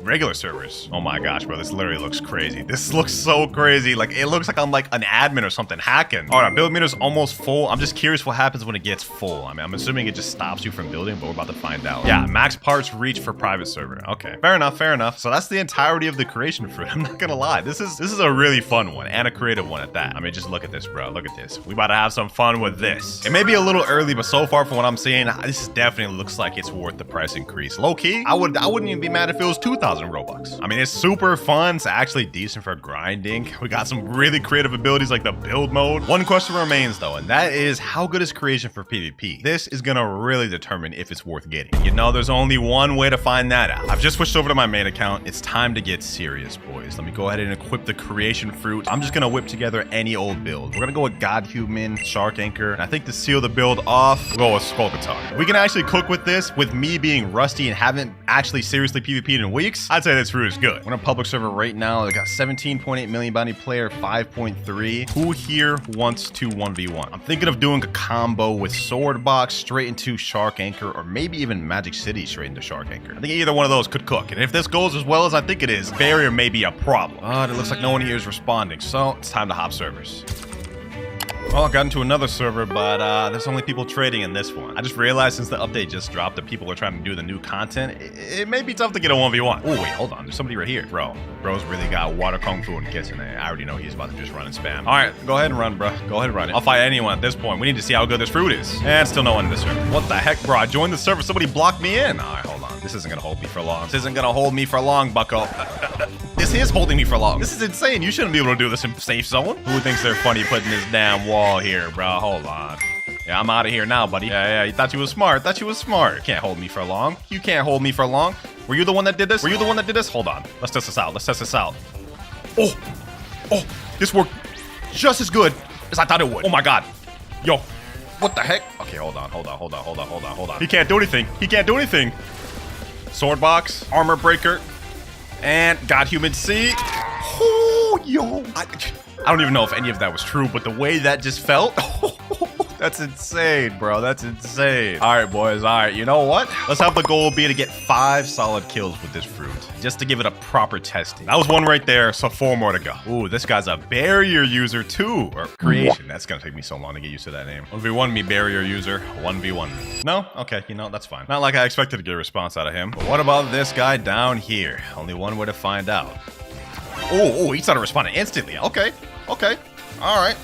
regular servers. Oh my gosh, bro. This literally looks crazy. This looks so crazy. Like, it looks like I'm like an admin or something hacking. All right, build meter's almost full. I'm just curious what happens when it gets full. I mean, I'm assuming it just stops you from building, but we're about to find out. Yeah, max parts reach for private server. Okay, fair enough. So that's the entirety of the creation fruit. I'm not gonna lie. This is a really fun one and a creative one at that. I mean, just look at this, bro. Look at this. We about to have some fun with this. It may be a little early, but so far from what I'm seeing, this definitely looks like it's worth the price increase. Low key, I wouldn't even be mad if it was 2,000 Robux. I mean, it's super fun. It's actually decent for grinding. We got some really creative abilities like the build mode. One question remains though, and that is how good is creation for PvP? This is gonna really determine if it's worth getting. You know, there's only one way to find that out. I've just switched over to my main account. It's time to get serious, boys. Let me go ahead and equip the creation fruit. I'm just gonna whip together any old build. We're gonna go with God Human, Shark Anchor, and I think to seal the build off, we'll go with Skull Guitar. We can actually cook with this. With me being rusty and haven't actually seriously PvP'd in weeks, I'd say this fruit is good. We're on a public server right now. They got 17.8 million bounty player, 5.3. Who here wants to 1v1? I'm thinking of doing a combo with Sword Box straight into Shark Anchor, or maybe even Magic City straight into Shark Anchor. I think either one of those could cook. And if this goes as well as I think it is, barrier may be a problem. It looks like no one here is responding, so it's time to hop servers. Well, I got into another server, but there's only people trading in this one. I just realized since the update just dropped that people are trying to do the new content, it may be tough to get a 1v1. Oh, wait, hold on. There's somebody right here. Bro's really got water kung fu and kitchen. I already know he's about to just run and spam. All right, go ahead and run, bro. Go ahead and run it. I'll fight anyone at this point. We need to see how good this fruit is. And still no one in this server. What the heck, bro? I joined the server. Somebody blocked me in. All right, hold on. This isn't going to hold me for long. This isn't going to hold me for long, bucko. This is holding me for long. This is insane. You shouldn't be able to do this in safe zone. Who thinks they're funny putting this damn wall here, bro? Hold on. Yeah, I'm out of here now, buddy. Yeah, you thought you was smart. Thought you was smart. You can't hold me for long. You can't hold me for long. Were you the one that did this? Were you the one that did this? Hold on. Let's test this out. Let's test this out. Oh, this worked just as good as I thought it would. Oh my God. Yo, what the heck? Okay, hold on. He can't do anything. He can't do anything. Sword box, armor breaker, and God Human C. Oh, yo. I don't even know if any of that was true, but the way that just felt. That's insane, bro. That's insane. All right, boys. All right, you know what? Let's have the goal be to get 5 solid kills with this fruit, just to give it a proper testing. That was one right there, so 4 more to go. Ooh, this guy's a barrier user too, or creation. That's gonna take me so long to get used to that name. 1v1 me, barrier user. 1v1 me. No? Okay, you know, that's fine. Not like I expected to get a response out of him. But what about this guy down here? Only one way to find out. Oh, he started responding instantly. Okay. All right.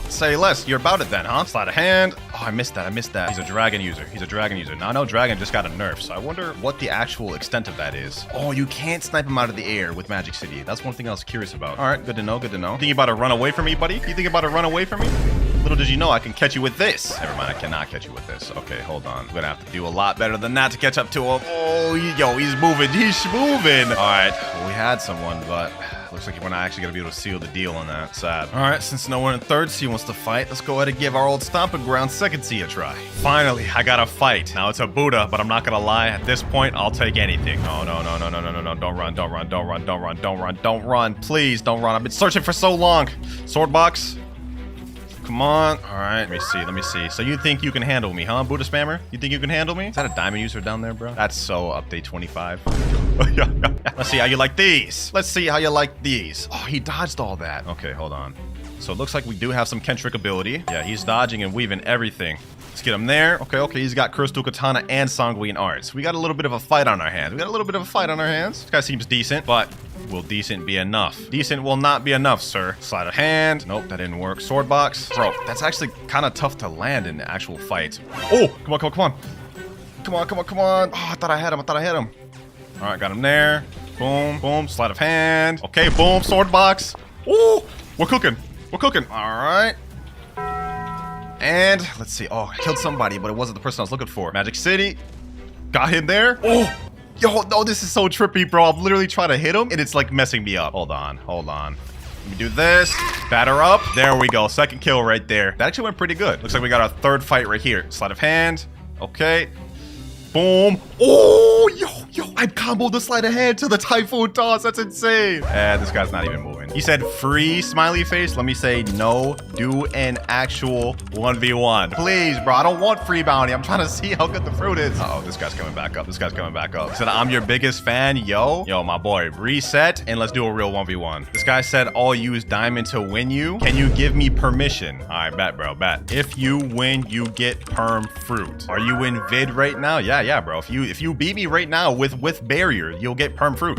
Say less. You're about it then, huh? Sleight of hand. Oh, I missed that. He's a dragon user. Now, I know dragon just got a nerf, so I wonder what the actual extent of that is. Oh, you can't snipe him out of the air with Magic City. That's one thing I was curious about. All right, good to know. You think you about to run away from me, buddy? Little did you know I can catch you with this. Never mind, I cannot catch you with this. Okay, hold on. I'm gonna have to do a lot better than that to catch up to him. Oh, yo, he's moving. All right, well, we had someone, but looks like we're not actually gonna be able to seal the deal on that. Sad. All right, since no one in third C wants to fight, let's go ahead and give our old stomping ground second C a try. Finally, I got a fight. Now it's a Buddha, but I'm not gonna lie. At this point, I'll take anything. No. Don't run. Please don't run. I've been searching for so long. Sword box. Come on. All right, let me see. So you think you can handle me, huh, Buddha spammer? You think you can handle me? Is that a diamond user down there, bro? That's so update 25. Let's see how you like these. Oh, he dodged all that. Okay, hold on. So it looks like we do have some Kentrick ability. Yeah, he's dodging and weaving everything. Let's get him there. Okay, he's got Crystal Katana and Sanguine Arts. We got a little bit of a fight on our hands. This guy seems decent, but will decent be enough? Decent will not be enough, sir. Sleight of hand. Nope, that didn't work. Sword box. Bro, that's actually kind of tough to land in actual fights. Oh, come on. Oh, I thought I had him. All right, got him there. Boom. Sleight of hand. Okay, boom. Sword box. Ooh, we're cooking. All right. And let's see. Oh, I killed somebody, but it wasn't the person I was looking for. Magic City. Got him there. Oh, yo, no, this is so trippy, bro. I'm literally trying to hit him, and it's like messing me up. Hold on. Let me do this. Batter up. There we go. Second kill right there. That actually went pretty good. Looks like we got our third fight right here. Sleight of hand. Okay. Boom. Oh, yo. I comboed the sleight of hand to the Typhoon Toss. That's insane. This guy's not even moving. He said free smiley face. Let me say no. Do an actual 1v1. Please, bro. I don't want free bounty. I'm trying to see how good the fruit is. Uh-oh, this guy's coming back up. He said, I'm your biggest fan. Yo, my boy. Reset and let's do a real 1v1. This guy said, I'll use diamond to win you. Can you give me permission? All right, bet, bro. Bet. If you win, you get perm fruit. Are you in vid right now? Yeah, bro. If you beat me right now with barrier, you'll get perm fruit.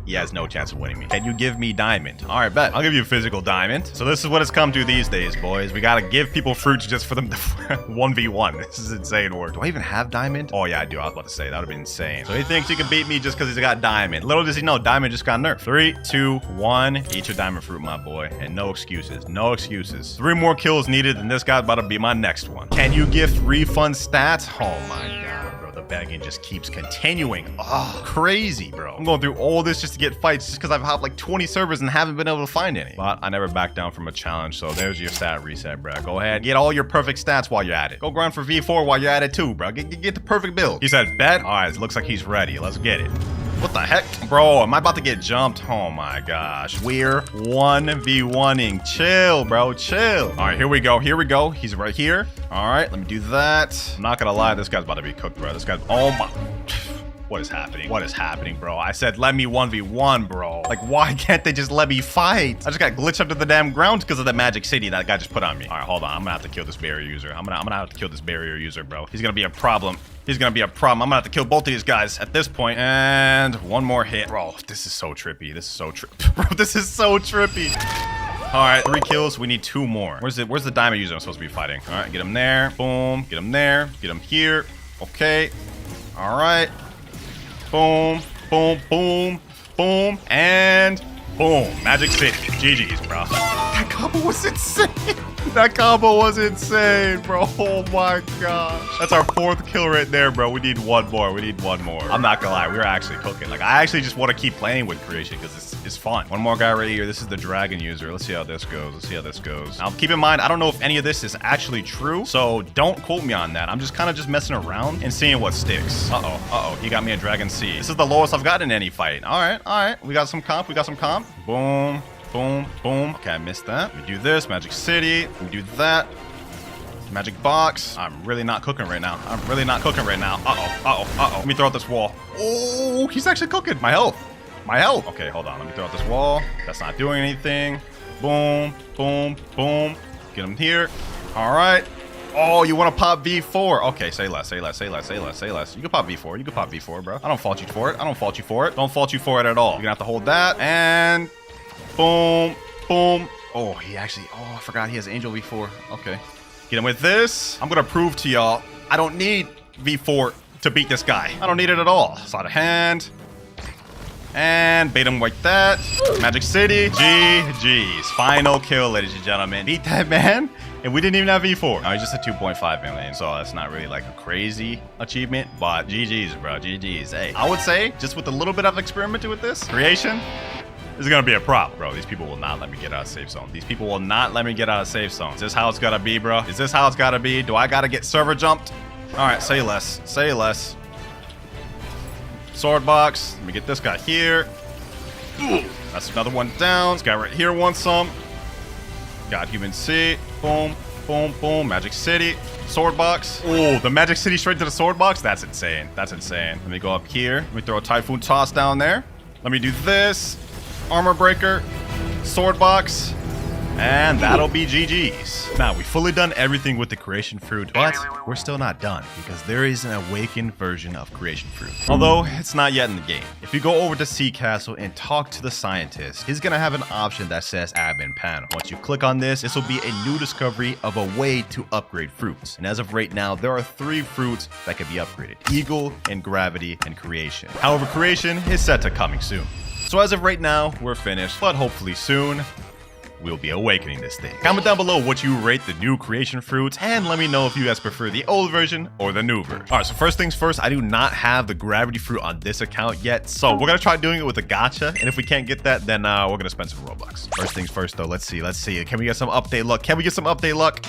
He has no chance of winning me. Can you give me diamond? All right, bet. I'll give you physical diamond. So this is what it's come to these days, boys. We gotta give people fruits just for them to 1v1. This is insane work. Do I even have diamond? Oh, yeah, I do. I was about to say, that would be insane. So he thinks he can beat me just because he's got diamond. Little does he know, diamond just got nerfed. 3, 2, 1. Eat your diamond fruit, my boy. And no excuses. 3 more kills needed, and this guy's about to be my next one. Can you gift refund stats? Oh, my God. The begging just keeps continuing. Oh, crazy, bro. I'm going through all this just to get fights just because I've hopped like 20 servers and haven't been able to find any. But I never back down from a challenge, so there's your stat reset, bro. Go ahead, get all your perfect stats while you're at it. Go grind for V4 while you're at it too, bro. Get the perfect build. He said bet. All right, it looks like he's ready. Let's get it. What the heck? Bro, am I about to get jumped? Oh my gosh. We're 1v1ing. Chill, bro. Chill. All right, here we go. He's right here. All right, let me do that. I'm not gonna lie, this guy's about to be cooked, bro. This guy's, oh my. What is happening, bro? I said, let me 1v1, bro. Like, why can't they just let me fight? I just got glitched up to the damn ground because of the Magic City that guy just put on me. All right, hold on. I'm gonna have to kill this barrier user. I'm gonna have to kill this barrier user, bro. He's gonna be a problem. I'm gonna have to kill both of these guys at this point. And one more hit. Bro, this is so trippy. Bro, this is so trippy. All right, 3 kills. We need 2 more. Where's the diamond user I'm supposed to be fighting? All right, get him there. Boom. Get him there. Get him here. Okay. All right. Boom, and boom. Magic City. GG's, bro. That combo was insane. That combo was insane, bro. Oh my gosh. That's our 4th kill right there, bro. We need one more. We need one more. I'm not gonna lie. We're actually cooking. Like, I actually just want to keep playing with creation because it's fun. One more guy right here. This is the dragon user. Let's see how this goes. Let's see how this goes. Now, keep in mind, I don't know if any of this is actually true, so don't quote me on that. I'm just kind of just messing around and seeing what sticks. Uh-oh. He got me a Dragon C. This is the lowest I've gotten in any fight. All right. We got some comp. Boom. Boom, boom. Okay, I missed that. We do this, Magic City. We do that. Magic Box. I'm really not cooking right now. Uh-oh. Let me throw out this wall. Oh, he's actually cooking. My health. Okay, hold on. Let me throw out this wall. That's not doing anything. Boom, boom, boom. Get him here. All right. Oh, you want to pop V4? Okay, say less. You can pop V4, bro. I don't fault you for it. Don't fault you for it at all. You're gonna have to hold that and boom, boom. Oh, I forgot he has Angel V4. Okay. Get him with this. I'm gonna prove to y'all, I don't need V4 to beat this guy. I don't need it at all. Sleight of hand. And bait him like that. Magic City. GG's. Final kill, ladies and gentlemen. Beat that man. And we didn't even have V4. No, he's just a 2.5 million, so that's not really like a crazy achievement, but GG's, bro. GG's. Hey, I would say, just with a little bit of experimenting with this, creation is gonna be a problem, bro. These people will not let me get out of safe zone. Is this how it's gotta be, bro? Is this how it's gotta be? Do I gotta get server jumped? All right, say less. Sword box. Let me get this guy here. Ooh, that's another one down. This guy right here wants some. Got human C. Boom, boom, boom. Magic City. Sword box. Oh, the Magic City straight to the sword box? That's insane. Let me go up here. Let me throw a Typhoon Toss down there. Let me do this. Armor breaker. Sword box. And that'll be GG's. Now, we've fully done everything with the creation fruit, but we're still not done because there is an awakened version of creation fruit. Although, it's not yet in the game. If you go over to Sea Castle and talk to the scientist, he's gonna have an option that says admin panel. Once you click on this, this will be a new discovery of a way to upgrade fruits. And as of right now, there are 3 fruits that can be upgraded: Eagle, and Gravity, and Creation. However, Creation is set to coming soon. So as of right now, we're finished, but hopefully soon, we'll be awakening this thing. Comment down below what you rate the new creation fruits, and let me know if you guys prefer the old version or the new version. All right, so first things first, I do not have the gravity fruit on this account yet, so we're gonna try doing it with a gacha, and if we can't get that, then we're gonna spend some Roblox. First things first though, let's see. Can we get some update luck?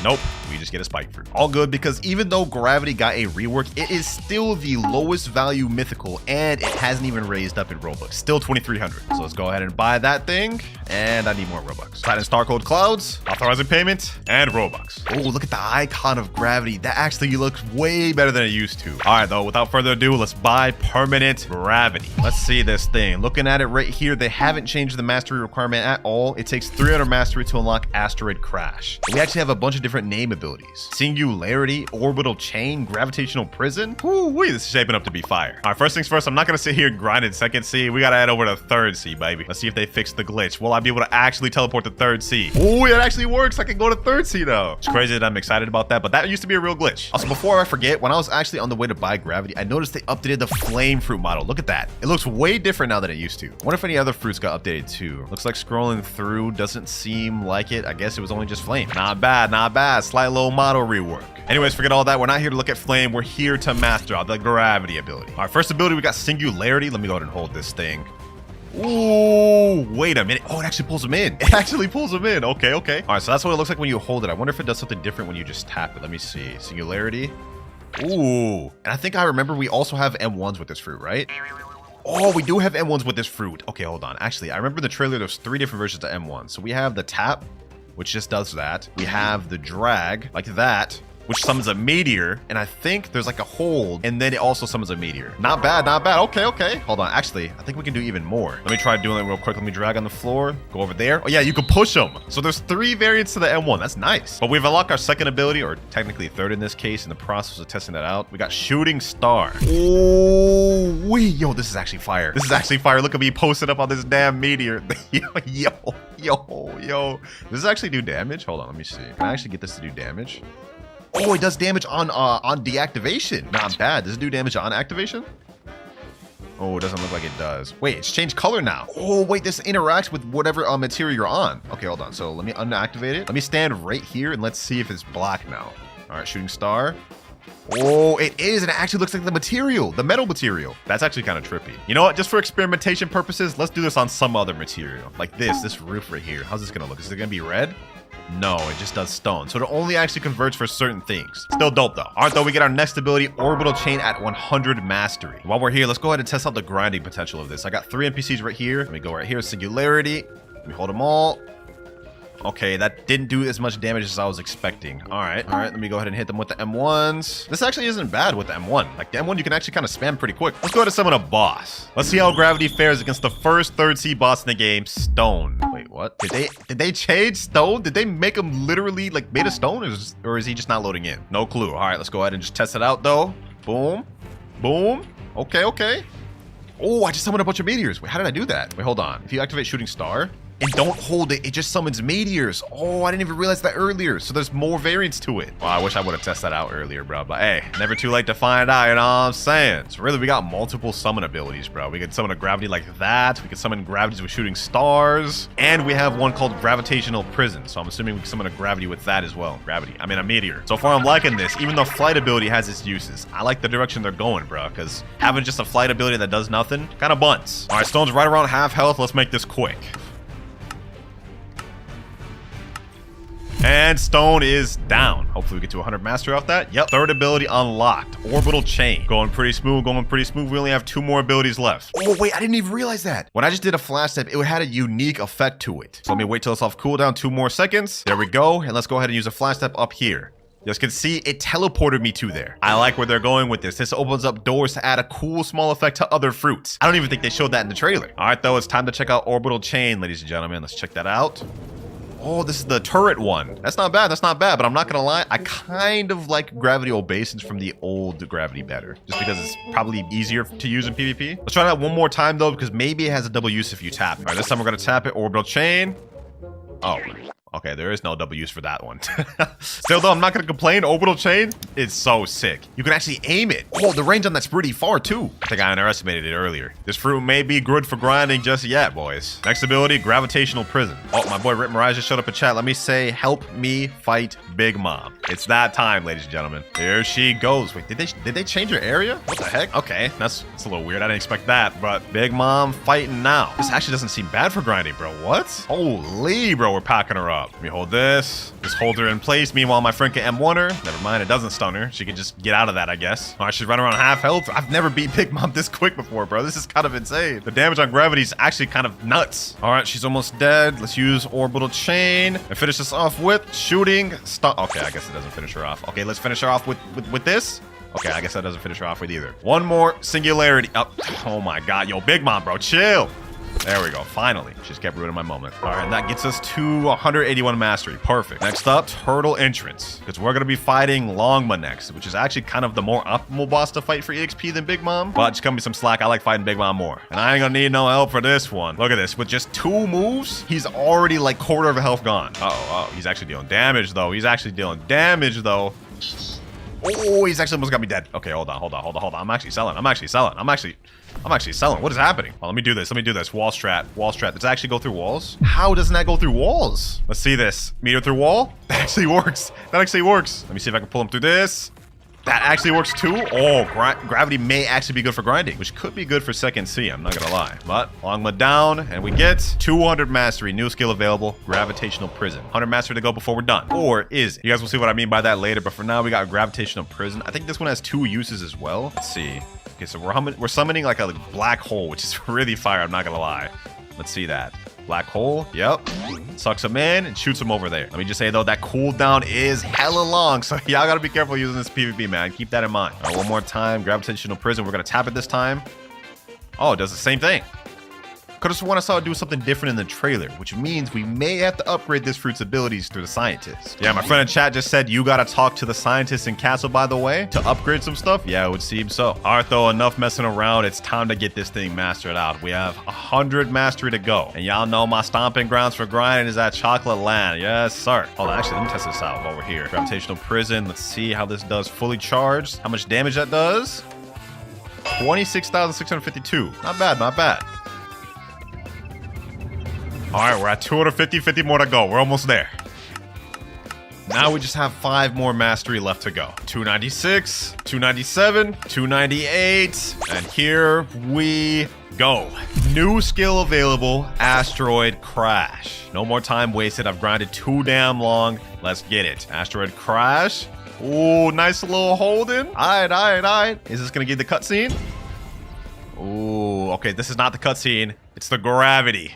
Nope, we just get a spike fruit. All good, because even though gravity got a rework, it is still the lowest value mythical, and it hasn't even raised up in Roblox. Still 2,300. So let's go ahead and buy that thing, and I need more Robux. Star code Clouds, authorizing payment, and Robux. Oh, look at the icon of gravity. That actually looks way better than it used to. All right, though, without further ado, let's buy permanent gravity. Let's see this thing. Looking at it right here, they haven't changed the mastery requirement at all. It takes 300 mastery to unlock Asteroid Crash. We actually have a bunch of different name abilities: Singularity, Orbital Chain, Gravitational Prison. Woo-wee, this is shaping up to be fire. All right, first things first, I'm not gonna sit here and grind in second C. We gotta head over to third C, baby. Let's see if they fix the glitch. Will I be able to actually teleport to third C? Oh, it actually works. I can go to third C now. It's crazy that I'm excited about that, but that used to be a real glitch. Also, before I forget, when I was actually on the way to buy gravity, I noticed they updated the flame fruit model. Look at that. It looks way different now than it used to. I wonder if any other fruits got updated too. Looks like scrolling through doesn't seem like it. I guess it was only just flame. Not bad, not bad. Slight little model rework. Anyways, forget all that. We're not here to look at flame. We're here to master the gravity ability. Our first ability, we got Singularity. Let me go ahead and hold this thing. Ooh, wait a minute. Oh, it actually pulls them in. Okay. All right, so that's what it looks like when you hold it. I wonder if it does something different when you just tap it. Let me see. Singularity. Ooh, and I think I remember we also have M1s with this fruit, right? Oh, we do have M1s with this fruit. Okay, hold on. Actually, I remember the trailer, there's 3 different versions of M1. So we have the tap, which just does that. We have the drag, like that, which summons a meteor, and I think there's like a hold, and then it also summons a meteor. Not bad, not bad. Okay. Hold on. Actually, I think we can do even more. Let me try doing it real quick. Let me drag on the floor, go over there. Oh yeah, you can push them. So there's 3 variants to the M1. That's nice. But we've unlocked our second ability, or technically third in this case, in the process of testing that out. We got Shooting Star. Oh, wait, yo, this is actually fire. Look at me posted up on this damn meteor. Yo. Does this actually do damage? Hold on, let me see. Can I actually get this to do damage? Oh, it does damage on deactivation. Not bad. Does it do damage on activation? Oh, it doesn't look like it does. Wait, it's changed color now. Oh, wait, this interacts with whatever material you're on. Okay, hold on. So let me unactivate it. Let me stand right here and let's see if it's black now. All right, shooting star. Oh, it is. It actually looks like the material, the metal material. That's actually kind of trippy. You know what? Just for experimentation purposes, let's do this on some other material. Like this roof right here. How's this going to look? Is it going to be red? No, it just does stone. So it only actually converts for certain things. Still dope though. All right, though, we get our next ability, Orbital Chain at 100 Mastery. While we're here, let's go ahead and test out the grinding potential of this. I got 3 NPCs right here. Let me go right here, Singularity. Let me hold them all. Okay, that didn't do as much damage as I was expecting. All right, let me go ahead and hit them with the M1s. This actually isn't bad with the M1. Like the M1, you can actually kind of spam pretty quick. Let's go ahead and summon a boss. Let's see how Gravity fares against the first 3rd C boss in the game, Stone. Wait, what? Did they change Stone? Did they make him literally like made of stone, or is he just not loading in? No clue. All right, let's go ahead and just test it out though. Boom, boom. Okay. Oh, I just summoned a bunch of meteors. Wait, how did I do that? Wait, hold on. If you activate Shooting Star and don't hold it, it just summons meteors. Oh, I didn't even realize that earlier. So there's more variants to it. Well, I wish I would have tested that out earlier, bro. But hey, never too late to find out, you know what I'm saying? So really, we got multiple summon abilities, bro. We can summon a gravity like that. We can summon gravities with shooting stars. And we have one called Gravitational Prison. So I'm assuming we can summon a gravity with that as well. A meteor. So far, I'm liking this. Even though flight ability has its uses, I like the direction they're going, bro. Because having just a flight ability that does nothing kind of bunts. All right, Stone's right around half health. Let's make this quick. And Stone is down. Hopefully we get to 100 mastery off that. Yep, 3rd ability unlocked. Orbital Chain. Going pretty smooth. We only have 2 more abilities left. Oh, wait, I didn't even realize that. When I just did a flash step, it had a unique effect to it. So let me wait till it's off cooldown. 2 more seconds. There we go. And let's go ahead and use a flash step up here. You guys can see it teleported me to there. I like where they're going with this. This opens up doors to add a cool small effect to other fruits. I don't even think they showed that in the trailer. All right, though, it's time to check out Orbital Chain, ladies and gentlemen. Let's check that out. Oh, this is the turret one. That's not bad, but I'm not gonna lie, I kind of like Gravity Obeisance from the old Gravity better, just because it's probably easier to use in PvP. Let's try that one more time though, because maybe it has a double use if you tap it. All right, this time we're gonna tap it, Orbital Chain. Oh, okay, there is no double use for that one. Still though, I'm not gonna complain. Orbital Chain is so sick. You can actually aim it. Oh, the range on that's pretty far too. I think I underestimated it earlier. This fruit may be good for grinding just yet, boys. Next ability, Gravitational Prison. Oh, my boy Rip Mirage just showed up in chat. Let me say, help me fight Big Mom. It's that time, ladies and gentlemen. Here she goes. Wait, did they change her area? What the heck? Okay, that's a little weird. I didn't expect that, but Big Mom fighting now. This actually doesn't seem bad for grinding, bro. What? Holy, bro, we're packing her up. Let me hold this. Just hold her in place. Meanwhile, my friend can M1 her. Never mind, it doesn't stun her. She can just get out of that, I guess. All right, she's right around half health. I've never beat Big Mom this quick before, bro. This is kind of insane. The damage on gravity is actually kind of nuts. All right, she's almost dead. Let's use Orbital Chain and finish this off with shooting stun. Okay, I guess it doesn't finish her off. Okay, let's finish her off with this. Okay, I guess that doesn't finish her off with either. One more Singularity. Oh my God, yo, Big Mom, bro, chill. There we go. Finally. She just kept ruining my moment. All right, and that gets us to 181 mastery. Perfect. Next up, Turtle Entrance. Because we're going to be fighting Longma next, which is actually kind of the more optimal boss to fight for EXP than Big Mom. But just cut me some slack. I like fighting Big Mom more. And I ain't going to need no help for this one. Look at this. With just 2 moves, he's already like quarter of a health gone. Oh, he's actually dealing damage, though. Oh, he's actually almost got me dead. Okay, hold on. I'm actually selling. What is happening? Oh, let me do this. Wall strat. Does it actually go through walls? How doesn't that go through walls? Let's see this. Meter through wall? That actually works. Let me see if I can pull him through this. That actually works too. Oh, gravity may actually be good for grinding, which could be good for second C, I'm not gonna lie. But Longma down, and we get 200 mastery. New skill available, Gravitational Prison. 100 mastery to go before we're done. Or is it? You guys will see what I mean by that later, but for now, we got Gravitational Prison. I think this one has 2 uses as well. Let's see. Okay, so we're summoning like a black hole, which is really fire, I'm not gonna lie. Let's see that. Black hole, yep. Sucks him in and shoots him over there. Let me just say though, that cooldown is hella long, so y'all gotta be careful using this PvP, man. Keep that in mind. All right, one more time, Gravitational Prison. We're gonna tap it this time. Oh, it does the same thing. Could've sworn I saw it do something different in the trailer, which means we may have to upgrade this fruit's abilities through the scientist. Yeah, my friend in chat just said you gotta talk to the scientist in Castle, by the way, to upgrade some stuff. Yeah, it would seem so. All right, though, enough messing around. It's time to get this thing mastered out. We have 100 mastery to go. And y'all know my stomping grounds for grinding is at Chocolate Land. Yes, sir. Hold on, actually, let me test this out while we're here. Gravitational Prison. Let's see how this does fully charged. How much damage that does. 26,652. Not bad, not bad. All right, we're at 250, 50 more to go. We're almost there. Now we just have 5 more mastery left to go. 296, 297, 298, and here we go. New skill available, Asteroid Crash. No more time wasted. I've grinded too damn long. Let's get it. Asteroid Crash. Ooh, nice little holding. All right. Is this gonna give the cutscene? Ooh, okay, this is not the cutscene. It's the gravity.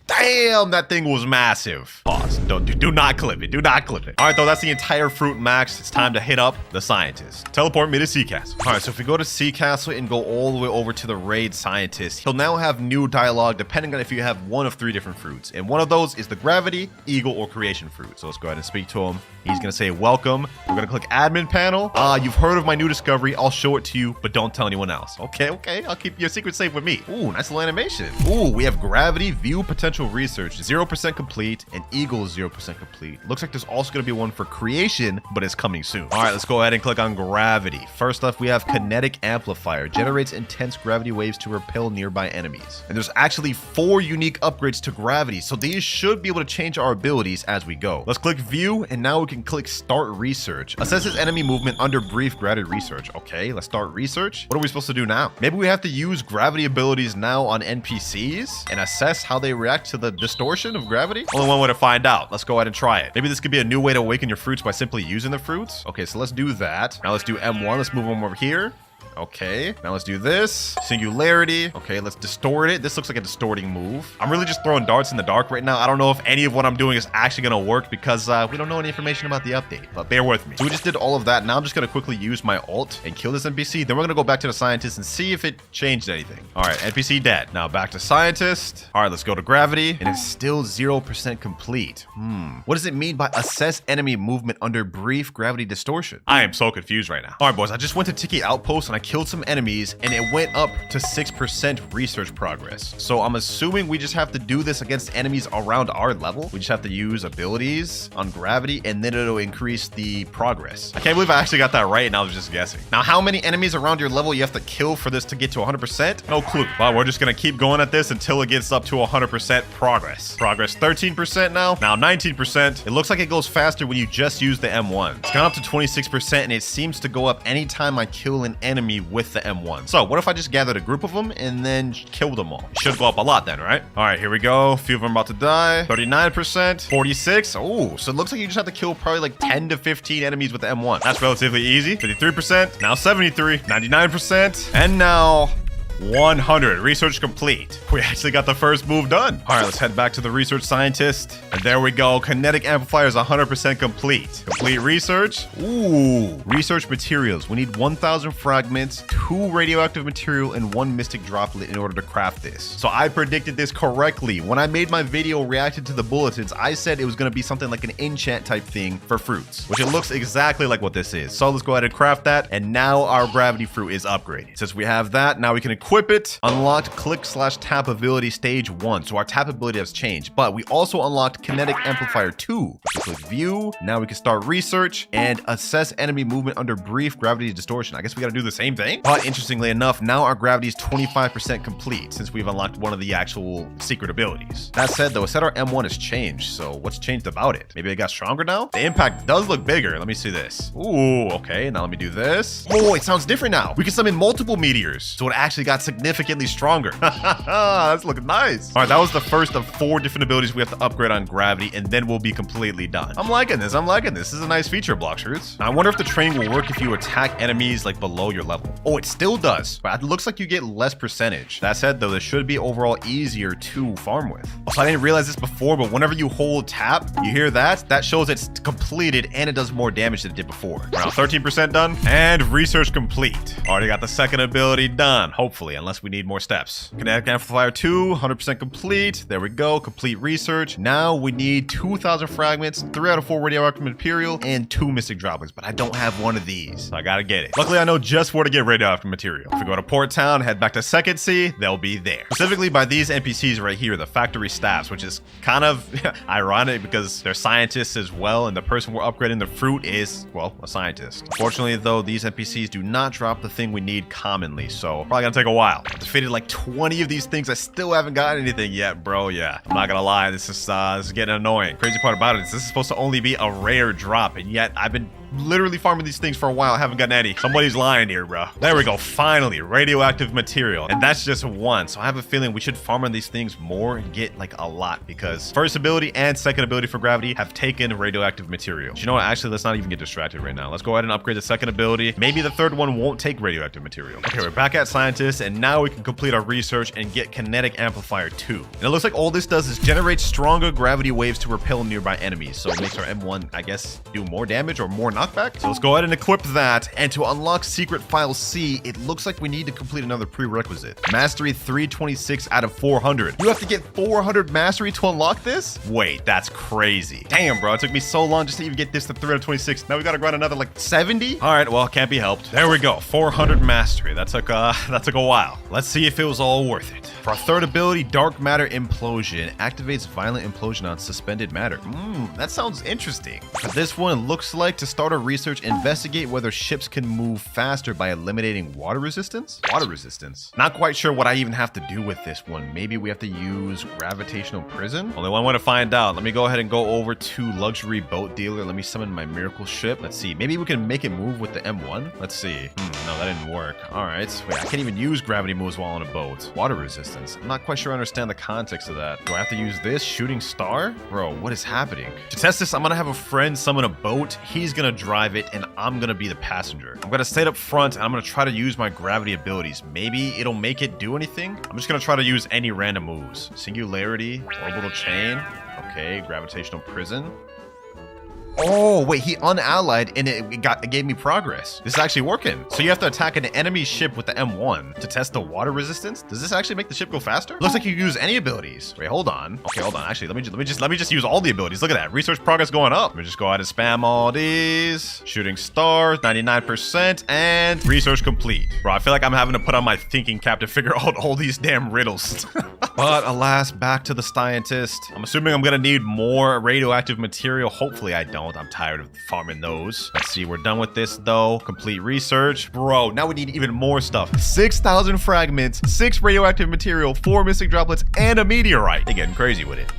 Damn, that thing was massive. Pause. Do not clip it. Do not clip it. All right, though, that's the entire fruit max. It's time to hit up the scientist. Teleport me to Sea Castle. All right, so if we go to Sea Castle and go all the way over to the raid scientist, he'll now have new dialogue depending on if you have one of 3 different fruits. And one of those is the gravity, eagle, or creation fruit. So let's go ahead and speak to him. He's gonna say welcome. We're gonna click admin panel. You've heard of my new discovery. I'll show it to you, but don't tell anyone else. Okay. I'll keep your secret safe with me. Ooh, nice little animation. Ooh, we have gravity, view potential research, 0% complete, and eagle is 0% complete. Looks like there's also gonna be one for creation, but it's coming soon. All right, let's go ahead and click on gravity. First off, we have kinetic amplifier. Generates intense gravity waves to repel nearby enemies. And there's actually 4 unique upgrades to gravity, so these should be able to change our abilities as we go. Let's click view, and now we can click start research. Assesses enemy movement under brief gravity research. Okay, let's start research. What are we supposed to do now? Maybe we have to use gravity abilities now on NPCs and assess how they react to the distortion of gravity? Only one way to find out. Let's go ahead and try it. Maybe this could be a new way to awaken your fruits by simply using the fruits. Okay, so let's do that. Now let's do M1. Let's move them over here. Okay, now let's do this. Singularity. Okay, let's distort it. This looks like a distorting move. I'm really just throwing darts in the dark right now. I don't know if any of what I'm doing is actually gonna work because we don't know any information about the update, but bear with me. So we just did all of that. Now I'm just gonna quickly use my ult and kill this NPC. Then we're gonna go back to the scientist and see if it changed anything. All right, NPC dead. Now back to scientist. All right, let's go to gravity. And it's still 0% complete. What does it mean by assess enemy movement under brief gravity distortion? I am so confused right now. All right, boys, I just went to Tiki Outpost and I killed some enemies and it went up to 6% research progress. So I'm assuming we just have to do this against enemies around our level. We just have to use abilities on gravity and then it'll increase the progress. I can't believe I actually got that right and I was just guessing. Now, how many enemies around your level you have to kill for this to get to 100%? No clue. Well, we're just gonna keep going at this until it gets up to 100% progress. Progress 13% now 19%. It looks like it goes faster when you just use the M1. It's gone up to 26% and it seems to go up anytime I kill an enemy with the M1. So what if I just gathered a group of them and then killed them all? It should go up a lot then, right? All right, here we go. A few of them about to die. 39%, 46. Oh, so it looks like you just have to kill probably like 10 to 15 enemies with the M1. That's relatively easy. 53%, now 73, 99%, and now 100. Research complete. We actually got the first move done. All right, let's head back to the research scientist. And there we go. Kinetic amplifier is 100% complete. Complete research. Ooh. Research materials. We need 1,000 fragments, 2 radioactive material, and 1 mystic droplet in order to craft this. So I predicted this correctly. When I made my video reacted to the bulletins, I said it was going to be something like an enchant type thing for fruits, which it looks exactly like what this is. So let's go ahead and craft that. And now our gravity fruit is upgraded. Since we have that, now we can equip it. Unlocked click/tap ability stage 1. So our tap ability has changed, but we also unlocked kinetic amplifier 2. So click view. Now we can start research and assess enemy movement under brief gravity distortion. I guess we got to do the same thing. But interestingly enough, now our gravity is 25% complete since we've unlocked one of the actual secret abilities. That said though, it said our M1 has changed. So what's changed about it? Maybe it got stronger now? The impact does look bigger. Let me see this. Ooh, okay. Now let me do this. Oh, it sounds different now. We can summon multiple meteors. So it actually got significantly stronger. That's looking nice. All right, that was the first of 4 different abilities we have to upgrade on gravity, and then we'll be completely done. I'm liking this. I'm liking this. This is a nice feature, Blox Roots. Now, I wonder if the training will work if you attack enemies like below your level. Oh, it still does, but it looks like you get less percentage. That said, though, this should be overall easier to farm with. Also, I didn't realize this before, but whenever you hold tap, you hear that? That shows it's completed and it does more damage than it did before. We're now 13% done and research complete. Already got the second ability done, hopefully. hopefully, unless we need more steps. Kinetic Amplifier 2, 100% complete. There we go, complete research. Now we need 2,000 fragments, 3 out of 4 radioactive material, and 2 mystic droplets, but I don't have one of these, so I gotta get it. Luckily, I know just where to get radioactive material. If we go to Port Town, head back to Second Sea, they'll be there. Specifically by these NPCs right here, the factory staffs, which is kind of ironic because they're scientists as well, and the person we're upgrading the fruit is, well, a scientist. Unfortunately, though, these NPCs do not drop the thing we need commonly, so probably gonna take a while. I've defeated like 20 of these things. I still haven't got anything yet, bro. Yeah, I'm not gonna lie, this is getting annoying. Crazy part about it is this is supposed to only be a rare drop, and yet I've been literally farming these things for a while. I haven't gotten any. Somebody's lying here, bro. There we go. Finally, radioactive material. And that's just one. So I have a feeling we should farm on these things more and get like a lot, because first ability and second ability for gravity have taken radioactive material. But you know what? Actually, let's not even get distracted right now. Let's go ahead and upgrade the second ability. Maybe the third one won't take radioactive material. Okay, we're back at scientists, and now we can complete our research and get kinetic amplifier 2. And it looks like all this does is generate stronger gravity waves to repel nearby enemies. So it makes our M1, I guess, do more damage or more knockback. So let's go ahead and equip that. And to unlock secret file C, it looks like we need to complete another prerequisite. Mastery 326 out of 400. You have to get 400 mastery to unlock this? Wait, that's crazy. Damn, bro, it took me so long just to even get this to 326. Now we gotta grind another like 70? All right, well, can't be helped. There we go, 400 mastery. That took a while. Let's see if it was all worth it. For our third ability, Dark Matter Implosion activates violent implosion on suspended matter. That sounds interesting. For this one, it looks like to start a research, investigate whether ships can move faster by eliminating water resistance? Water resistance? Not quite sure what I even have to do with this one. Maybe we have to use gravitational prison? Only one way to find out. Let me go ahead and go over to luxury boat dealer. Let me summon my miracle ship. Let's see. Maybe we can make it move with the M1? Let's see. No, that didn't work. All right. Wait, I can't even use gravity moves while on a boat. Water resistance. I'm not quite sure I understand the context of that. Do I have to use this? Shooting star? Bro, what is happening? To test this, I'm gonna have a friend summon a boat. He's gonna drive it, and I'm gonna be the passenger. I'm gonna stay up front, and I'm gonna try to use my gravity abilities. Maybe it'll make it do anything? I'm just gonna try to use any random moves. Singularity, orbital chain. Okay, gravitational prison. Oh, wait, he unallied and it gave me progress. This is actually working. So you have to attack an enemy ship with the M1 to test the water resistance. Does this actually make the ship go faster? Looks like you use any abilities. Wait, hold on. Okay, hold on. Actually, let me just use all the abilities. Look at that. Research progress going up. Let me just go ahead and spam all these. Shooting star, 99%, and research complete. Bro, I feel like I'm having to put on my thinking cap to figure out all these damn riddles. But alas, back to the scientist. I'm assuming I'm gonna need more radioactive material. Hopefully I don't. I'm tired of farming those. Let's see, we're done with this though. Complete research. Bro, now we need even more stuff. 6,000 fragments, 6 radioactive material, 4 mystic droplets, and a meteorite. They're getting crazy with it.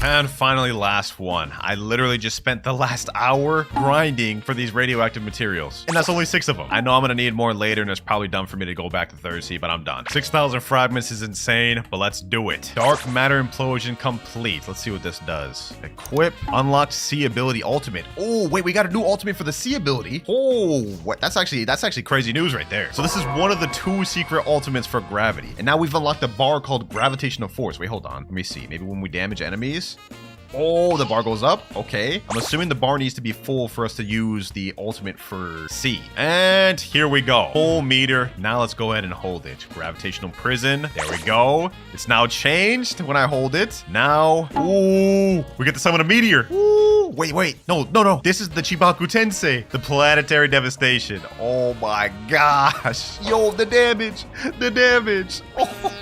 And finally, last one. I literally just spent the last hour grinding for these radioactive materials. And that's only 6 of them. I know I'm gonna need more later, and it's probably dumb for me to go back to Third Sea, but I'm done. 6,000 fragments is insane, but let's do it. Dark Matter Implosion complete. Let's see what this does. Equip. Unlock Sea ability ultimate. Oh, wait, we got a new ultimate for the Sea ability. Oh, what? That's actually crazy news right there. So this is one of the 2 secret ultimates for gravity. And now we've unlocked a bar called Gravitational Force. Wait, hold on. Let me see. Maybe when we damage enemies. Oh, the bar goes up. Okay. I'm assuming the bar needs to be full for us to use the ultimate for C. And here we go. Full meter. Now let's go ahead and hold it. Gravitational prison. There we go. It's now changed when I hold it. Now, ooh, we get to summon a meteor. Ooh, wait. No. This is the Chibaku Tensei. The planetary devastation. Oh my gosh. Yo, the damage. Oh.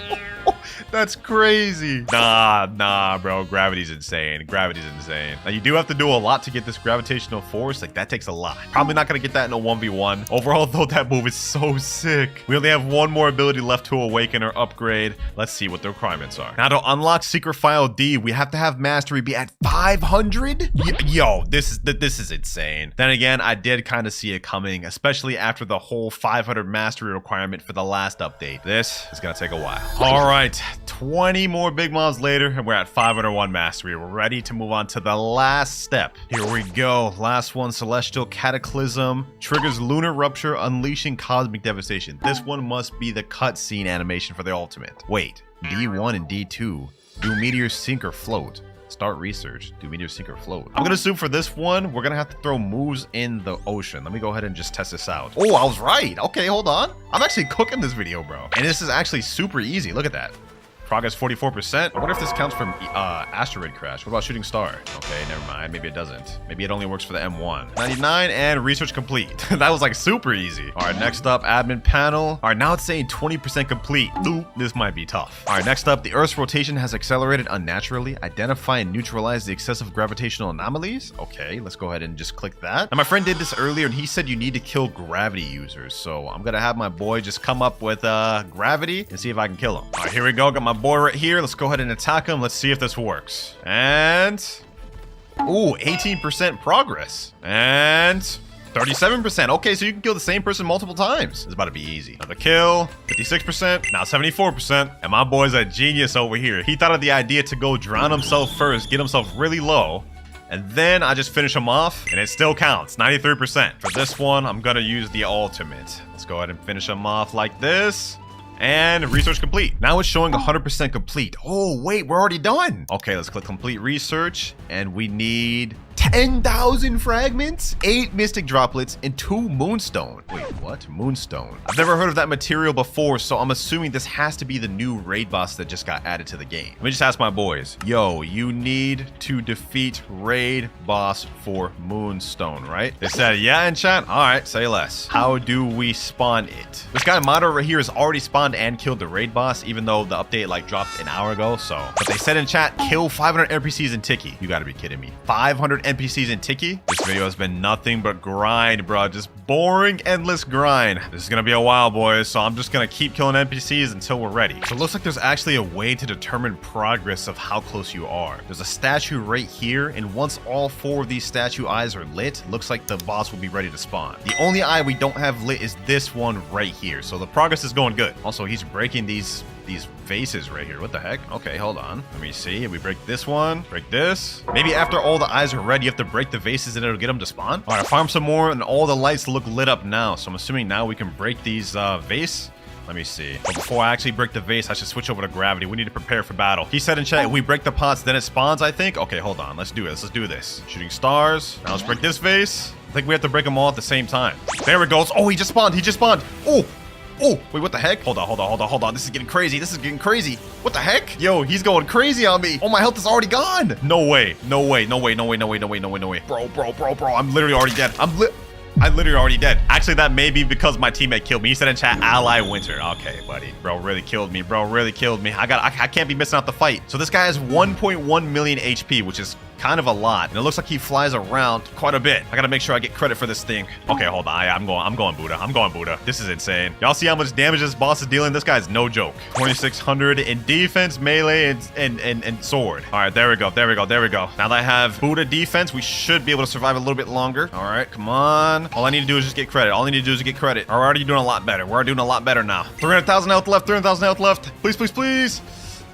That's crazy. Nah, bro. Gravity's insane. Now, you do have to do a lot to get this gravitational force. Like, that takes a lot. Probably not gonna get that in a 1v1. Overall, though, that move is so sick. We only have one more ability left to awaken or upgrade. Let's see what the requirements are. Now, to unlock Secret File D, we have to have mastery be at 500? Yo, this is insane. Then again, I did kind of see it coming, especially after the whole 500 mastery requirement for the last update. This is gonna take a while. All right. 20 more big mobs later, and we're at 501 mastery. We're ready to move on to the last step. Here we go. Last one, Celestial Cataclysm. Triggers Lunar Rupture, unleashing cosmic devastation. This one must be the cutscene animation for the ultimate. Wait, D1 and D2. Do meteors sink or float? Start research. Do meteor sink or float? I'm gonna assume for this one, we're gonna have to throw moves in the ocean. Let me go ahead and just test this out. Oh, I was right. Okay, hold on. I'm actually cooking this video, bro. And this is actually super easy. Look at that. Progress 44%. I wonder if this counts from asteroid crash. What about shooting star? Okay, never mind. Maybe it doesn't. Maybe it only works for the M1. 99 and research complete. That was like super easy. All right, next up, admin panel. All right, now it's saying 20% complete. Ooh, this might be tough. All right, next up, the Earth's rotation has accelerated unnaturally. Identify and neutralize the excessive gravitational anomalies. Okay, let's go ahead and just click that. Now, my friend did this earlier and he said you need to kill gravity users. So I'm gonna have my boy just come up with gravity and see if I can kill him. All right, here we go. Got my boy right here. Let's go ahead and attack him. Let's see if this works. And ooh, 18% progress. And 37%. Okay, so you can kill the same person multiple times. It's about to be easy. Another kill. 56%. Now 74%. And my boy's a genius over here. He thought of the idea to go drown himself first, get himself really low, and then I just finish him off, and it still counts. 93%. For this one, I'm gonna use the ultimate. Let's go ahead and finish him off like this. And research complete. Now it's showing 100% complete. Oh, wait, we're already done. Okay, let's click complete research. And we need 10,000 fragments, 8 mystic droplets, and 2 moonstone. Wait, what? Moonstone. I've never heard of that material before, so I'm assuming this has to be the new raid boss that just got added to the game. Let me just ask my boys. Yo, you need to defeat raid boss for moonstone, right? They said, yeah, in chat. All right, say less. How do we spawn it? This guy Mado right here has already spawned and killed the raid boss, even though the update like dropped an hour ago. So, but they said in chat, kill 500 NPCs in Tiki. You gotta be kidding me. 500 NPCs in Tiki? This video has been nothing but grind, bro. Just boring, endless grind. This is gonna be a while, boys, so I'm just gonna keep killing NPCs until we're ready. So it looks like there's actually a way to determine progress of how close you are. There's a statue right here, and once all 4 of these statue eyes are lit, looks like the boss will be ready to spawn. The only eye we don't have lit is this one right here, so the progress is going good. Also, he's breaking these vases right here. What the heck? Okay, hold on. Let me see. If we break this one, break this. Maybe after all the eyes are red, you have to break the vases and it'll get them to spawn. All right, farm some more and all the lights look lit up now. So I'm assuming now we can break these vase. Let me see. But before I actually break the vase, I should switch over to gravity. We need to prepare for battle. He said in chat, we break the pots, then it spawns, I think. Okay, hold on. Let's do this. Let's do this. Shooting stars. Now let's break this vase. I think we have to break them all at the same time. There it goes. Oh, he just spawned. He just spawned. Oh. Oh, wait, what the heck? Hold on. This is getting crazy. What the heck? Yo, he's going crazy on me. Oh, my health is already gone. No way. Bro. I'm literally already dead. I'm literally already dead. Actually, that may be because my teammate killed me. He said in chat, ally Winter. Okay, buddy. Bro really killed me. I can't be missing out the fight. So this guy has 1.1 million HP, which is kind of a lot. And it looks like he flies around quite a bit. I gotta make sure I get credit for this thing. Okay, hold on. I'm going Buddha. This is insane. Y'all see how much damage this boss is dealing? This guy's no joke. 2,600 in defense, melee, and sword. All right, there we go. Now that I have Buddha defense, we should be able to survive a little bit longer. All right, come on. All I need to do is just get credit. We're already doing a lot better. Now. 300,000 health left. Please.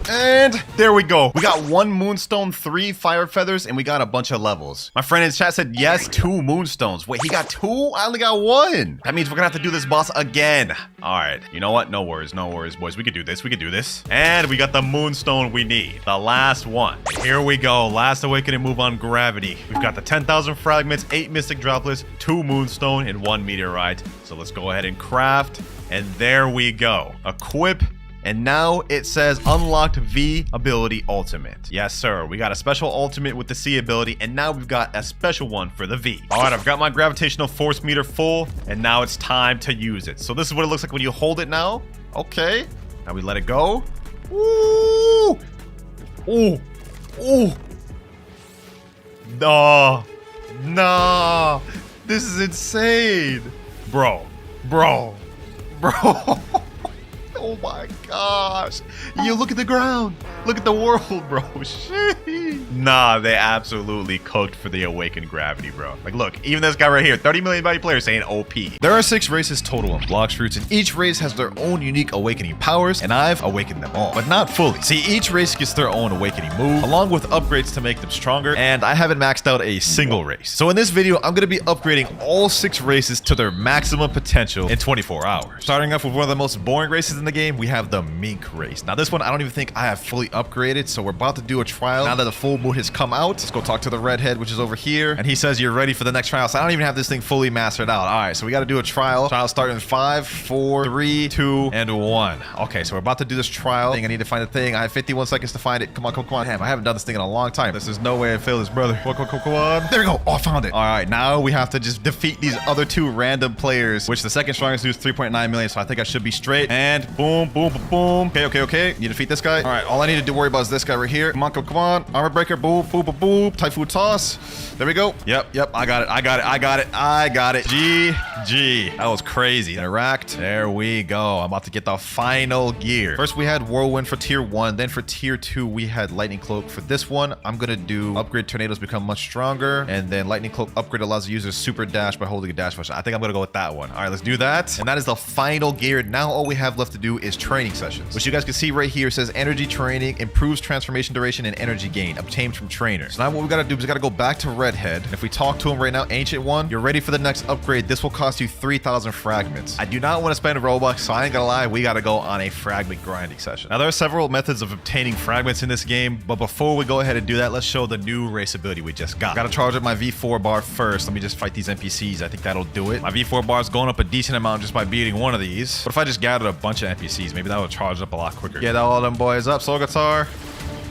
And there we go. We got 1 moonstone, 3 fire feathers, and we got a bunch of levels. My friend in chat said, yes, 2 moonstones. Wait, he got 2? I only got 1. That means we're gonna have to do this boss again. All right, you know what? No worries, boys. We can do this. And we got the moonstone we need. The last one. Here we go. Last awakening move on gravity. We've got the 10,000 fragments, 8 mystic droplets, 2 moonstone, and 1 meteorite. So let's go ahead and craft. And there we go. Equip. And now it says unlocked V ability ultimate. Yes, sir. We got a special ultimate with the C ability, and now we've got a special one for the V. All right, I've got my gravitational force meter full, and now it's time to use it. So this is what it looks like when you hold it now. Okay. Now we let it go. Ooh. Nah. This is insane. Bro. Oh my gosh. You look at the ground. Look at the world, bro. Shit. Nah, they absolutely cooked for the awakened gravity, bro. Like, look, even this guy right here, 30 million body players saying OP. There are 6 races total in Blox Fruits, and each race has their own unique awakening powers, and I've awakened them all, but not fully. See, each race gets their own awakening move, along with upgrades to make them stronger, and I haven't maxed out a single race. So in this video, I'm going to be upgrading all 6 races to their maximum potential in 24 hours. Starting off with one of the most boring races in the the game, we have the Mink race. Now this one, I don't even think I have fully upgraded, so we're about to do a trial. Now that the full moon has come out, let's go talk to the redhead, which is over here. And he says you're ready for the next trial, so I don't even have this thing fully mastered out. All right, so we got to do a trial. Trial starting in 5, 4, 3, 2, and 1. Okay, so we're about to do this trial thing. I need to find the thing. I have 51 seconds to find it. Come on, come on. Damn, I haven't done this thing in a long time. This is no way I fail this, brother. Come on. There we go. Oh, I found it. All right, now we have to just defeat these other two random players, which the second strongest dude is 3.9 million, so I think I should be straight. And boom, boom, boom, boom. Okay. You defeat this guy. All right, all I need to worry about is this guy right here. Come on. Armor breaker. Boom, boom, boom, boom. Typhoon toss. There we go. Yep. I got it. GG. That was crazy. Interact. There we go. I'm about to get the final gear. First, we had Whirlwind for tier 1. Then for tier 2, we had Lightning Cloak. For this one, I'm going to do Upgrade Tornadoes become much stronger. And then Lightning Cloak upgrade allows the user super dash by holding a dash function. I think I'm going to go with that one. All right, let's do that. And that is the final gear. Now all we have left to do is training sessions, which you guys can see right here. It says energy training improves transformation duration and energy gain obtained from trainers. So now what we got to do is we got to go back to Redhead. And if we talk to him right now, Ancient One, you're ready for the next upgrade. This will cost you 3,000 fragments. I do not want to spend Robux, so I ain't gonna lie, we got to go on a fragment grinding session. Now there are several methods of obtaining fragments in this game, but before we go ahead and do that, let's show the new race ability we just got. Got to charge up my V4 bar first. Let me just fight these NPCs. I think that'll do it. My V4 bar is going up a decent amount just by beating one of these. But if I just gathered a bunch of NPCs, maybe that will charge up a lot quicker. Get all them boys up, Soul Guitar.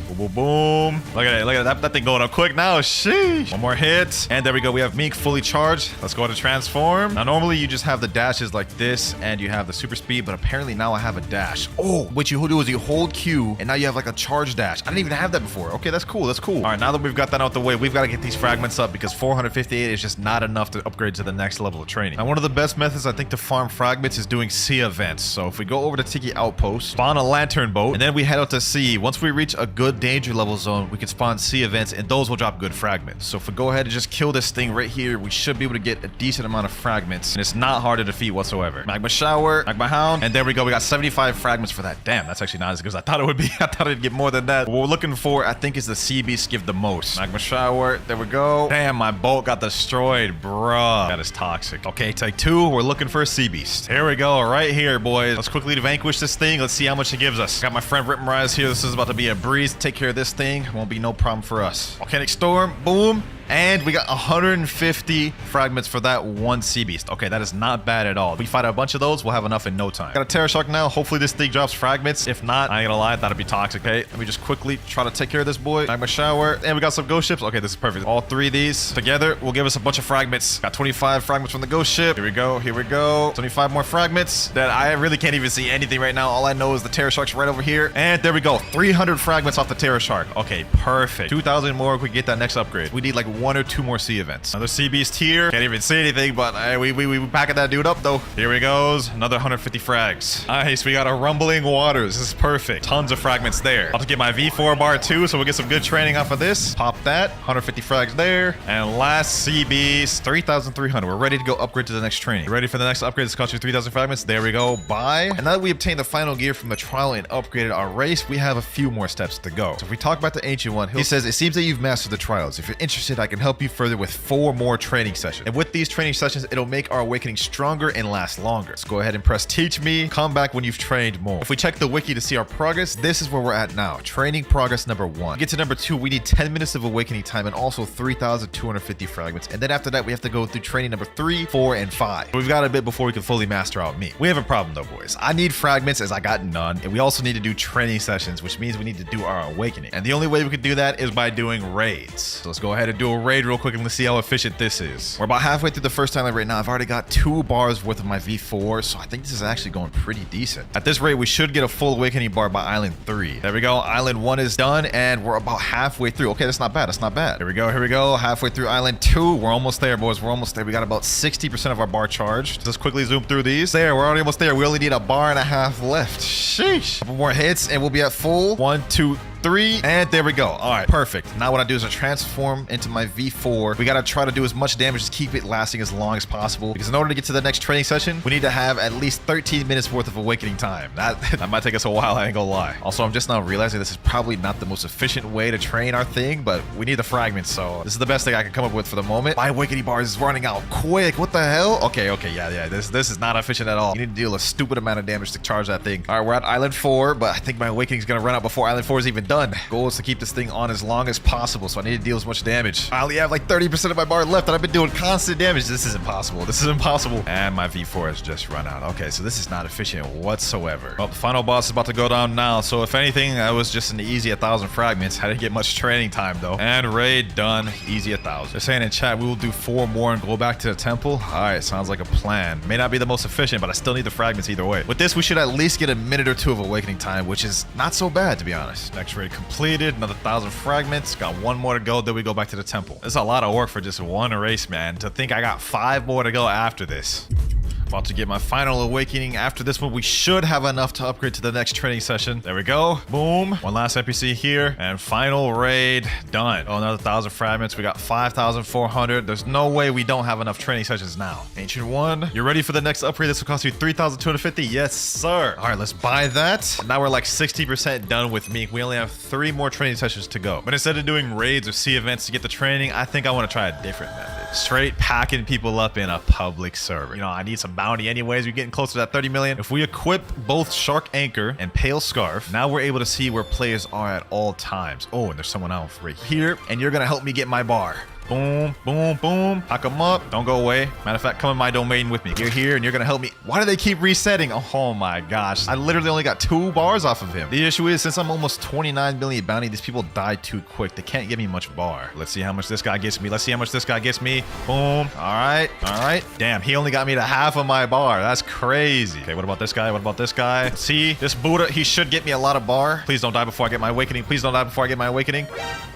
Boom, boom, boom. Look at it. Look at that thing going up quick now. Sheesh. One more hit. And there we go. We have Mink fully charged. Let's go to transform. Now, normally you just have the dashes like this and you have the super speed, but apparently now I have a dash. Oh, what you do is you hold Q and now you have like a charge dash. I didn't even have that before. Okay, that's cool. That's cool. All right, now that we've got that out the way, we've got to get these fragments up because 458 is just not enough to upgrade to the next level of training. Now, one of the best methods I think to farm fragments is doing sea events. So if we go over to Tiki Outpost, spawn a lantern boat, and then we head out to sea. Once we reach a good danger level zone, we can spawn sea events and those will drop good fragments. So if we go ahead and just kill this thing right here, we should be able to get a decent amount of fragments and it's not hard to defeat whatsoever. Magma Shower, Magma Hound, and there we go. We got 75 fragments for that. Damn, that's actually not as good as I thought it would be. I thought I'd get more than that. What we're looking for, I think, is the sea beast give the most. Magma Shower, there we go. Damn, my boat got destroyed, bruh. That is toxic. Okay, take 2. We're looking for a sea beast. Here we go, right here, boys. Let's quickly vanquish this thing. Let's see how much it gives us. Got my friend Ripmarize here. This is about to be a breeze. Take care of this thing. Won't be no problem for us. Volcanic Storm, boom. And we got 150 fragments for that one sea beast. Okay, that is not bad at all. If we fight a bunch of those, we'll have enough in no time. Got a Terror Shark now. Hopefully this thing drops fragments. If not, I ain't gonna lie, that'd be toxic. Okay, let me just quickly try to take care of this boy. Magma Shower. And we got some ghost ships. Okay, this is perfect. All 3 of these together will give us a bunch of fragments. Got 25 fragments from the ghost ship. Here we go. 25 more fragments that I really can't even see anything right now. All I know is the Terror Shark's right over here. And there we go. 300 fragments off the Terror Shark. Okay, perfect. 2,000 more if we get that next upgrade. We need like 1 or 2 more sea events. Another sea beast here. Can't even see anything, but we packing that dude up though. Here he goes. Another 150 frags. Nice. We got a rumbling waters. This is perfect. Tons of fragments there. I'll have to get my V4 bar too, so we'll get some good training off of this. Pop that. 150 frags there. And last sea beast, 3,300. We're ready to go upgrade to the next training. You ready for the next upgrade? This costs you 3,000 fragments. There we go. Bye. And now that we obtained the final gear from the trial and upgraded our race, we have a few more steps to go. So if we talk about the Ancient One, he says, it seems that you've mastered the trials. If you're interested, I can help you further with 4 more training sessions. And with these training sessions, it'll make our awakening stronger and last longer. So go ahead and press teach me. Come back when you've trained more. If we check the wiki to see our progress, this is where we're at now. Training progress number 1. To get to number 2, we need 10 minutes of awakening time and also 3,250 fragments. And then after that, we have to go through training number 3, 4, and 5. We've got a bit before we can fully master out me. We have a problem though, boys. I need fragments as I got none. And we also need to do training sessions, which means we need to do our awakening. And the only way we can do that is by doing raids. So let's go ahead and do a raid real quick and let's see how efficient this is. We're about halfway through the first time right now. I've already got 2 bars worth of my V4, so I think this is actually going pretty decent. At this rate, we should get a full awakening bar by Island 3. There we go. Island 1 is done, and we're about halfway through. Okay, that's not bad. That's not bad. Here we go. Here we go. Halfway through Island 2. We're almost there, boys. We're almost there. We got about 60% of our bar charged. Just quickly zoom through these. There, we're already almost there. We only need a bar and a half left. Sheesh. Couple more hits, and we'll be at full. 1, 2, 3, and there we go. All right, perfect. Now what I do is I transform into my V4. We gotta try to do as much damage to keep it lasting as long as possible, because in order to get to the next training session, we need to have at least 13 minutes worth of awakening time. That might take us a while, I ain't gonna lie. Also, I'm just now realizing this is probably not the most efficient way to train our thing, but we need the fragments, so this is the best thing I can come up with for the moment. My awakening bars is running out quick. What the hell? Okay, yeah. This is not efficient at all. You need to deal a stupid amount of damage to charge that thing. All right, we're at Island 4, but I think my awakening is gonna run out before Island 4 is even done. Goal is to keep this thing on as long as possible, so I need to deal as much damage. I only have like 30% of my bar left, and I've been doing constant damage. This is impossible. This is impossible. And my V4 has just run out. Okay, so this is not efficient whatsoever. Well, the final boss is about to go down now, so if anything, I was just an easy 1,000 fragments. I didn't get much training time though. And raid done, easy 1,000. They're saying in chat we will do 4 more and go back to the temple. All right, sounds like a plan. May not be the most efficient, but I still need the fragments either way. With this, we should at least get a minute or 2 of awakening time, which is not so bad to be honest. Next raid completed, another 1,000 fragments. Got 1 more to go, then we go back to the temple. It's a lot of work for just 1 race, man. To think I got 5 more to go after this. About to get my final awakening. After this one, we should have enough to upgrade to the next training session. There we go. Boom. 1 last NPC here. And final raid done. Oh, another 1,000 fragments. We got 5,400. There's no way we don't have enough training sessions now. Ancient one, you're ready for the next upgrade? This will cost you 3,250. Yes, sir. All right, let's buy that. Now we're like 60% done with Mink. We only have 3 more training sessions to go. But instead of doing raids or sea events to get the training, I think I want to try a different method. Straight packing people up in a public server. You know, I need some bounty anyways. We're getting close to that 30 million. If we equip both Shark Anchor and Pale Scarf, now we're able to see where players are at all times. Oh, and there's someone else right here, and you're gonna help me get my bar. Boom, boom, boom. Pack them up. Don't go away. Matter of fact, come in my domain with me. You're here and you're gonna help me. Why do they keep resetting? Oh my gosh. I literally only got 2 bars off of him. The issue is, since I'm almost 29 million bounty, these people die too quick. They can't give me much bar. Let's see how much this guy gets me. Let's see how much this guy gets me. Boom. All right. All right. Damn, he only got me to half of my bar. That's crazy. Okay, what about this guy? What about this guy? See, this Buddha, he should get me a lot of bar. Please don't die before I get my awakening. Please don't die before I get my awakening.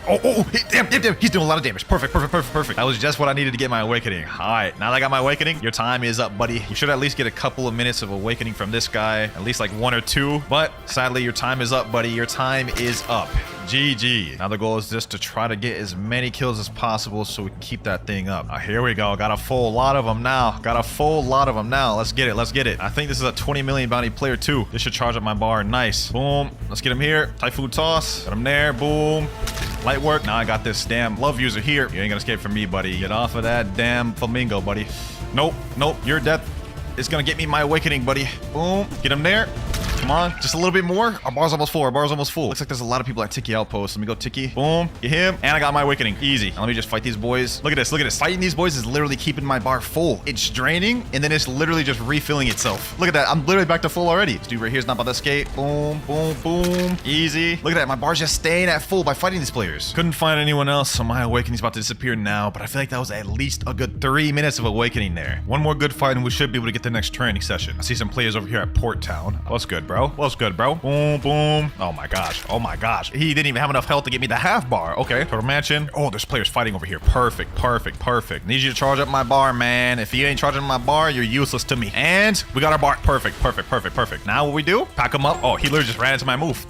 Oh, damn. He's doing a lot of damage. Perfect. That was just what I needed to get my awakening. All right, now that I got my awakening, your time is up, buddy. You should at least get a couple of minutes of awakening from this guy, at least like 1 or 2. But sadly, your time is up, buddy. Your time is up. GG. Now the goal is just to try to get as many kills as possible so we can keep that thing up. Here we go. Got a full lot of them now. Let's get it. I think this is a 20 million bounty player too. This should charge up my bar. Nice. Boom. Let's get him here. Typhoon toss. Got him there. Boom. Light work. Now I got this damn love user here. You ain't gonna escape from me, buddy. Get off of that damn flamingo, buddy. Nope. Your death is gonna get me my awakening, buddy. Boom. Get him there. Come on, just a little bit more. Our bar's almost full. Looks like there's a lot of people at Tiki Outpost. Let me go Tiki. Boom. Get him. And I got my awakening. Easy. Now let me just fight these boys. Look at this. Fighting these boys is literally keeping my bar full. It's draining, and then it's literally just refilling itself. Look at that. I'm literally back to full already. This dude right here is not about to escape. Boom, boom, boom. Easy. Look at that. My bar's just staying at full by fighting these players. Couldn't find anyone else, so my awakening's about to disappear now, but I feel like that was at least a good 3 minutes of awakening there. 1 more good fight, and we should be able to get the next training session. I see some players over here at Port Town. What's good, bro? Boom, boom. Oh my gosh. He didn't even have enough health to get me the half bar. Okay. Turtle Mansion. Oh, there's players fighting over here. Perfect. Need you to charge up my bar, man. If you ain't charging my bar, you're useless to me. And we got our bar. Perfect. Now what we do? Pack him up. Oh, he literally just ran into my move.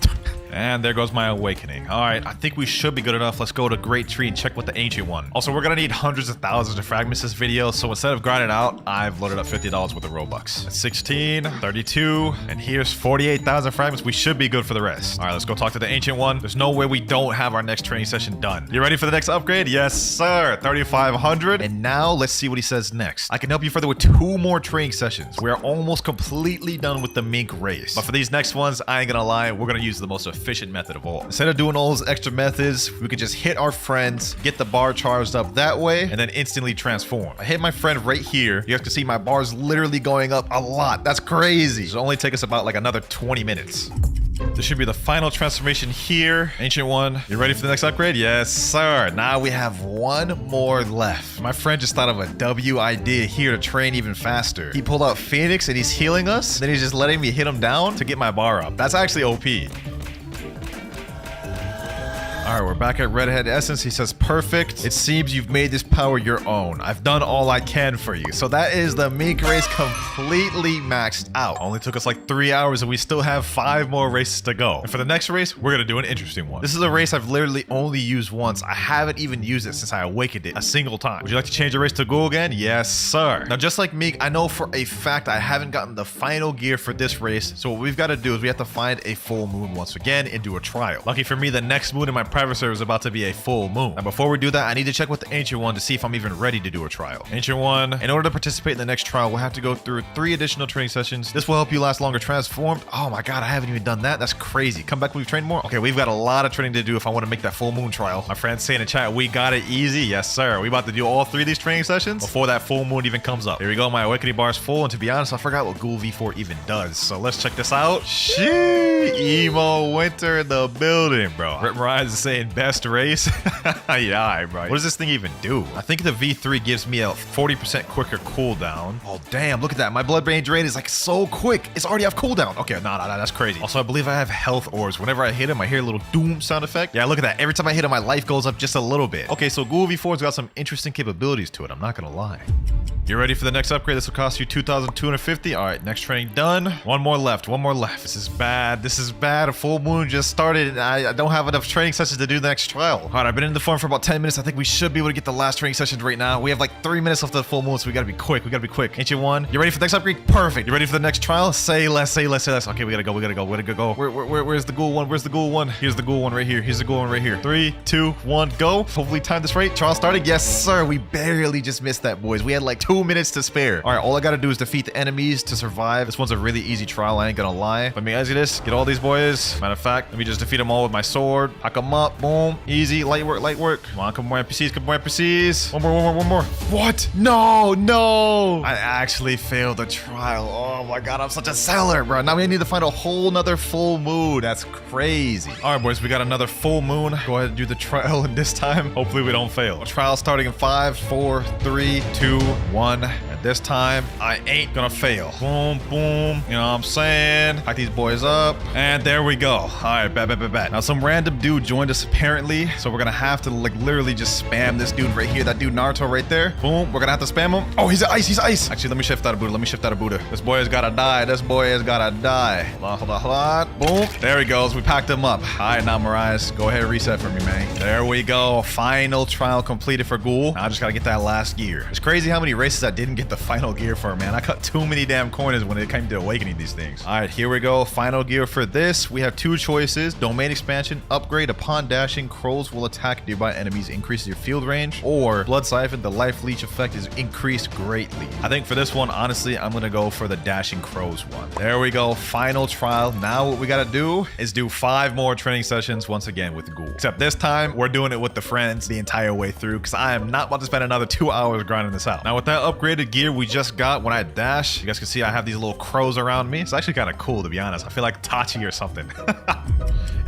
And there goes my awakening. All right, I think we should be good enough. Let's go to Great Tree and check with the Ancient One. Also, we're gonna need hundreds of thousands of fragments this video, so instead of grinding out, I've loaded up $50 worth of Robux. That's 16, 32, and here's 48,000 fragments. We should be good for the rest. All right, let's go talk to the Ancient One. There's no way we don't have our next training session done. You ready for the next upgrade? Yes, sir. 3,500. And now let's see what he says next. I can help you further with 2 more training sessions. We are almost completely done with the Mink race. But for these next ones, I ain't gonna lie, we're gonna use the most efficient method of all. Instead of doing all those extra methods, we could just hit our friends, get the bar charged up that way, and then instantly transform. I hit my friend right here. You guys can see my bar's literally going up a lot. That's crazy. It'll only take us about like another 20 minutes. This should be the final transformation here. Ancient One, you ready for the next upgrade? Yes, sir. Now we have 1 more left. My friend just thought of a W idea here to train even faster. He pulled out Phoenix and he's healing us. Then he's just letting me hit him down to get my bar up. That's actually OP. All All right, we're back at Redhead Essence. He says, perfect. It seems you've made this power your own. I've done all I can for you. So that is the Mink race completely maxed out. Only took us like 3 hours and we still have 5 more races to go. And for the next race, we're gonna do an interesting one. This is a race I've literally only used once. I haven't even used it since I awakened it a single time. Would you like to change the race to Ghoul again? Yes, sir. Now, just like Mink, I know for a fact I haven't gotten the final gear for this race. So what we've got to do is we have to find a full moon once again and do a trial. Lucky for me, the next moon in my private server is about to be a full moon. Now, before we do that, I need to check with the Ancient One to see if I'm even ready to do a trial. Ancient One, in order to participate in the next trial, we'll have to go through 3 additional training sessions. This will help you last longer transformed. Oh my god, I haven't even done that. That's crazy. Come back when we've trained more. Okay, we've got a lot of training to do if I want to make that full moon trial. My friends say in the chat, we got it easy. Yes, sir. We about to do all 3 of these training sessions before that full moon even comes up. Here we go. My awakening bar is full, and to be honest, I forgot what Ghoul V4 even does. So let's check this out. Sheesh, emo winter in the building, bro. Rip Rise is saying best race. Yeah, bro. What does this thing even do? I think the V3 gives me a 40% quicker cooldown. Oh, damn. Look at that. My blood brain drain is like so quick. It's already off cooldown. Okay, nah, that's crazy. Also, I believe I have health orbs. Whenever I hit him, I hear a little doom sound effect. Yeah, look at that. Every time I hit him, my life goes up just a little bit. Okay, so Ghoul V4's got some interesting capabilities to it. I'm not gonna lie. You ready for the next upgrade? This will cost you 2,250. All right, next training done. One more left. This is bad. A full moon just started and I don't have enough training sessions to do the next trial. All right, I've been in the farm for about 10 minutes. I think we should be able to get the last training sessions right now. We have like 3 minutes left of the full moon, so we gotta be quick. Ancient One, you ready for the next upgrade? Perfect. You ready for the next trial? Say less. Okay, we gotta go. Where's the Ghoul one? Here's the Ghoul one right here. 3, 2, 1, go. Hopefully time this right. Trial started. Yes, sir. We barely just missed that, boys. We had like 2 minutes to spare. All right, all I gotta do is defeat the enemies to survive. This one's a really easy trial, I ain't gonna lie. Let me exit this, get all these boys. Matter of fact, let me just defeat them all with my sword. Hack them up, boom. Easy, light work. Come on, couple more NPCs. One more. What? No. I actually failed the trial. Oh my god, I'm such a seller, bro. Now we need to find a whole nother full moon. That's crazy. All right, boys, we got another full moon. Go ahead and do the trial, and this time, hopefully we don't fail. Trial starting in 5, 4, 3, 2, 1. And this time, I ain't gonna fail. Boom. You know what I'm saying? Hack these boys up. And there we go. All right, bet. Now, some random dude joined us apparently. So we're gonna have to like literally just spam this dude right here. That dude Naruto right there. Boom. We're gonna have to spam him. Oh, he's ice. Actually, let me shift out of Buddha. This boy has gotta die. Hold on. Boom. There he goes. We packed him up. All right, now Mariah, go ahead and reset for me, man. There we go. Final trial completed for Ghoul. Now I just gotta get that last gear. It's crazy how many races I didn't get the final gear for, man. I cut too many damn corners when it came to awakening these things. All right, here we go. Final gear for this. We have 2 choices. Domain expansion, upgrade upon dashing. Crows will attack nearby enemies, increases your field range. Or blood siphon, the life leech effect is increased greatly. I think for this one, honestly, I'm gonna go for the dashing crows one. There we go. Final trial. Now what we gotta do is do 5 more training sessions once again with Ghoul. Except this time, we're doing it with the friends the entire way through because I am not about to spend another 2 hours grinding this out. Now with that upgraded gear we just got, when I dash, you guys can see I have these little crows around me. It's actually kind of cool, to be honest. I feel like Tachi or something.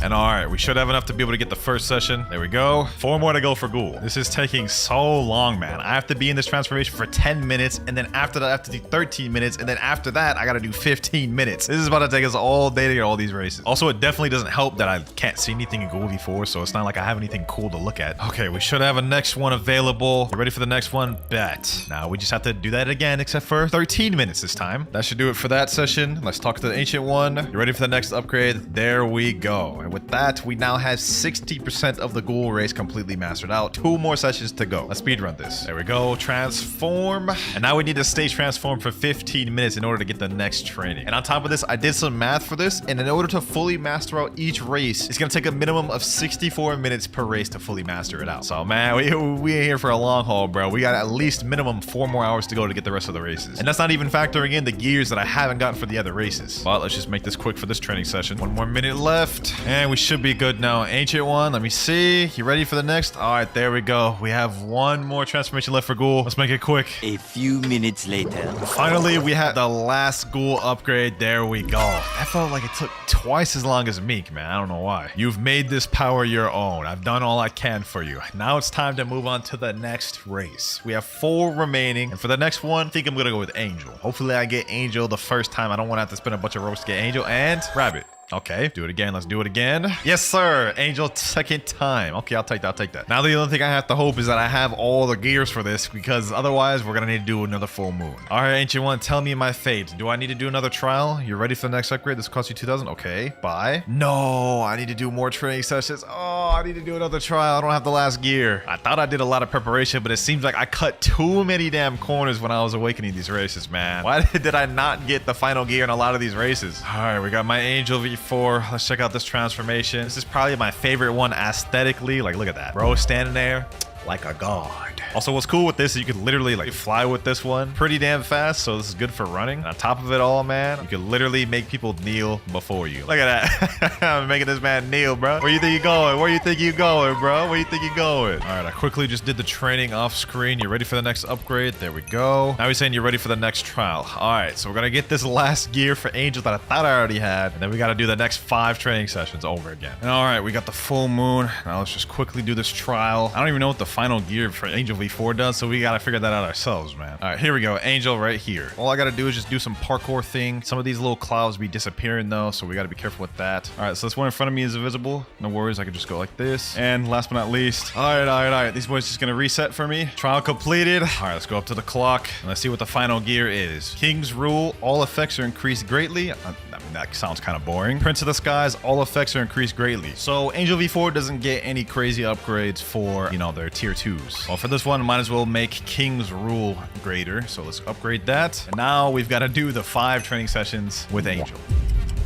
And all right, we should have enough to be able to get the first session. There we go. 4 more to go for Ghoul. This is taking so long, man. I have to be in this transformation for 10 minutes, and then after that I have to do 13 minutes, and then after that I gotta do 15 minutes. This is about to take us all day to get all these races. Also, it definitely doesn't help that I can't see anything in Ghoul V4, so it's not like I have anything cool to look at. Okay, we should have a next one available. You ready for the next one? Bet. Now we just have to do that again, except for 13 minutes this time. That should do it for that session. Let's talk to the Ancient One. You ready for the next upgrade? There we go. And with that, we now have 60% of the Ghoul race completely mastered out. 2 more sessions to go. Let's speedrun this. There we go. Transform. And now we need to stay transformed for 15 minutes in order to get the next training. And on top of this, I did some math for this. And in order to fully master out each race, it's going to take a minimum of 64 minutes per race to fully master it out. So, man, we ain't here for a long haul, bro. We got at least minimum 4 more hours to go to get the rest of the races. And that's not even factoring in the gears that I haven't gotten for the other races. But let's just make this quick for this training session. 1 more minute left. And we should be good now. Ancient One, let me see. You ready for the next? All right, there we go. We have 1 more transformation left for Ghoul. Let's make it quick. A few minutes later. Finally, we had the last Ghoul upgrade. There we go. That felt like it took twice as long as Mink, man. I don't know why. You've made this power your own. I've done all I can for you. Now it's time to move on to the next race. We have 4 remaining. And for the next one, I think I'm going to go with Angel. Hopefully I get Angel the first time. I don't want to have to spend a bunch of ropes to get Angel. And Rabbit. Okay, do it again. Let's do it again. Yes, sir. Angel second time. Okay, I'll take that. I'll take that. Now the only thing I have to hope is that I have all the gears for this, because otherwise we're gonna need to do another full moon. All right, Ancient One, tell me my fate. Do I need to do another trial? You ready for the next upgrade? This costs you 2,000. Okay, bye. No, I need to do more training sessions. Oh, I need to do another trial. I don't have the last gear. I thought I did a lot of preparation, but it seems like I cut too many damn corners when I was awakening these races, man. Why did I not get the final gear in a lot of these races? All right, we got my Angel V4. Let's check out this transformation. This is probably my favorite one aesthetically. Like, look at that. Bro standing there like a god. Also, what's cool with this is you could literally like fly with this one pretty damn fast, so this is good for running. And on top of it all, man, you could literally make people kneel before you. Look at that. I'm making this man kneel, bro. Where you think you going? Where you think you going, bro? Where you think you going? All right, I quickly just did the training off screen. You ready for the next upgrade? There we go. Now he's saying you're ready for the next trial. All right, so we're gonna get this last gear for Angel that I thought I already had, and then we gotta do the next 5 training sessions over again. And all right, we got the full moon. Now let's just quickly do this trial. I don't even know what the final gear for Angel V4 does, so we gotta figure that out ourselves, man. All right, here we go. Angel right here. All I gotta do is just do some parkour thing. Some of these little clouds be disappearing though, so we gotta be careful with that. All right, so this one in front of me is invisible. No worries, I can just go like this. And last but not least, all right. These boys just gonna reset for me. Trial completed. All right, let's go up to the clock and let's see what the final gear is. King's Rule, all effects are increased greatly. I mean, that sounds kind of boring. Prince of the Skies, all effects are increased greatly. So Angel V4 doesn't get any crazy upgrades for, you know, their tier 2s. Well, for this one, might as well make King's Rule greater. So let's upgrade that. And now we've got to do the 5 training sessions with Angel.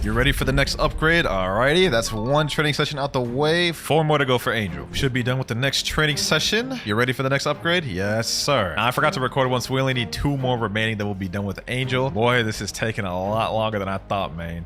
You ready for the next upgrade? Alrighty, that's 1 training session out the way. 4 more to go for Angel. Should be done with the next training session. You ready for the next upgrade? Yes, sir. Now, I forgot to record one, so we only need 2 more remaining that will be done with Angel. Boy, this is taking a lot longer than I thought, man.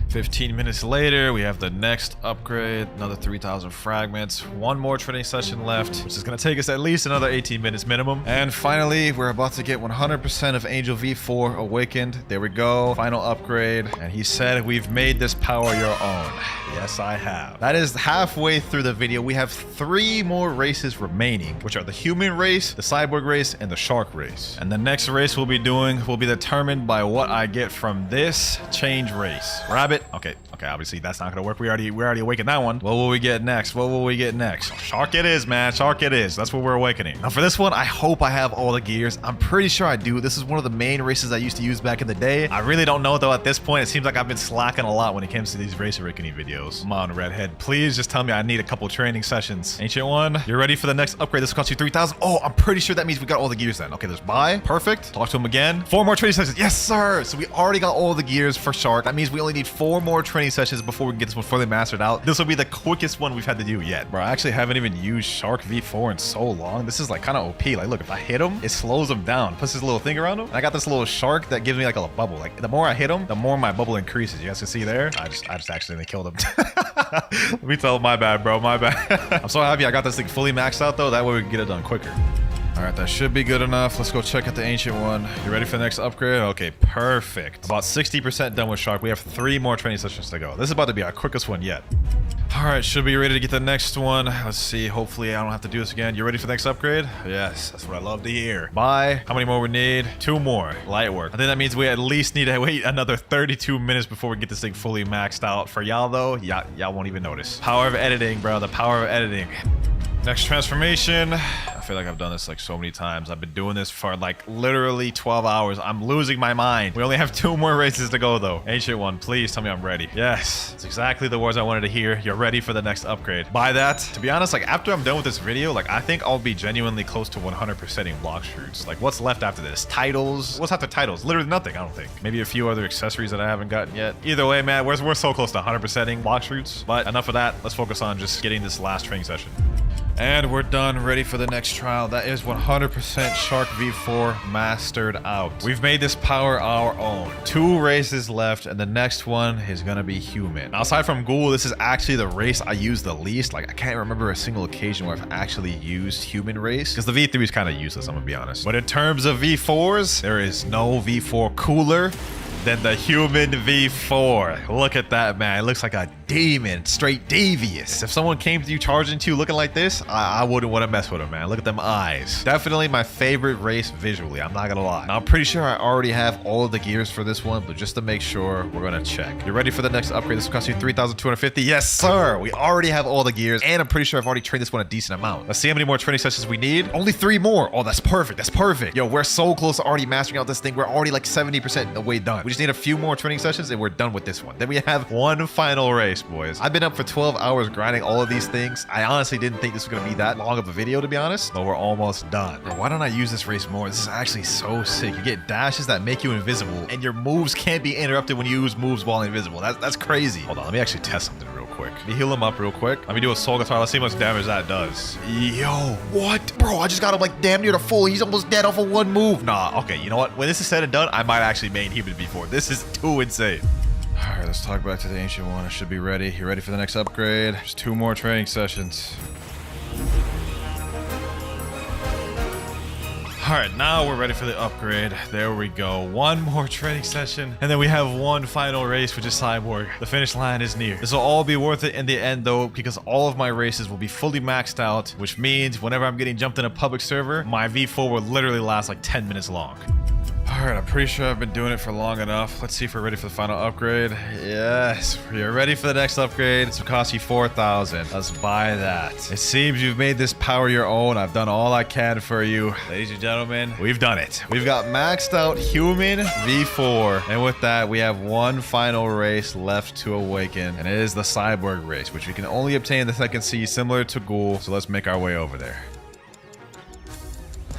15 minutes later, we have the next upgrade, another 3,000 fragments, 1 more training session left, which is going to take us at least another 18 minutes minimum. And finally, we're about to get 100% of Angel V4 awakened. There we go, final upgrade. And he said, we've made this power your own. Yes, I have. That is halfway through the video. We have 3 more races remaining, which are the human race, the cyborg race, and the shark race. And the next race we'll be doing will be determined by what I get from this change race. Rabbit. Okay, obviously that's not gonna work. We already awakened that one. What will we get next? What will we get next? Shark it is, man. Shark it is. That's what we're awakening. Now for this one, I hope I have all the gears. I'm pretty sure I do. This is one of the main races I used to use back in the day. I really don't know though at this point. It seems like I've been slacking a lot when it comes to these race awakening videos. Come on, Redhead. Please just tell me I need a couple training sessions. Ancient One, you're ready for the next upgrade. This costs you 3,000. Oh, I'm pretty sure that means we got all the gears then. Okay, there's buy. Perfect. Talk to him again. 4 more training sessions. Yes, sir. So we already got all the gears for Shark. That means we only need 4 more training sessions before we can get this one fully mastered out. This will be the quickest one we've had to do yet. Bro, I actually haven't even used Shark V4 in so long. This is like kind of OP. Like, look, if I hit him, it slows him down. Puts this little thing around him. And I got this little shark that gives me like a bubble. Like, the more I hit him, the more my bubble increases. You guys can see there. I just accidentally killed him. Let me tell him, my bad, bro. My bad. I'm so happy I got this thing fully maxed out though. That way we can get it done quicker. All right, that should be good enough. Let's go check out the Ancient One. You ready for the next upgrade? Okay, perfect. About 60% done with Shark. We have 3 more training sessions to go. This is about to be our quickest one yet. All right, should be ready to get the next one. Let's see. Hopefully, I don't have to do this again. You ready for the next upgrade? Yes, that's what I love to hear. Bye. How many more we need? 2 more. Light work. I think that means we at least need to wait another 32 minutes before we get this thing fully maxed out. For y'all, though, y'all won't even notice. Power of editing, bro. The power of editing. Next transformation. I feel like I've done this like so many times. I've been doing this for like literally 12 hours. I'm losing my mind. We only have 2 more races to go though. Ancient One, please tell me I'm ready. Yes, it's exactly the words I wanted to hear. You're ready for the next upgrade. By that, to be honest, like after I'm done with this video, like I think I'll be genuinely close to 100%ing Blox fruits. Like what's left after this? Titles? What's after titles? Literally nothing, I don't think. Maybe a few other accessories that I haven't gotten yet. Either way, man, we're so close to 100%ing Blox fruits. But enough of that. Let's focus on just getting this last training session. And we're done, ready for the next trial. That is 100% Shark V4 mastered out. We've made this power our own. 2 races left, and the next one is gonna be human. Now, aside from Ghoul, this is actually the race I use the least. Like, I can't remember a single occasion where I've actually used human race, because the V3 is kind of useless, I'm gonna be honest. But in terms of V4s, there is no V4 cooler than the human V4. Look at that, man. It looks like a demon, straight devious. If someone came to you charging to you looking like this, I wouldn't want to mess with him, man. Look at them eyes. Definitely my favorite race visually, I'm not gonna lie. Now, I'm pretty sure I already have all of the gears for this one, but just to make sure, we're gonna check. You ready for the next upgrade? This will cost you 3,250. Yes, sir. We already have all the gears, and I'm pretty sure I've already trained this one a decent amount. Let's see how many more training sessions we need. Only 3 more. Oh, that's perfect. That's perfect. Yo, we're so close to already mastering out this thing. We're already like 70% of the way done. We just need a few more training sessions, and we're done with this one. Then we have one final race, boys. I've been up for 12 hours grinding all of these things. I honestly didn't think this was gonna be that long of a video, to be honest, but we're almost done. Bro, why don't I use this race more? This is actually so sick. You get dashes that make you invisible, and your moves can't be interrupted when you use moves while invisible. That's crazy. Hold on, let me actually test something real quick. Let me heal him up real quick. Let me do a soul guitar. Let's see how much damage that does. Yo, what? Bro, I just got him like damn near to full. He's almost dead off of one move. Nah, okay, you know what? When this is said and done, I might actually main human V4. This is too insane. All right, let's talk back to the ancient one. I should be ready. You ready for the next upgrade? Just 2 more training sessions. All right, now we're ready for the upgrade. There we go. 1 more training session, and then we have 1 final race, which is Cyborg. The finish line is near. This will all be worth it in the end, though, because all of my races will be fully maxed out, which means whenever I'm getting jumped in a public server, my V4 will literally last like 10 minutes long. All right, I'm pretty sure I've been doing it for long enough. Let's see if we're ready for the final upgrade. Yes, we're ready for the next upgrade. This will cost you 4,000. Let's buy that. It seems you've made this power your own. I've done all I can for you. Ladies and gentlemen, we've done it. We've got maxed out human V4. And with that, we have 1 final race left to awaken. And it is the Cyborg race, which we can only obtain in the second sea, similar to Ghoul. So let's make our way over there.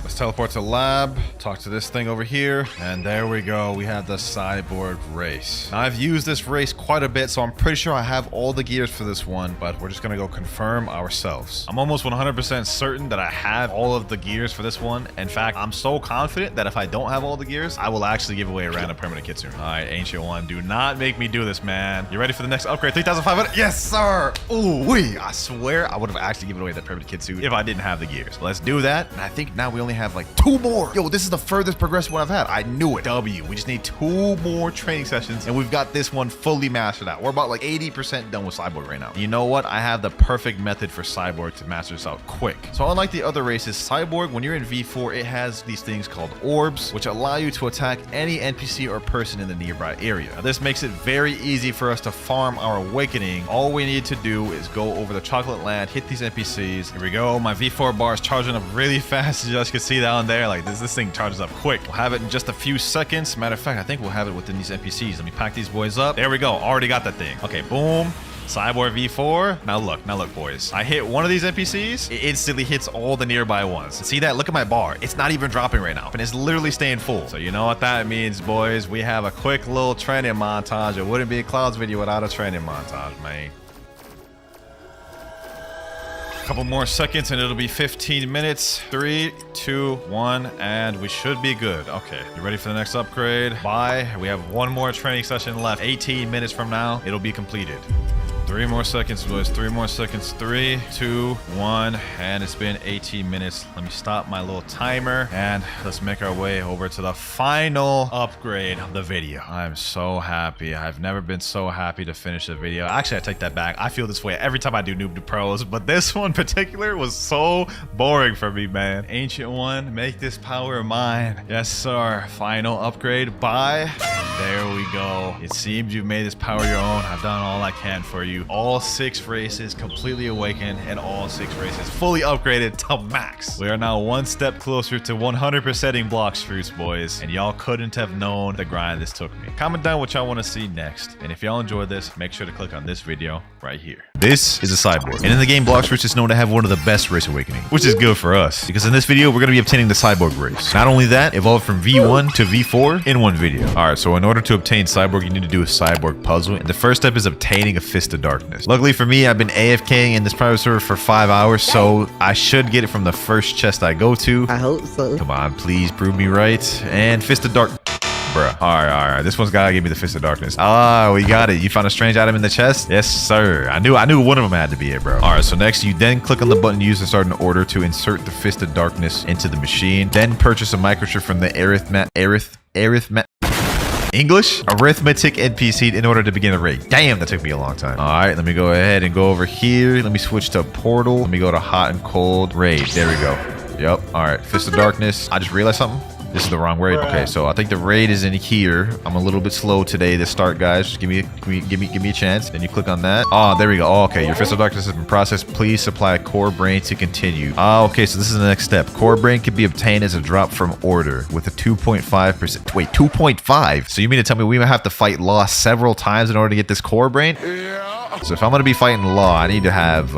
Let's teleport to lab, talk to this thing over here, and there we go. We have the Cyborg race. Now, I've used this race quite a bit, so I'm pretty sure I have all the gears for this one, but we're just gonna go confirm ourselves. I'm almost 100% certain that I have all of the gears for this one. In fact, I'm so confident that if I don't have all the gears, I will actually give away a random permanent kitsune. All right, Ancient One, do not make me do this, man. You ready for the next upgrade? 3,500? Yes, sir! Ooh, wee! I swear I would have actually given away that permanent kitsune if I didn't have the gears. Let's do that, and I think now we only have like 2 more. Yo, this is the furthest progressive one I've had. I knew it. W. We just need 2 more training sessions, and we've got this one fully mastered out. We're about like 80% done with Cyborg right now. You know what? I have the perfect method for Cyborg to master this out quick. So unlike the other races, Cyborg, when you're in V4, it has these things called orbs, which allow you to attack any NPC or person in the nearby area. Now, this makes it very easy for us to farm our awakening. All we need to do is go over the chocolate land, hit these NPCs. Here we go. My V4 bar is charging up really fast, as you guys can see down there. Like this thing charges up quick. We'll have it in just a few seconds. Matter of fact, I think we'll have it within these NPCs. Let me pack these boys up. There we go. Already got that thing. Okay, boom. Cyborg V4. Now look, boys. I hit one of these NPCs, it instantly hits all the nearby ones. See that? Look at my bar. It's not even dropping right now, and it's literally staying full. So you know what that means, boys? We have a quick little training montage. It wouldn't be a Clouds video without a training montage, man. Couple more seconds and it'll be 15 minutes. 3, 2, 1, and we should be good. Okay, you ready for the next upgrade? Bye. We have 1 more training session left. 18 minutes from now, it'll be completed. 3 more seconds, boys. 3 more seconds. 3, 2, 1, and it's been 18 minutes. Let me stop my little timer, and let's make our way over to the final upgrade of the video. I'm so happy. I've never been so happy to finish a video. Actually, I take that back. I feel this way every time I do Noob to Pros, but this one in particular was so boring for me, man. Ancient One, make this power mine. Yes, sir. Final upgrade. Bye. There we go. It seems you've made this power your own. I've done all I can for you. All 6 races completely awakened, and all 6 races fully upgraded to max. We are now 1 step closer to 100%ing Blox fruits, boys, and y'all couldn't have known the grind this took me. Comment down what y'all want to see next, and if y'all enjoyed this, make sure to click on this video right here. This is a Cyborg, and in the game, Blox fruits is known to have one of the best race awakenings, which is good for us, because in this video, we're going to be obtaining the Cyborg race. Not only that, evolved from V1 to V4 in one video. Alright, so in order to obtain Cyborg, you need to do a Cyborg puzzle, and the first step is obtaining a Fist of Darkness. Luckily for me, I've been AFKing in this private server for 5 hours, so I should get it from the first chest I go to. I hope so. Come on, please prove me right. And Fist of Dark... Bruh. Alright. This one's gotta give me the Fist of Darkness. Ah, we got it. You found a strange item in the chest? Yes, sir. I knew one of them had to be it, bro. Alright, so next you then click on the button used to start an order to insert the Fist of Darkness into the machine. Then purchase a microchip from the English? Arithmetic NPC in order to begin the raid. Damn, that took me a long time. All right, let me go ahead and go over here. Let me switch to portal. Let me go to hot and cold raid. There we go. Yep. All right. Fist of Darkness. I just realized something. This is the wrong raid. Okay, so I think the raid is in here. I'm a little bit slow today to start, guys. Just give me a chance. Then you click on that. Oh, there we go. Oh, okay, your Fist of Darkness has been processed. Please supply a core brain to continue. Oh, okay, so this is the next step. Core brain can be obtained as a drop from order with a 2.5%. Wait, 2.5? So you mean to tell me we might have to fight Law several times in order to get this core brain? Yeah. So if I'm gonna be fighting Law, I need to have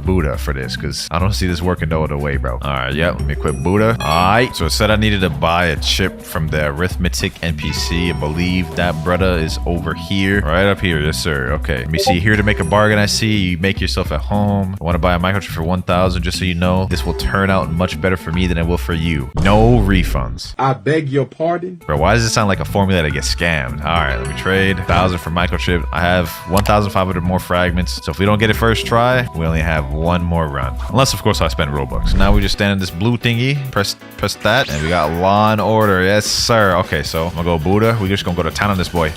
Buddha for this because I don't see this working no other way, bro. All right, yeah, let me equip Buddha. All right, so it said I needed to buy a chip from the arithmetic NPC. I believe that brother is over here, right up here. Yes, sir. Okay, let me see here to make a bargain. I see you make yourself at home. I want to buy a microchip for 1,000. Just so you know, this will turn out much better for me than it will for you. No refunds. I beg your pardon, bro. Why does it sound like a formula that gets scammed? All right, let me trade 1,000 for microchip. I have 1,500 more fragments. So if we don't get it first try, we only have one more run. Unless, of course, I spend Robux. Now we just stand in this blue thingy. Press that, and we got Law and Order. Yes, sir. Okay, so I'm gonna go Buddha. We're just gonna go to town on this boy.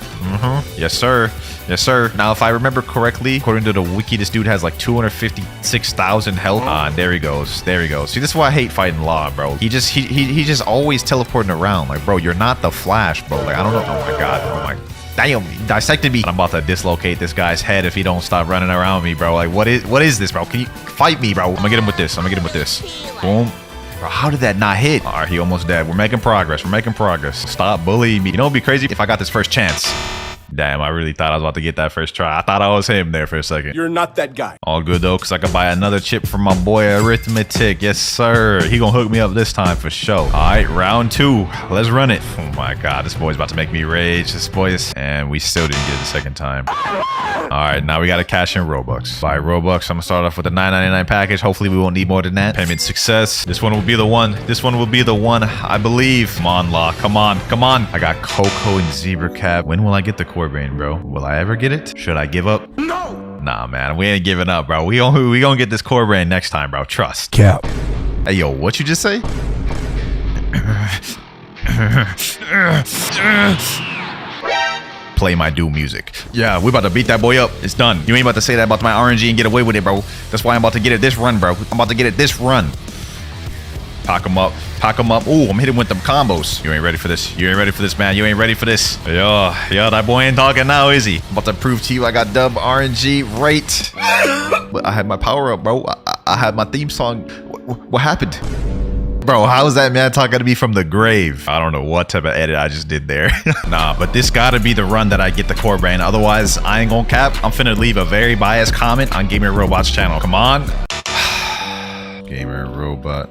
Yes, sir. Yes, sir. Now, if I remember correctly, according to the wiki, this dude has like 256,000 health. There he goes. There he goes. See, this is why I hate fighting Law, bro. He just always teleporting around. Like, bro, you're not the Flash, bro. Like, I don't know. Oh my god. Oh my. Damn, he dissected me. I'm about to dislocate this guy's head if he don't stop running around me, bro. Like, what is this, bro? Can you fight me, bro? I'm gonna get him with this. Boom. Bro, how did that not hit? All right, he almost dead. We're making progress. Stop bullying me. You know what'd be crazy? If I got this first chance. Damn, I really thought I was about to get that first try. I thought I was him there for a second. you're not that guy. All good though, because I could buy another chip from my boy Arithmetic. Yes, sir. He gonna hook me up this time for sure. All right, round 2. Let's run it. Oh my god, this boy's about to make me rage. This boy is... And we still didn't get it the second time. All right, now we gotta cash in Robux. Buy Robux. I'm gonna start off with the $9.99 package. Hopefully we won't need more than that. Payment success. This one will be the one. I believe. Come on, Law. Come on. I got Coco and Zebra Cap. When will I get the core brain, bro? Will I ever get it? Should I give up? No. Nah, man, we ain't giving up, bro. We gonna get this core brain next time, bro. Trust. Cap. Hey, yo, what you just say? Play my Doom music. Yeah, we about to beat that boy up. It's done. You ain't about to say that about my RNG and get away with it, bro. That's why I'm about to get it this run, bro. I'm about to get it this run. Pack him up. Ooh, I'm hitting with them combos. You ain't ready for this. Man. You ain't ready for this. Yo, that boy ain't talking now, is he? I'm about to prove to you I got dub RNG right. But I had my power up, bro. I had my theme song. What happened? Bro, how is that man talking to me from the grave? I don't know what type of edit I just did there. Nah, but this gotta be the run that I get the core brain. Otherwise, I ain't gonna cap. I'm finna leave a very biased comment on Gamer Robot's channel. Come on. Gamer Robot.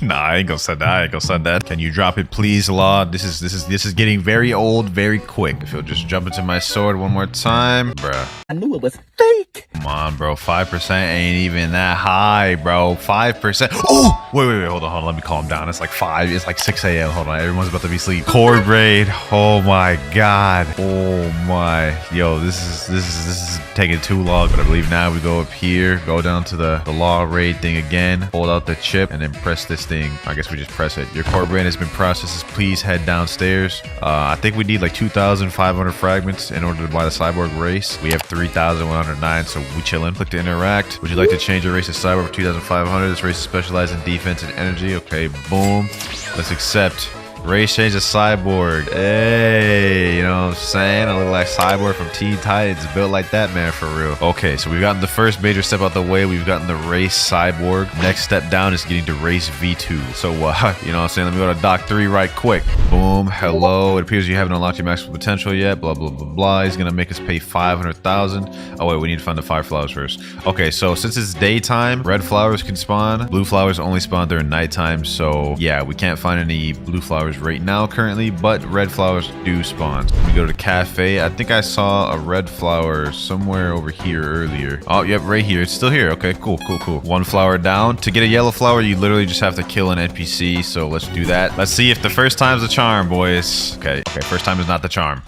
Nah, I ain't gonna send that. Can you drop it, please, Law? This is getting very old, very quick. If you'll just jump into my sword one more time, bruh. I knew it was fake. Come on, bro. 5% ain't even that high, bro. 5%. Oh, wait. Hold on. Let me calm down. It's like 5. It's like 6 a.m. Hold on. Everyone's about to be asleep. Core braid. Oh my god. Oh my. Yo, this is taking too long. But I believe now we go up here, go down to the Law raid thing again, hold out the chip, and then press this thing. I guess we just press it. Your core brain has been processed. Please head downstairs. I think we need like 2,500 fragments in order to buy the Cyborg race. We have 3,109, so we chillin'. Click to interact. Would you like to change your race to Cyborg for 2,500? This race is specialized in defense and energy. Okay, boom. Let's accept. Race change to Cyborg. Hey, you know what I'm saying? I look like Cyborg from Teen Titans. Built like that, man, for real. Okay, so we've gotten the first major step out the way. We've gotten the race Cyborg. Next step down is getting to race V2. So, you know what I'm saying? Let me go to Doc 3 right quick. Boom. Hello. It appears you haven't unlocked your maximum potential yet. Blah, blah, blah, blah. He's going to make us pay 500,000. Oh, wait. We need to find the 5 flowers first. Okay, so since it's daytime, red flowers can spawn. Blue flowers only spawn during nighttime. So, yeah, we can't find any blue flowers right now currently, but red flowers do spawn. We go to the cafe. I think I saw a red flower somewhere over here earlier. Oh, yep, right here. It's still here. Okay, cool. 1 flower down. To get a yellow flower, you literally just have to kill an NPC. So let's do that. Let's see if the first time's the charm, boys. Okay, first time is not the charm.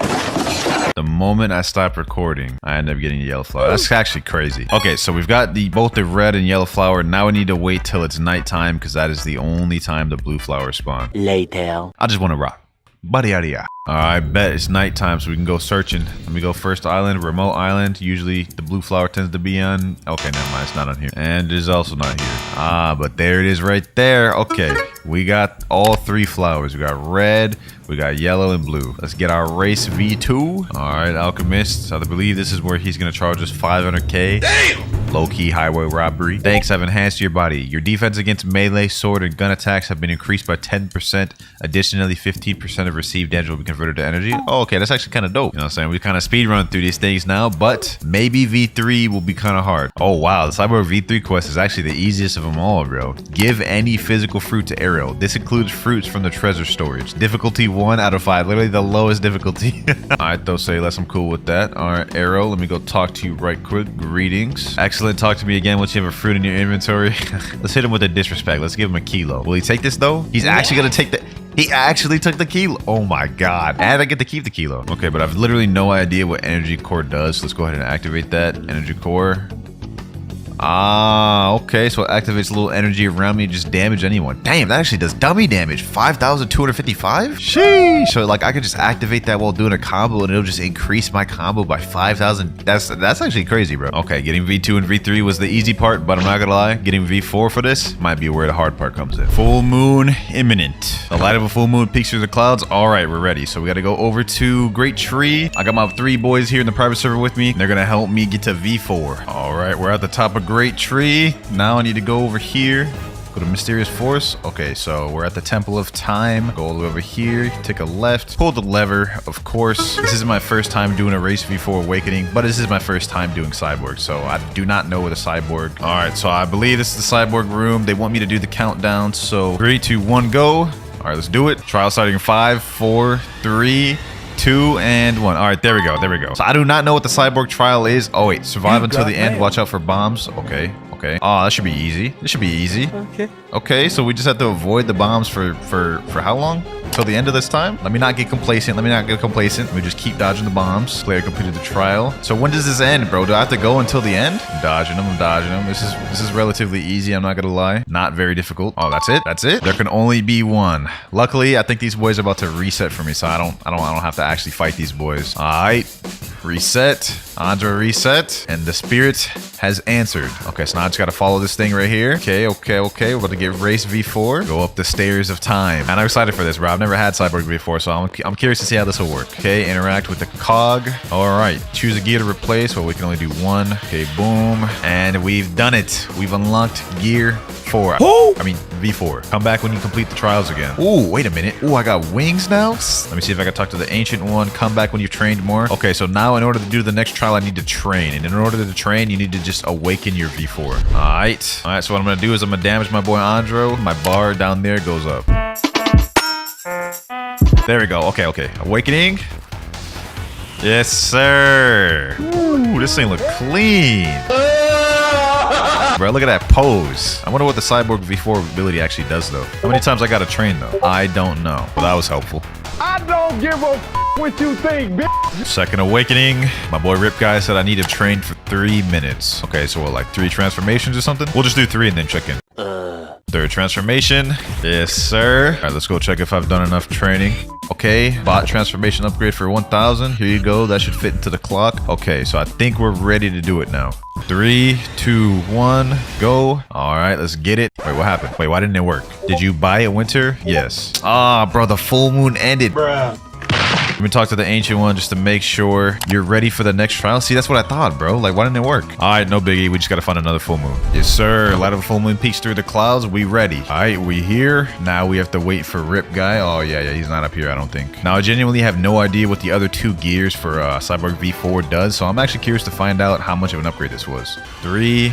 The moment I stop recording, I end up getting a yellow flower. That's actually crazy. Okay, so we've got both the red and yellow flower. Now we need to wait till it's nighttime because that is the only time the blue flowers spawn. Later. I just want to rock. Buddy out of ya. I bet it's nighttime, so we can go searching. Let me go first island, remote island. Usually the blue flower tends to be on. Okay, never mind. It's not on here. And it is also not here. Ah, but there it is right there. Okay, we got all 3 flowers. We got red, we got yellow, and blue. Let's get our race V2. All right, Alchemist. I believe this is where he's going to charge us 500k. Damn! Low-key highway robbery. Thanks, I've enhanced your body. Your defense against melee, sword, and gun attacks have been increased by 10%. Additionally, 15% of received damage will be converted to energy. Oh, okay, that's actually kind of dope. You know what I'm saying? We're kind of speed running through these things now, but maybe V3 will be kind of hard. Oh, wow. The Cyborg V3 quest is actually the easiest of them all, bro. Give any physical fruit to Arrow. This includes fruits from the treasure storage. Difficulty 1 out of 5. Literally the lowest difficulty. All right, though, say less. I'm cool with that. All right, Arrow, let me go talk to you right quick. Greetings. Excellent. Talk to me again once you have a fruit in your inventory. Let's hit him with a disrespect. Let's give him a kilo. Will he take this, though? He's actually going to take the... He actually took the kilo. Oh my god. And I get to keep the kilo. Okay, but I've literally no idea what energy core does. Let's go ahead and activate that. Energy core. Ah, okay. So it activates a little energy around me and just damage anyone. Damn, that actually does dummy damage. 5,255? Sheesh. So like I could just activate that while doing a combo and it'll just increase my combo by 5,000. That's actually crazy, bro. Okay, getting V2 and V3 was the easy part, but I'm not gonna lie. Getting V4 for this might be where the hard part comes in. Full moon imminent. The light of a full moon peeks through the clouds. All right, we're ready. So we gotta go over to Great Tree. I got my 3 boys here in the private server with me. They're gonna help me get to V4. All right, we're at the top of Great Tree. Now I need to go over here. Go to Mysterious Force. Okay, so we're at the Temple of Time. Go all the way over here. Take a left. Pull the lever, of course. This isn't my first time doing a Race V4 Awakening, but this is my first time doing Cyborg, so I do not know what a Cyborg. All right, so I believe this is the Cyborg room. They want me to do the countdown, so 3, 2, 1, go. All right, let's do it. Trial starting in 5, 4, 3, 2, and 1. All right, there we go. There we go. So I do not know what the Cyborg trial is. Oh, wait. Survive until the end. Watch out for bombs. Okay. Okay. Oh, that should be easy. This should be easy. Okay. Okay, so we just have to avoid the bombs for how long? Till the end of this time? Let me not get complacent. Let me not get complacent. Let me just keep dodging the bombs. Player completed the trial. So when does this end, bro? Do I have to go until the end? I'm dodging them. I'm dodging them. This is relatively easy. I'm not gonna lie. Not very difficult. Oh, that's it. That's it. There can only be one. Luckily, I think these boys are about to reset for me, so I don't have to actually fight these boys. All right. Reset. Andra reset. And the spirit has answered. Okay, so now I just gotta follow this thing right here. Okay. We're about to get Race V4. Go up the stairs of time. And I'm excited for this, bro. I've never had Cyborg before, so I'm curious to see how this will work. Okay, interact with the cog. All right, choose a gear to replace. Well, we can only do one. Okay, boom. And we've done it. We've unlocked gear 4. I mean, V4. Come back when you complete the trials again. Ooh, wait a minute. Ooh, I got wings now? Let me see if I can talk to the ancient one. Come back when you've trained more. Okay, so now in order to do the next trial, I need to train. And in order to train, you need to just awaken your V4. All right, so what I'm going to do is I'm going to damage my boy Andro. My bar down there goes up. There we go. Okay. Awakening. Yes, sir. Ooh, this thing look clean. Bro, look at that pose. I wonder what the Cyborg V4 ability actually does, though. How many times I gotta train, though? I don't know. But that was helpful. I don't give a what you think, bitch. Second awakening. My boy Rip Guy said I need to train for 3 minutes. Okay, so what, like 3 transformations or something? We'll just do 3 and then check in. Third transformation. Yes, sir. All right, let's go check if I've done enough training. Okay, bot transformation upgrade for 1,000. Here you go. That should fit into the clock. Okay, so I think we're ready to do it now. 3, 2, 1, go. All right, let's get it. Wait, what happened? Wait, why didn't it work? Did you buy it, Winter? Yes. Ah, bro, the full moon ended. Bruh. Let me talk to the ancient one just to make sure you're ready for the next trial. See, that's what I thought, bro. Like, why didn't it work? All right, no biggie. We just got to find another full moon. Yes, sir. Light of a full moon peeks through the clouds. We ready. All right, we here. Now we have to wait for Rip Guy. Oh, yeah. He's not up here, I don't think. Now, I genuinely have no idea what the other 2 gears for Cyborg V4 does. So I'm actually curious to find out how much of an upgrade this was. 3,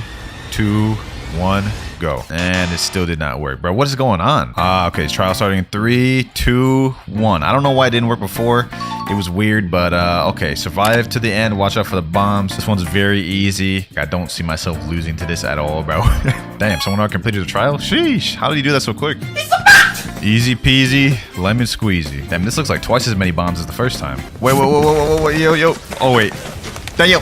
2, 1, go. And it still did not work, bro. What is going on? Okay, trial starting in 3, 2, 1. I don't know why it didn't work before. It was weird, but okay. Survive to the end. Watch out for the bombs. This one's very easy. I don't see myself losing to this at all, bro. Damn, someone already completed the trial? Sheesh. How did you do that so quick? Easy peasy, lemon squeezy. Damn, this looks like twice as many bombs as the first time. Wait, yo. Oh, wait. Damn.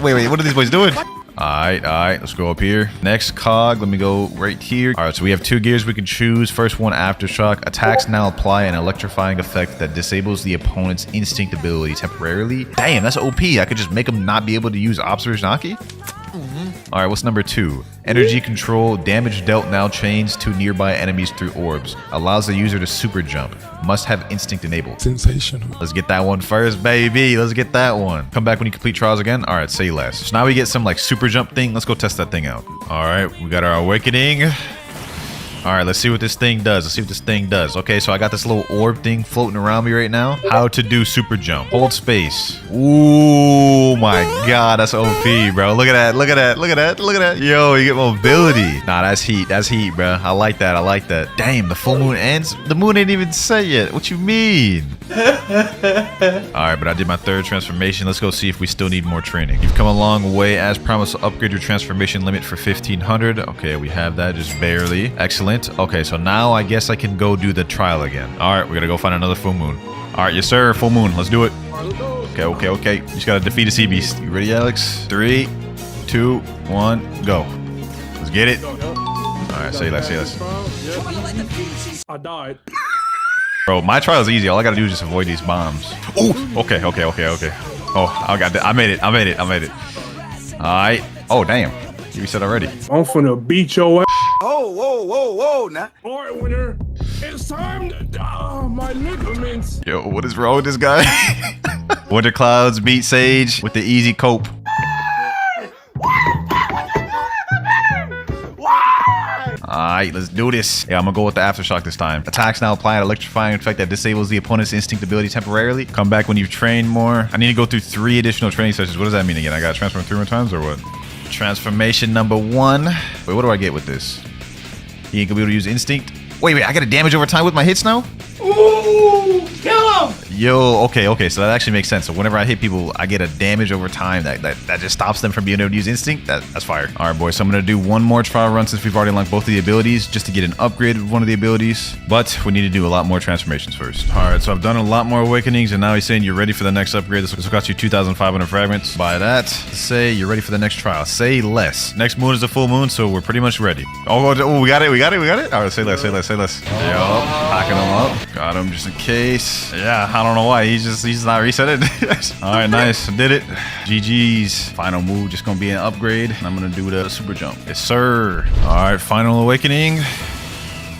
Wait, what are these boys doing? Alright, let's go up here. Next cog, let me go right here. Alright, so we have 2 gears we can choose. First one, Aftershock. Attacks now apply an electrifying effect that disables the opponent's instinct ability temporarily. Damn, that's OP. I could just make them not be able to use Observation. Alright, what's number 2? Energy control. Damage dealt now chains to nearby enemies through orbs. Allows the user to super jump. Must have instinct enabled. Sensational. Let's get that one first, baby. Let's get that one. Come back when you complete trials again. Alright, say less. So now we get some like super jump thing. Let's go test that thing out. Alright, we got our awakening. Alright, let's see what this thing does. Okay, so I got this little orb thing floating around me right now. How to do super jump. Hold space. Ooh, my God, that's OP, bro. Look at that. Yo, you get mobility. Nah, that's heat, bro. I like that. Damn, the full moon ends. The moon ain't even set yet. What you mean? Alright, but I did my 3rd transformation. Let's go see if we still need more training. You've come a long way. As promised, upgrade your transformation limit for 1500. Okay, we have that just barely. Excellent. Okay, so now I guess I can go do the trial again. Alright, we're gonna go find another full moon. Alright, yes sir, full moon. Let's do it. Okay. You just gotta defeat a sea beast. You ready, Alex? 3, 2, 1, go. Let's get it. Alright, say less. I died. Bro, my trial is easy. All I gotta do is just avoid these bombs. Oh, okay. Oh, I got it. I made it. Alright. Oh, damn. You reset already. I'm finna beat your ass. Whoa, now. All right, winner. It's time to my ligaments. Yo, what is wrong with this guy? WinterKloudz beat Sage with the easy cope. Alright, let's do this. Yeah, I'm gonna go with the Aftershock this time. Attacks now apply an electrifying effect that disables the opponent's instinct ability temporarily. Come back when you've trained more. I need to go through 3 additional training sessions. What does that mean again? I gotta transform 3 more times or what? Transformation number 1. Wait, what do I get with this? He ain't gonna be able to use instinct. Wait, I got a damage over time with my hits now? Ooh, kill him! Yo, okay, so that actually makes sense. So whenever I hit people, I get a damage over time that just stops them from being able to use instinct. That's fire. All right, boys, so I'm gonna do one more trial run since we've already unlocked both of the abilities just to get an upgrade of one of the abilities. But we need to do a lot more transformations first. All right, so I've done a lot more awakenings, and now he's saying you're ready for the next upgrade. This will cost you 2,500 fragments. By that, say you're ready for the next trial. Say less. Next moon is a full moon, so we're pretty much ready. Oh, we got it. All right, say less. Yup, packing him up. Got him just in case. Yeah, I don't know why. He's not resetting. All right, nice. Did it. GG's. Final move just gonna be an upgrade. And I'm gonna do the super jump. Yes, sir. All right, final awakening.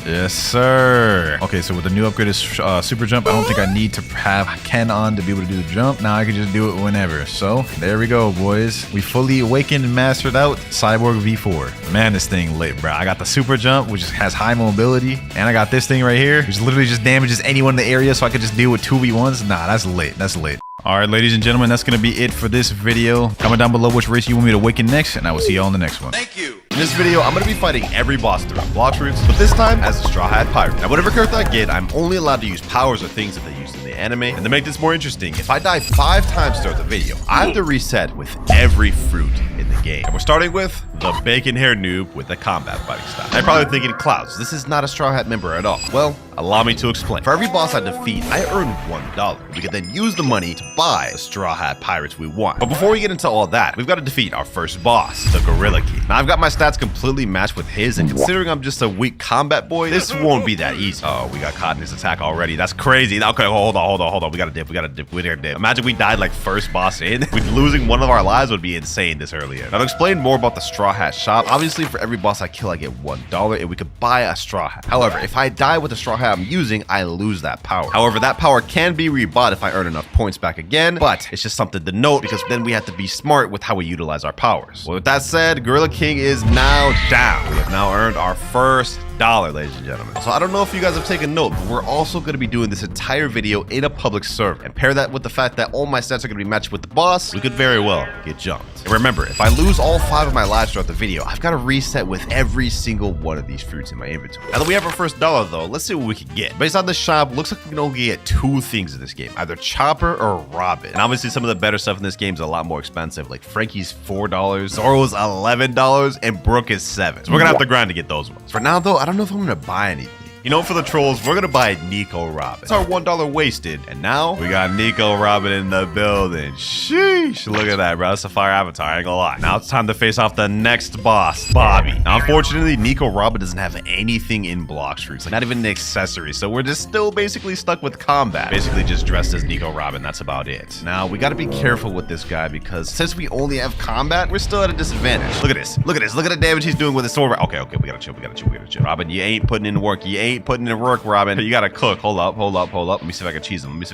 Yes, sir. Okay, so with the new upgrade is super jump, I don't think I need to have Ken on to be able to do the jump. Now I can just do it whenever. So there we go, boys. We fully awakened and mastered out Cyborg V4. Man, this thing lit, bro. I got the super jump, which has high mobility, and I got this thing right here, which literally just damages anyone in the area, so I could just deal with 2v1s. Nah, that's lit. That's lit. All right, ladies and gentlemen, that's going to be it for this video. Comment down below which race you want me to awaken next, and I will see y'all in the next one. Thank you. In this video, I'm going to be fighting every boss throughout Blox routes, but this time as a Straw Hat Pirate. Now, whatever character I get, I'm only allowed to use powers or things that they use in the anime. And to make this more interesting, if I die 5 times throughout the video, I have to reset with every fruit in the game. And we're starting with the bacon hair noob with the combat fighting style. Now, you're probably thinking, Clouds, this is not a Straw Hat member at all. Well, allow me to explain. For every boss I defeat, I earn $1. We can then use the money to buy the Straw Hat Pirates we want. But before we get into all that, we've got to defeat our first boss, the Gorilla King. Now, I've got my stats completely matched with his, and considering I'm just a weak combat boy, this won't be that easy. Oh, we got caught in his attack already. That's crazy. Okay, hold on. We gotta dip. Imagine we died like first boss in. Losing one of our lives would be insane this early in. Now, to explain more about the Straw Hat shop, obviously for every boss I kill, I get $1, and we could buy a Straw Hat. However, if I die with the Straw Hat I'm using, I lose that power. However, that power can be rebought if I earn enough points back again, but it's just something to note because then we have to be smart with how we utilize our powers. Well, with that said, Gorilla King is now down. We have now earned our first $1, ladies and gentlemen. So I don't know if you guys have taken note, but we're also going to be doing this entire video in a public server. And pair that with the fact that all my stats are going to be matched with the boss, we could very well get jumped. And remember, if I lose all 5 of my lives throughout the video, I've got to reset with every single one of these fruits in my inventory. Now that we have our first $1 though, let's see what we can get. Based on the shop, looks like we can only get 2 things in this game, either Chopper or Robin. And obviously some of the better stuff in this game is a lot more expensive, like Frankie's $4, Zoro's $11, and Brooke is $7. So we're going to have to grind to get those ones. For now though, I don't know if I'm going to buy anything. You know, for the trolls, we're gonna buy Nico Robin. It's our $1 wasted. And now we got Nico Robin in the building. Sheesh. Look at that, bro. That's a fire avatar. I ain't gonna lie. Now it's time to face off the next boss, Bobby. Now, unfortunately, Nico Robin doesn't have anything in Blox fruits, like not even an accessory. So we're just still basically stuck with combat. Basically just dressed as Nico Robin. That's about it. Now we gotta be careful with this guy because since we only have combat, we're still at a disadvantage. Look at this. Look at this. Look at the damage he's doing with his sword. Okay, we gotta chill. We gotta chill. Robin, you ain't putting in work. You ain't putting in work, Robin. You gotta cook. Hold up. Let me see if I can cheese him. He's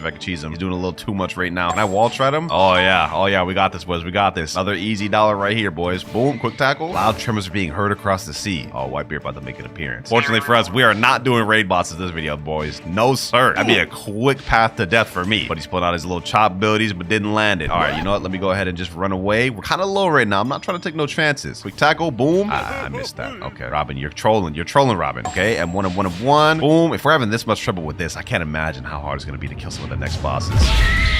doing a little too much right now. Can I wall shred him? Oh yeah. We got this, boys. We got this. Another easy dollar right here, boys. Boom. Quick tackle. Loud tremors are being heard across the sea. Oh, Whitebeard about to make an appearance. Fortunately for us, we are not doing raid bosses this video, boys. No, sir. That'd be a quick path to death for me. But he's pulling out his little chop abilities, but didn't land it. All right, you know what? Let me go ahead and just run away. We're kind of low right now. I'm not trying to take no chances. Quick tackle. Boom. I missed that. Okay, Robin, you're trolling. You're trolling, Robin. Okay, and one of one. Boom. If we're having this much trouble with this, I can't imagine how hard it's going to be to kill some of the next bosses.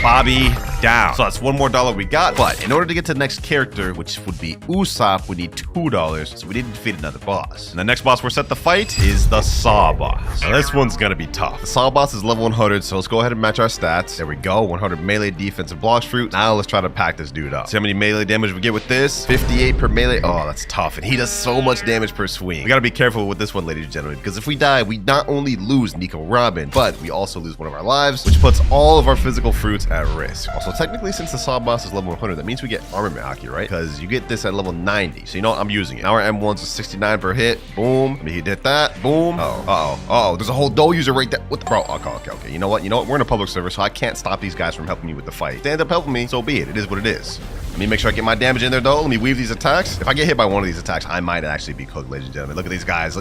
Bobby down. So that's $1 more we got. But in order to get to the next character, which would be Usopp, we need $2. So we need to defeat another boss. And the next boss we're set to fight is the Saw boss. Now this one's going to be tough. The Saw boss is level 100, so let's go ahead and match our stats. There we go. 100 melee defense and Blox fruit. Now let's try to pack this dude up. See how many melee damage we get with this? 58 per melee. Oh, that's tough. And he does so much damage per swing. We got to be careful with this one, ladies and gentlemen, because if we die, we not only lose Nico Robin, but we also lose one of our lives, which puts all of our physical fruits at risk. Also, technically, since the Saw boss is level 100, that means we get armament Aki, right? Because you get this at level 90. So you know what? I'm using it. Now our M1s are 69 per hit. Boom. I mean, he did that. Boom. Oh, there's a whole doe user right there. What the bro? Okay. You know what? We're in a public server, so I can't stop these guys from helping me with the fight. If they end up helping me, so be it. It is what it is. Let me make sure I get my damage in there, though. Let me weave these attacks. If I get hit by one of these attacks, I might actually be cooked, ladies and gentlemen. Look at these guys.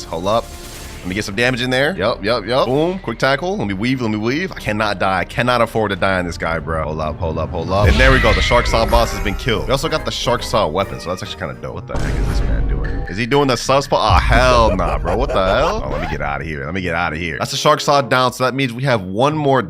Hold up. Let me get some damage in there. Yup. Boom. Quick tackle. Let me weave. I cannot die. I cannot afford to die on this guy, bro. Hold up. And there we go. The Shark Saw boss has been killed. We also got the Shark Saw weapon, so that's actually kind of dope. What the heck is this man doing? Is he doing the sub spot? Oh, hell nah, bro. What the hell? Oh, let me get out of here. That's the Shark Saw down, so that means we have $1 more,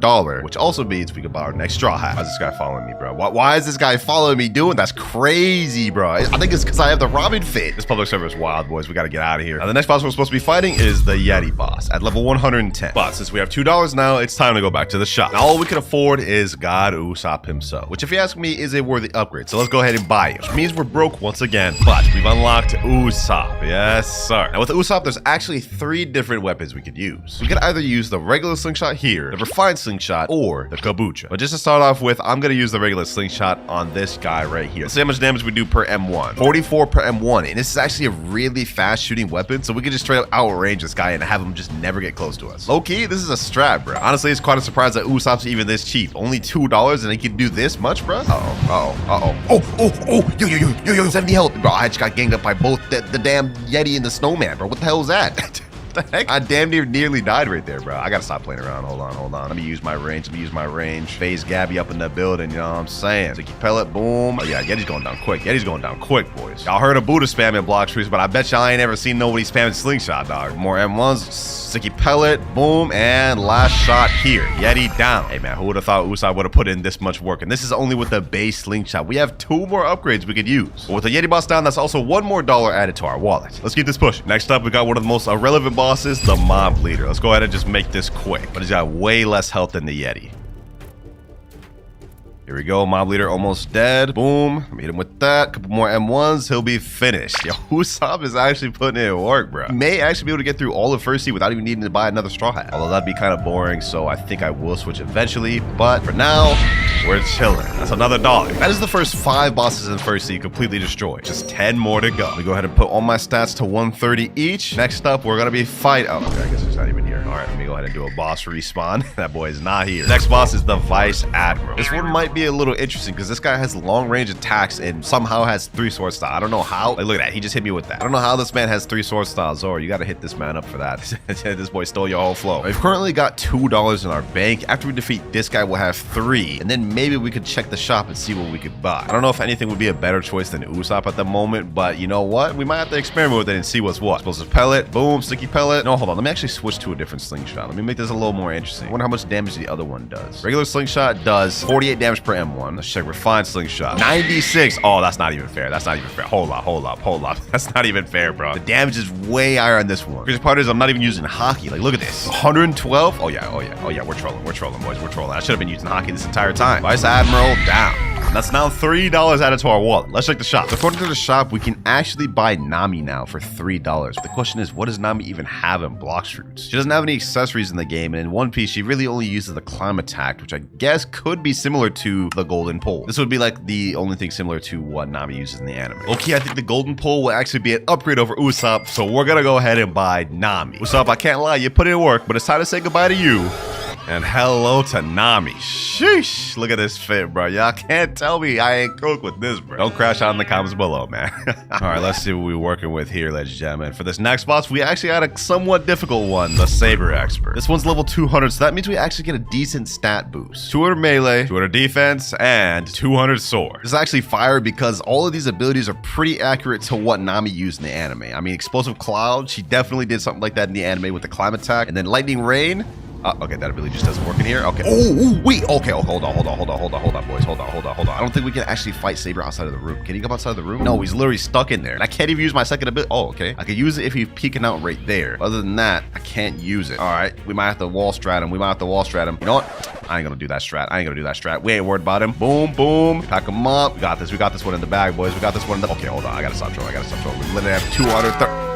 which also means we can buy our next straw hat. Why is this guy following me, bro? Why is this guy following me doing? That's crazy, bro. I think it's because I have the Robin fit. This public server is wild, boys. We got to get out of here. Now, the next boss we're supposed to be fighting is the Yeti boss at level 110. But since we have $2 now, it's time to go back to the shop. Now, all we can afford is God Usopp himself, which if you ask me, is a worthy upgrade. So let's go ahead and buy it, which means we're broke once again, but we've unlocked Usopp. Yes, sir. Now with Usopp, there's actually 3 different weapons we could use. We could either use the regular slingshot here, the refined slingshot, or the kabucha. But just to start off with, I'm gonna use the regular slingshot on this guy right here. Let's see how much damage we do per M1. 44 per M1, and this is actually a really fast shooting weapon, so we can just straight up outrange this guy and have him just never get close to us. Low-key, this is a strat, bro. Honestly, it's quite a surprise that Usopp's even this cheap. Only $2 and he can do this much, bro? Yo, 70 health. Bro, I just got ganged up by both the damn Yeti and the snowman, bro. What the hell is that? The heck? I damn nearly died right there, bro. I gotta stop playing around. Hold on. Let me use my range. Phase Gabby up in the building, you know what I'm saying? Sticky pellet, boom. Oh yeah, Yeti's going down quick. Boys. Y'all heard of Buddha spamming Blox fruits, but I bet y'all ain't ever seen nobody spamming slingshot, dog. More M1s, sticky pellet, boom, and last shot here. Yeti down. Hey man, who would have thought Usopp would have put in this much work? And this is only with the base slingshot. We have 2 more upgrades we could use. But with the Yeti boss down, that's also $1 more added to our wallet. Let's keep this pushing. Next up, we got one of the most irrelevant bosses, the mob leader. Let's go ahead and just make this quick, but he's got way less health than the Yeti. Here we go, mob leader almost dead. Boom, hit him with that. Couple more M1s, he'll be finished. Yo, Usopp is actually putting in work, bro. He may actually be able to get through all of First Sea without even needing to buy another straw hat. Although that'd be kind of boring, so I think I will switch eventually. But for now, we're chilling. That's another $1. That is the first 5 bosses in First Sea completely destroyed. Just 10 more to go. Let me go ahead and put all my stats to 130 each. Next up, we're gonna be fight. Oh, okay, I guess it's not even here. All right, let me go ahead and do a boss respawn. That boy is not here. Next boss is the Vice Admiral. This one might be a little interesting because this guy has long range attacks and somehow has 3 sword style. I don't know how. Like, look at that. He just hit me with that. I don't know how this man has 3 sword styles. Zoro, you got to hit this man up for that. This boy stole your whole flow. We've currently got $2 in our bank. After we defeat this guy, we'll have 3. And then maybe we could check the shop and see what we could buy. I don't know if anything would be a better choice than Usopp at the moment, but you know what? We might have to experiment with it and see what's what. Explosive pellet, boom, sticky pellet. No, hold on. Let me actually switch to a different slingshot. Let me make this a little more interesting. I wonder how much damage the other one does. Regular slingshot does 48 damage per M1. Let's check refined slingshot. 96. Oh, that's not even fair. That's not even fair. Hold up. That's not even fair, bro. The damage is way higher on this one. Crazy part is I'm not even using hockey. Like, look at this. 112. Oh yeah. We're trolling, boys. We're trolling. I should have been using hockey this entire time. Vice Admiral down. That's now $3 added to our wallet. Let's check the shop. So according to the shop, we can actually buy Nami now for $3. The question is, what does Nami even have in Blox fruits? She doesn't have any accessories in the game, and in One Piece, she really only uses the climb attack, which I guess could be similar to the golden pole. This would be like the only thing similar to what Nami uses in the anime. Okay, I think the golden pole will actually be an upgrade over Usopp, so we're gonna go ahead and buy Nami. Usopp, I can't lie, you put in work, but it's time to say goodbye to you. And hello to Nami. Sheesh. Look at this fit, bro. Y'all can't tell me I ain't cooked with this, bro. Don't crash out in the comments below, man. All right, let's see what we're working with here, ladies and gentlemen. For this next boss, we actually had a somewhat difficult one, the Saber Expert. This one's level 200, so that means we actually get a decent stat boost. 200 melee, 200 defense, and 200 sword. This is actually fire because all of these abilities are pretty accurate to what Nami used in the anime. I mean, Explosive Cloud, she definitely did something like that in the anime with the climb attack. And then Lightning Rain, okay, that ability just doesn't work in here. Okay. Oh, wait. Okay. Oh, hold on, boys. Hold on. I don't think we can actually fight Saber outside of the room. Can he come outside of the room? No, he's literally stuck in there. And I can't even use my second ability. Oh, okay. I could use it if he's peeking out right there. Other than that, I can't use it. All right. We might have to wall strat him. You know what? I ain't gonna do that strat. We ain't worried about him. Boom, boom. Pack him up. We got this one in the bag, boys. Okay, hold on. I gotta stop trolling. We literally have 230.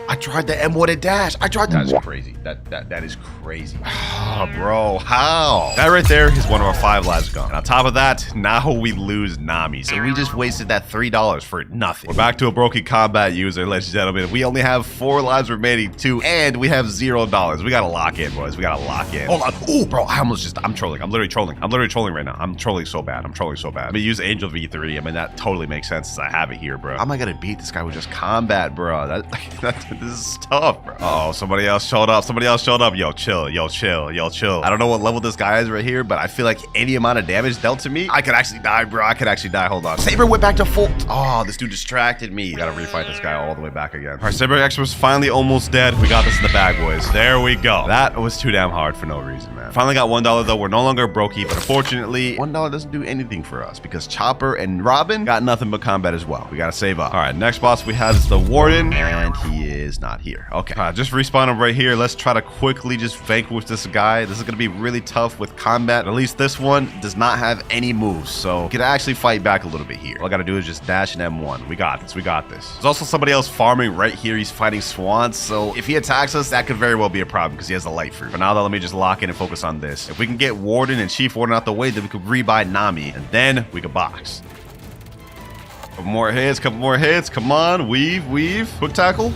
I tried the M1 and dash. That is crazy. That is crazy. Oh, bro, how? That right there is one of our 5 lives gone. And on top of that, now we lose Nami. So we just wasted that $3 for nothing. We're back to a broken combat user, ladies and gentlemen. We only have 4 lives remaining too, and we have $0. We gotta lock in, boys. Hold on. Oh, bro, I'm trolling. I'm literally trolling right now. I'm trolling so bad. I'm gonna use Angel V3. I mean, that totally makes sense since I have it here, bro. How am I gonna beat this guy with just combat, bro? This is tough, bro. Uh-oh, somebody else showed up. Yo, chill. I don't know what level this guy is right here, but I feel like any amount of damage dealt to me, I could actually die, bro. Hold on. Saber went back to full. Oh, this dude distracted me. Gotta refight this guy all the way back again. All right, Saber Expert's finally almost dead. We got this in the bag, boys. There we go. That was too damn hard for no reason, man. Finally got $1 though. We're no longer brokey, but unfortunately, $1 doesn't do anything for us because Chopper and Robin got nothing but combat as well. We gotta save up. All right, next boss we have is the Warden, and he is not here. Okay, just respawn him right here. Let's try to quickly just vanquish this guy. This is gonna be really tough with combat. At least this one does not have any moves, so we can actually fight back a little bit here. All I gotta do is just dash and M1. We got this. There's also somebody else farming right here. He's fighting swans, so if he attacks us, that could very well be a problem because he has a light fruit. For now though, let me just lock in and focus on this. If we can get Warden and Chief Warden out the way, then we could rebuy Nami, and then we could box. Couple more hits. Come on, weave. Quick tackle.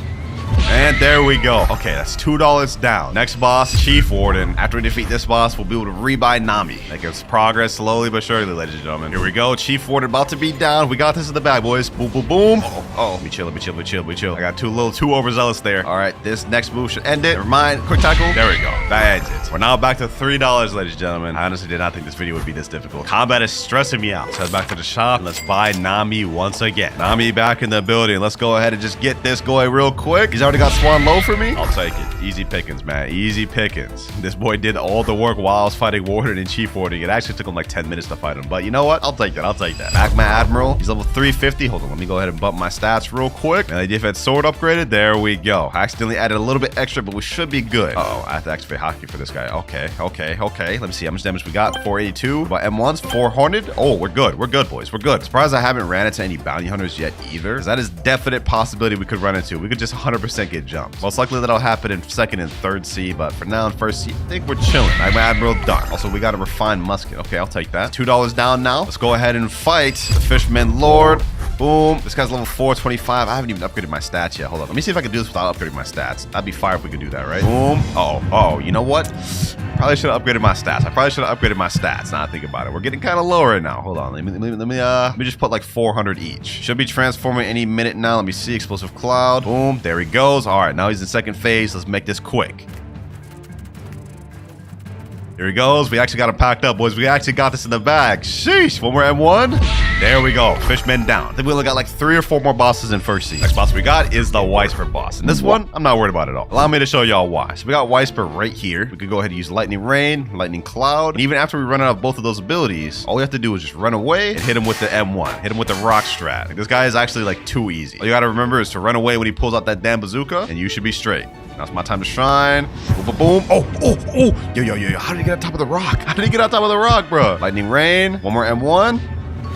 And there we go. Okay, that's $2 down. Next boss, Chief Warden. After we defeat this boss, we'll be able to rebuy Nami. That gives progress slowly but surely, ladies and gentlemen. Here we go. Chief Warden about to be down. We got this in the bag, boys. Boom, boom, boom. Oh, we chill. I got too overzealous there. All right, this next move should end it. Never mind. Quick tackle. There we go. That ends it. We're now back to $3, ladies and gentlemen. I honestly did not think this video would be this difficult. Combat is stressing me out. Let's head back to the shop and let's buy Nami once again. Nami back in the building. Let's go ahead and just get this going real quick. He's already got Swan low for me. I'll take it. Easy pickings, man. Easy pickings. This boy did all the work while I was fighting Warden and Chief Warden. It actually took him like 10 minutes to fight him. But you know what? I'll take that. Back my Admiral. He's level 350. Hold on. Let me go ahead and bump my stats real quick. And the defense sword upgraded. There we go. I accidentally added a little bit extra, but we should be good. Uh-oh. I have to activate hockey for this guy. Okay. Let me see how much damage we got. 482. About M1s. 400. Oh, we're good. We're good, boys. We're good. Surprised I haven't ran into any bounty hunters yet either. Because that is definite possibility we could run into. We could just 100% get jumped. Most likely that'll happen in second and third C, but for now in first C, I think we're chilling. I'm Admiral done. Also, we got a refined musket. Okay, I'll take that. $2 down now. Let's go ahead and fight the Fisherman Lord. Boom. This guy's level 425. I haven't even upgraded my stats yet. Hold on. Let me see if I can do this without upgrading my stats. That'd be fire if we could do that, right? Boom. Oh, you know what? Probably should have upgraded my stats. Now I think about it. We're getting kind of low right now. Hold on. Let me just put like 400 each. Should be transforming any minute now. Let me see. Explosive Cloud. Boom. There he goes. All right. Now he's in second phase. Let's make this quick. Here he goes. We actually got him packed up, boys. We actually got this in the bag. Sheesh. One more M1. There we go. Fishman down. I think we only got like 3 or 4 more bosses in first season. Next boss we got is the Weisper boss. And this one, I'm not worried about at all. Allow me to show y'all why. So we got Weisper right here. We could go ahead and use Lightning Rain, Lightning Cloud. And even after we run out of both of those abilities, all we have to do is just run away and hit him with the M1. Hit him with the rock strat. Like, this guy is actually like too easy. All you gotta remember is to run away when he pulls out that damn bazooka, and you should be straight. Now it's my time to shine. Boom, boom, boom. Oh. Yo. How did he get on top of the rock? How did he get on top of the rock, bro? Lightning Rain. One more M1.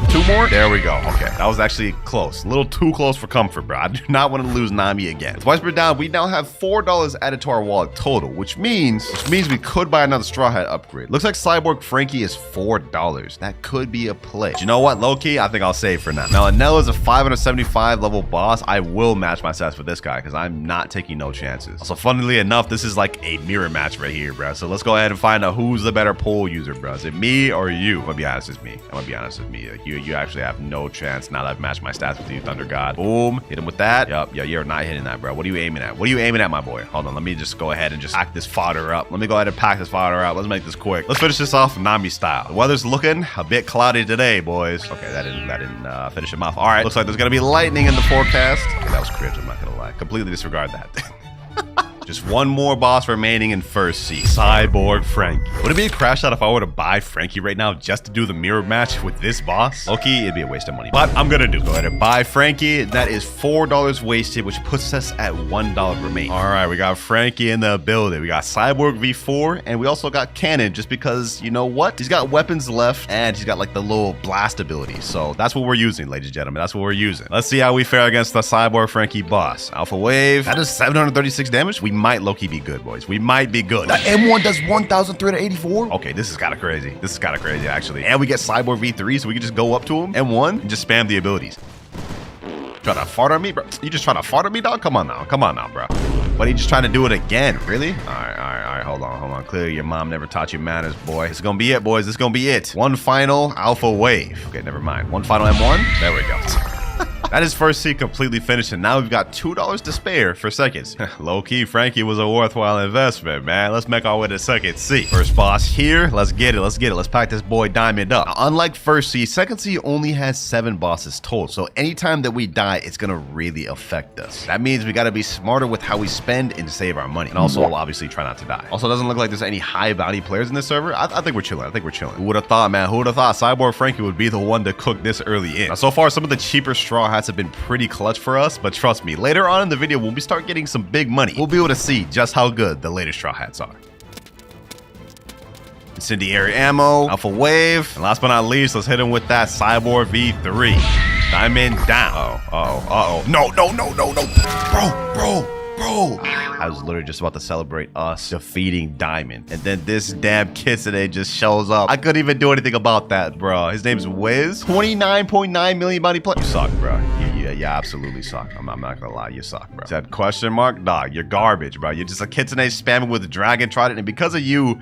2 more. There we go. Okay, that was actually close. A little too close for comfort, bro. I do not want to lose Nami again. With Weisper down, we now have $4 added to our wallet total, which means we could buy another Straw Hat upgrade. Looks like Cyborg Frankie is $4. That could be a play. But you know what? Low key, I think I'll save for now. Now, Anel is a 575 level boss. I will match my stats with this guy because I'm not taking no chances. Also, funnily enough, this is like a mirror match right here, bro. So let's go ahead and find out who's the better pole user, bro. Is it me or you? I'm gonna be honest, it's me. You actually have no chance now that I've matched my stats with you, Thunder God. Boom. Hit him with that. Yup. Yeah, you're not hitting that, bro. What are you aiming at? What are you aiming at, my boy? Hold on. Let me just go ahead and just pack this fodder up. Let me go ahead and pack this fodder up. Let's make this quick. Let's finish this off Nami style. The weather's looking a bit cloudy today, boys. Okay, that didn't finish him off. All right. Looks like there's going to be lightning in the forecast. Okay, that was cringe. I'm not going to lie. Completely disregard that. Just one more boss remaining in first seat. Cyborg Frankie. Would it be a crash out if I were to buy Frankie right now just to do the mirror match with this boss? Okay, it'd be a waste of money, but I'm gonna do it. Go ahead and buy Frankie. That is $4 wasted, which puts us at $1 remaining. All right, we got Frankie in the building. We got Cyborg V4, and we also got Cannon, just because, you know what? He's got weapons left, and he's got like the little blast ability. So that's what we're using, ladies and gentlemen. That's what we're using. Let's see how we fare against the Cyborg Frankie boss. Alpha Wave. That is 736 damage. We might low-key be good, boys. We might be good. The M1 does 1,384. Okay, this is kind of crazy. This is kind of crazy, actually. And we get Cyborg V3, so we can just go up to him, M1, and just spam the abilities. Trying to fart on me, bro? You just trying to fart on me, dog? Come on now, bro. But he just trying to do it again, really? All right, hold on. Clearly your mom never taught you manners, boy. This is gonna be it, boys. This is gonna be it. One final Alpha Wave. Okay, never mind. One final M1. There we go. That is first seat completely finished, and now we've got $2 to spare for seconds. Low-key, Frankie was a worthwhile investment, man. Let's make our way to second seat. First boss here. Let's get it. Let's pack this boy diamond up. Now, unlike first seat, second seat only has 7 bosses total, so anytime that we die, it's gonna really affect us. That means we gotta be smarter with how we spend and save our money, and also obviously try not to die. Also, it doesn't look like there's any high bounty players in this server. I think we're chilling. Who would have thought, man? Who would have thought Cyborg Frankie would be the one to cook this early in? Now, so far, some of the cheaper straw hats have been pretty clutch for us, but trust me, later on in the video, when we start getting some big money, we'll be able to see just how good the latest straw hats are. Incendiary ammo, Alpha Wave, and last but not least, let's hit him with that Cyborg V3. Diamond down. No. Bro. I was literally just about to celebrate us defeating Diamond, and then this damn Kitsune just shows up. I couldn't even do anything about that, bro. His name's Wiz. 29.9 million bounty play. You suck, bro. You absolutely suck. I'm not gonna lie, you suck, bro. Said question mark? Dog, you're garbage, bro. You're just a Kitsune spamming with the Dragon Trident, and because of you,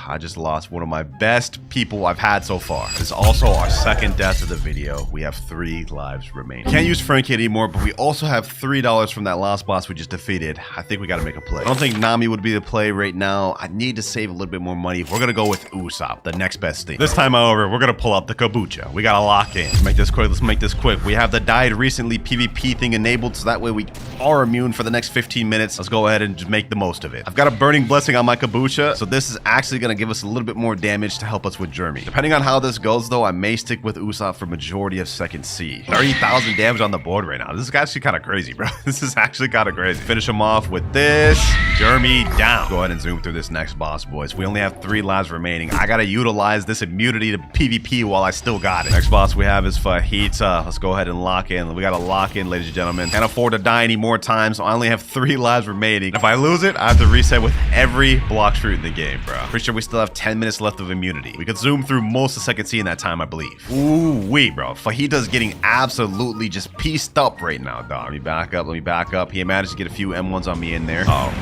I just lost one of my best people I've had so far. This is also our second death of the video. We have 3 lives remaining. Can't use Frankie anymore, but we also have $3 from that last boss we just defeated. I think we gotta make a play. I don't think Nami would be the play right now. I need to save a little bit more money. We're gonna go with Usopp, the next best thing. This time, however, we're gonna pull out the Kabucha. We gotta lock in. Let's make this quick. We have the died recently PvP thing enabled, so that way we are immune for the next 15 minutes. Let's go ahead and just make the most of it. I've got a burning blessing on my Kabucha, so this is actually gonna give us a little bit more damage to help us with Jeremy. Depending on how this goes, though, I may stick with Usopp for majority of second C. 30,000 damage on the board right now. This is actually kind of crazy, bro. This is actually kind of crazy. Finish him off with this. Jeremy down. Go ahead and zoom through this next boss, boys. We only have 3 lives remaining. I gotta utilize this immunity to PvP while I still got it. Next boss we have is Fajita. Let's go ahead and lock in. We gotta lock in, ladies and gentlemen. Can't afford to die any more times, so I only have 3 lives remaining. If I lose it, I have to reset with every Blox fruit in the game, bro. Pretty sure we still have 10 minutes left of immunity. We could zoom through most of second C in that time, I believe. Ooh-wee, bro. Fajita's getting absolutely just pieced up right now, dog. Let me back up. He managed to get a few M1s on me in there. Oh,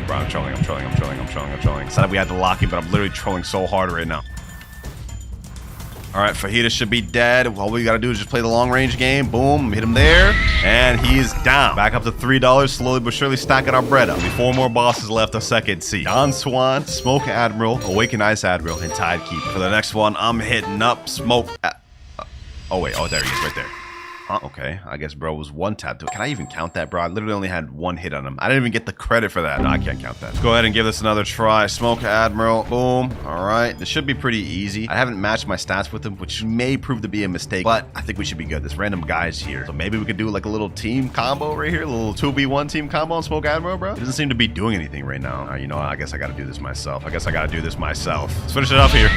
bro. I'm trolling. Said we had to lock in, but I'm literally trolling so hard right now. All right, Fajita should be dead. All we gotta do is just play the long range game. Boom, hit him there, and he's down. Back up to $3, slowly but surely stacking our bread up. Only 4 more bosses left of second seed. Don Swan, Smoke Admiral, Awaken Ice Admiral, and Tidekeeper. For the next one, I'm hitting up Smoke. Oh wait, oh there he is, right there. Huh? Okay, I guess bro was one tap. Can I even count that, bro? I literally only had 1 hit on him. I didn't even get the credit for that. No, I can't count that. Let's go ahead and give this another try. Smoke Admiral. Boom. All right. This should be pretty easy. I haven't matched my stats with him, which may prove to be a mistake, but I think we should be good. This random guy's here. So maybe we could do like a little team combo right here. A little 2v1 team combo on Smoke Admiral, bro. He doesn't seem to be doing anything right now. You know what? I guess I got to do this myself. Let's finish it up here.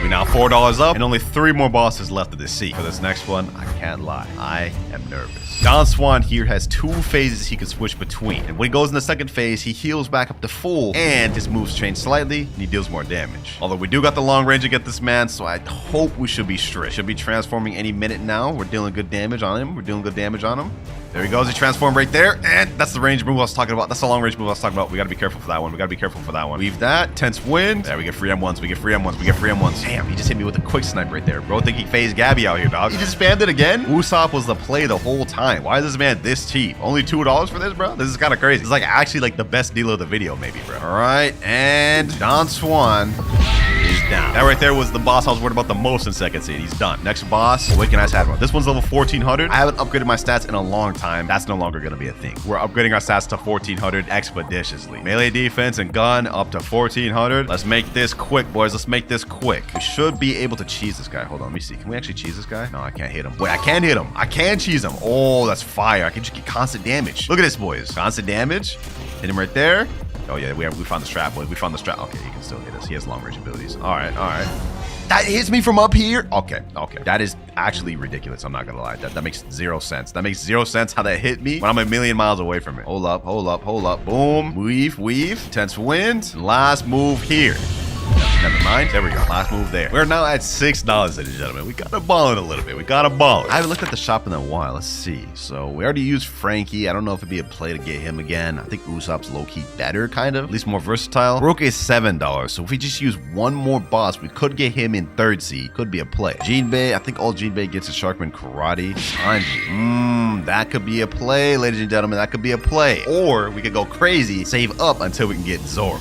We now $4 up and only 3 more bosses left of this seat. For this next one, I can't lie. I am nervous. Don Swan here has 2 phases he can switch between. And when he goes in the second phase, he heals back up to full and his moves change slightly and he deals more damage. Although we do got the long range to get this man, so I hope we should be straight. Should be transforming any minute now. We're dealing good damage on him. There he goes. He transformed right there. And that's the range move I was talking about. That's the long range move I was talking about. We got to be careful for that one. Weave that. Tense wind. There, we get free M1s. Damn, he just hit me with a quick snipe right there. Bro, think he phased Gabby out here, dog. He just spammed it again. Usopp was the play the whole time. Why is this man this cheap? Only $2 for this, bro? This is kind of crazy. This is like actually like the best deal of the video, maybe, bro. All right. And Don Swan is down. That right there was the boss I was worried about the most in second seed. He's done. Next boss, Awaken Ice Admiral. This one's level 1400. I haven't upgraded my stats in a long time. That's no longer going to be a thing. We're upgrading our stats to 1400 expeditiously. Melee defense and gun up to 1400. Let's make this quick, boys. Let's make this quick. We should be able to cheese this guy. Hold on, let me see. Can we actually cheese this guy? No, I can't hit him. Wait, I can hit him. I can cheese him. Oh, that's fire. I can just get constant damage. Look at this, boys. Constant damage. Hit him right there. Oh yeah, we found the strap, boys. We found the strap. Okay, he can still hit us. He has long range abilities. All right. That hits me from up here. Okay. That is actually ridiculous. I'm not gonna lie. That makes 0 sense. That makes 0 sense how that hit me when I'm a million miles away from it. Hold up. Boom. Weave. Tense wind. Last move here. Never mind. There we go. Last move there. We're now at $6, ladies and gentlemen. We gotta ball it a little bit. I haven't looked at the shop in a while. Let's see. So we already used Frankie. I don't know if it'd be a play to get him again. I think Usopp's low-key better, kind of. At least more versatile. Rook is $7. So if we just use 1 more boss, we could get him in 3rd seed. Could be a play. Jinbei. I think all Jinbei gets is Sharkman Karate. Sanji. That could be a play, ladies and gentlemen. That could be a play. Or we could go crazy, save up until we can get Zoro.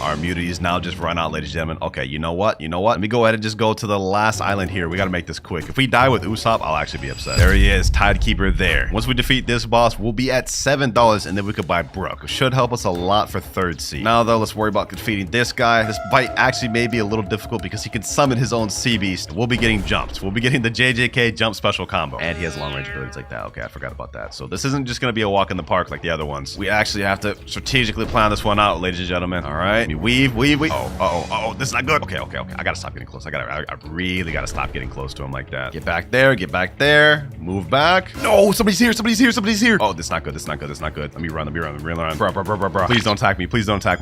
Our immunity is now just run out, ladies and gentlemen. Okay, you know what? Let me go ahead and just go to the last island here. We got to make this quick. If we die with Usopp, I'll actually be upset. There he is, Tidekeeper there. Once we defeat this boss, we'll be at $7, and then we could buy Brook, which should help us a lot for 3rd seed. Now, though, let's worry about defeating this guy. This fight actually may be a little difficult because he can summon his own Sea Beast. We'll be getting jumps. We'll be getting the JJK jump special combo. And he has long range abilities like that. Okay, I forgot about that. So this isn't just going to be a walk in the park like the other ones. We actually have to strategically plan this one out, ladies and gentlemen. All right. Weave. Oh, this is not good. Okay. I gotta stop getting close. I really gotta stop getting close to him like that. Get back there. Move back. No, somebody's here. Oh, this is not good. Let me run. Bro. Please don't attack me,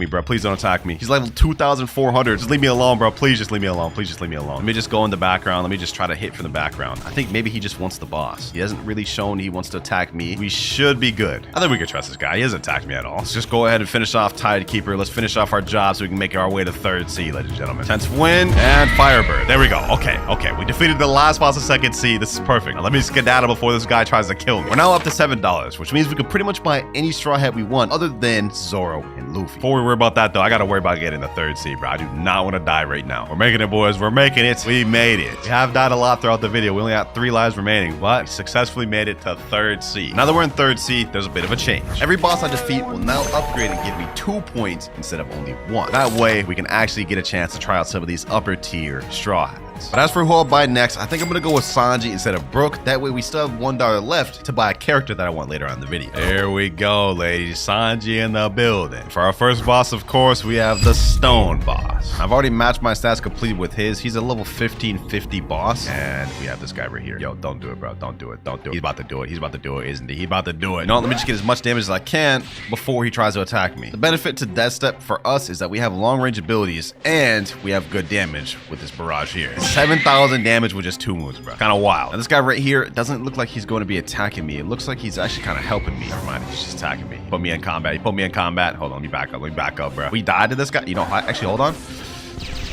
bro. Please don't attack me. He's level 2,400. Just leave me alone, bro. Please just leave me alone. Let me just go in the background. Let me just try to hit from the background. I think maybe he just wants the boss. He hasn't really shown he wants to attack me. We should be good. I think we can trust this guy. He hasn't attacked me at all. Let's just go ahead and finish off Tidekeeper. Let's finish off our job so we can make our way to 3rd seed, ladies and gentlemen. Tense wind and Firebird. There we go. Okay. We defeated the last boss of 2nd seed. This is perfect. Now let me skedaddle before this guy tries to kill me. We're now up to $7, which means we can pretty much buy any straw hat we want other than Zoro and Luffy. Before we worry about that, though, I gotta worry about getting the 3rd seed, bro. I do not want to die right now. We're making it, boys. We're making it. We made it. We have died a lot throughout the video. We only got 3 lives remaining, but we successfully made it to 3rd seed. Now that we're in 3rd seed, there's a bit of a change. Every boss I defeat will now upgrade and give me 2 points instead of only 1. That way, we can actually get a chance to try out some of these upper tier straw hats. But as for who I'll buy next, I think I'm going to go with Sanji instead of Brook. That way we still have $1 left to buy a character that I want later on in the video. There we go, ladies. Sanji in the building. For our first boss, of course, we have the Stone boss. I've already matched my stats complete with his. He's a level 1550 boss. And we have this guy right here. Yo, don't do it, bro. Don't do it. He's about to do it, isn't he? He's about to do it. No, let me just get as much damage as I can before he tries to attack me. The benefit to that step for us is that we have long range abilities and we have good damage with this barrage here. 7,000 damage with just 2 moves, bro. Kind of wild. And this guy right here doesn't look like he's going to be attacking me. It looks like he's actually kind of helping me. Never mind, he's just attacking me. Put me in combat. Hold on, let me back up, bro. We died to this guy. You know, actually, hold on.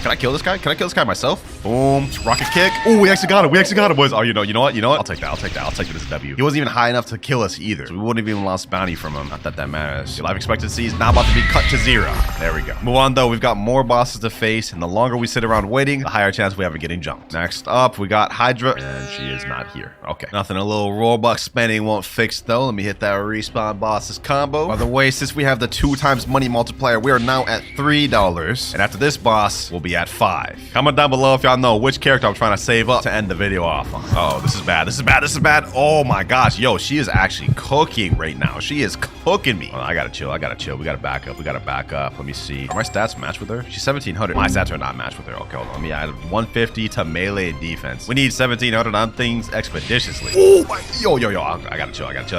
Can I kill this guy? Can I kill this guy myself? Boom. Rocket kick. Oh, we actually got it. We actually got it, boys. Oh, you know what? I'll take that. I'll take that. I'll take this W. He wasn't even high enough to kill us either. So we wouldn't have even lost bounty from him. Not that that matters. Your life expectancy is now about to be cut to 0. There we go. Move on, though. We've got more bosses to face, and the longer we sit around waiting, the higher chance we have of getting jumped. Next up, we got Hydra, and she is not here. Okay. Nothing a little Roblox spending won't fix, though. Let me hit that respawn bosses combo. By the way, since we have the 2x money multiplier, we are now at $3. And after this boss, we'll be at 5. Comment down below if y'all know which character I'm trying to save up to end the video off on. Oh, this is bad. This is bad. This is bad. Oh my gosh. Yo, she is actually cooking right now. She is cooking me. Oh, I gotta chill. I gotta chill. We gotta back up. We gotta back up. Let me see. Are my stats matched with her? She's 1700. My stats are not matched with her. Okay, hold on. Let me add 150 to melee and defense. We need 1700 on things expeditiously. Oh my. Yo. I gotta chill. I gotta chill.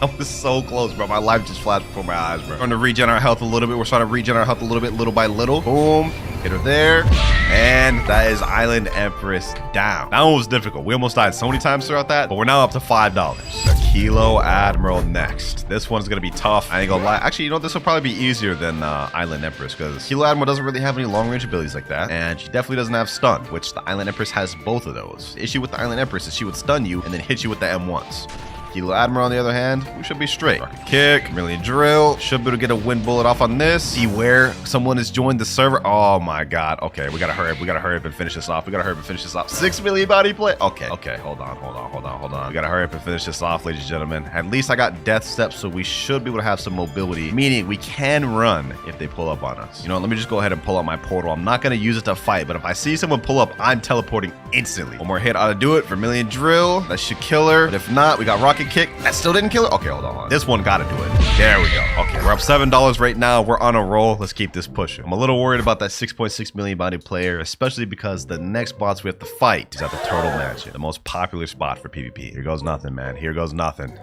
I was so close, bro. My life just flashed before my eyes, bro. We're trying to regen our health a little bit. We're trying to regen our health a little bit, little by little. Boom. Hit her there. And that is Island Empress down. That one was difficult. We almost died so many times throughout that, but we're now up to $5. The Kilo Admiral next. This one's gonna be tough. I ain't gonna lie. Actually, you know, this will probably be easier than Island Empress, because Kilo Admiral doesn't really have any long-range abilities like that, and she definitely doesn't have stun, which the Island Empress has both of those. The issue with the Island Empress is she would stun you and then hit you with the M1s. Kilo Admiral, on the other hand, we should be straight. Rocket kick, million drill. Should be able to get a wind bullet off on this. See where someone has joined the server. Oh my god. Okay, we gotta hurry up. We gotta hurry up and finish this off. We gotta hurry up and finish this off. 6 million body play. Okay. Hold on. We gotta hurry up and finish this off, ladies and gentlemen. At least I got death steps, so we should be able to have some mobility. Meaning we can run if they pull up on us. You know, let me just go ahead and pull out my portal. I'm not gonna use it to fight, but if I see someone pull up, I'm teleporting instantly. One more hit ought to do it for million drill. That should kill her. But if not, we got rocket kick. That still didn't kill it. Okay, hold on. This one gotta do it. There we go. Okay, we're up $7 right now. We're on a roll. Let's keep this pushing. I'm a little worried about that 6.6 million body player, especially because the next boss we have to fight is at the Turtle Mansion, the most popular spot for PvP. Here goes nothing, man. Here goes nothing.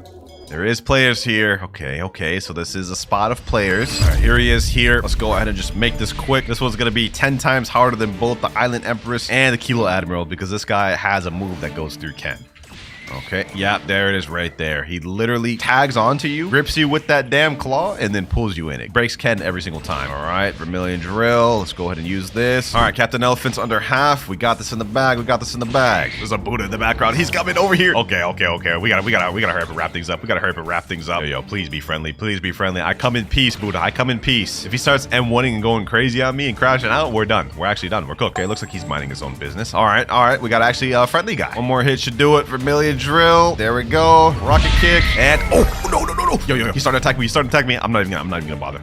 There is players here. Okay. So this is a spot of players. All right, here he is here. Let's go ahead and just make this quick. This one's gonna be 10 times harder than both the Island Empress and the Kilo Admiral, because this guy has a move that goes through Ken. Okay, yeah, there it is right there. He literally tags onto you, grips you with that damn claw, and then pulls you in it. Breaks Ken every single time. All right, Vermilion Drill. Let's go ahead and use this. All right, Captain Elephant's under half. We got this in the bag. There's a Buddha in the background. He's coming over here. Okay. We gotta hurry up and wrap things up. Yo, please be friendly. I come in peace, Buddha. I come in peace. If he starts M1ing and going crazy on me and crashing out, we're done. We're actually done. We're cooked. Okay, looks like he's minding his own business. All right. We got actually a friendly guy. One more hit should do it. Vermilion Drill. There we go. Rocket kick. And oh no. Yo. He started attacking me. I'm not even gonna bother.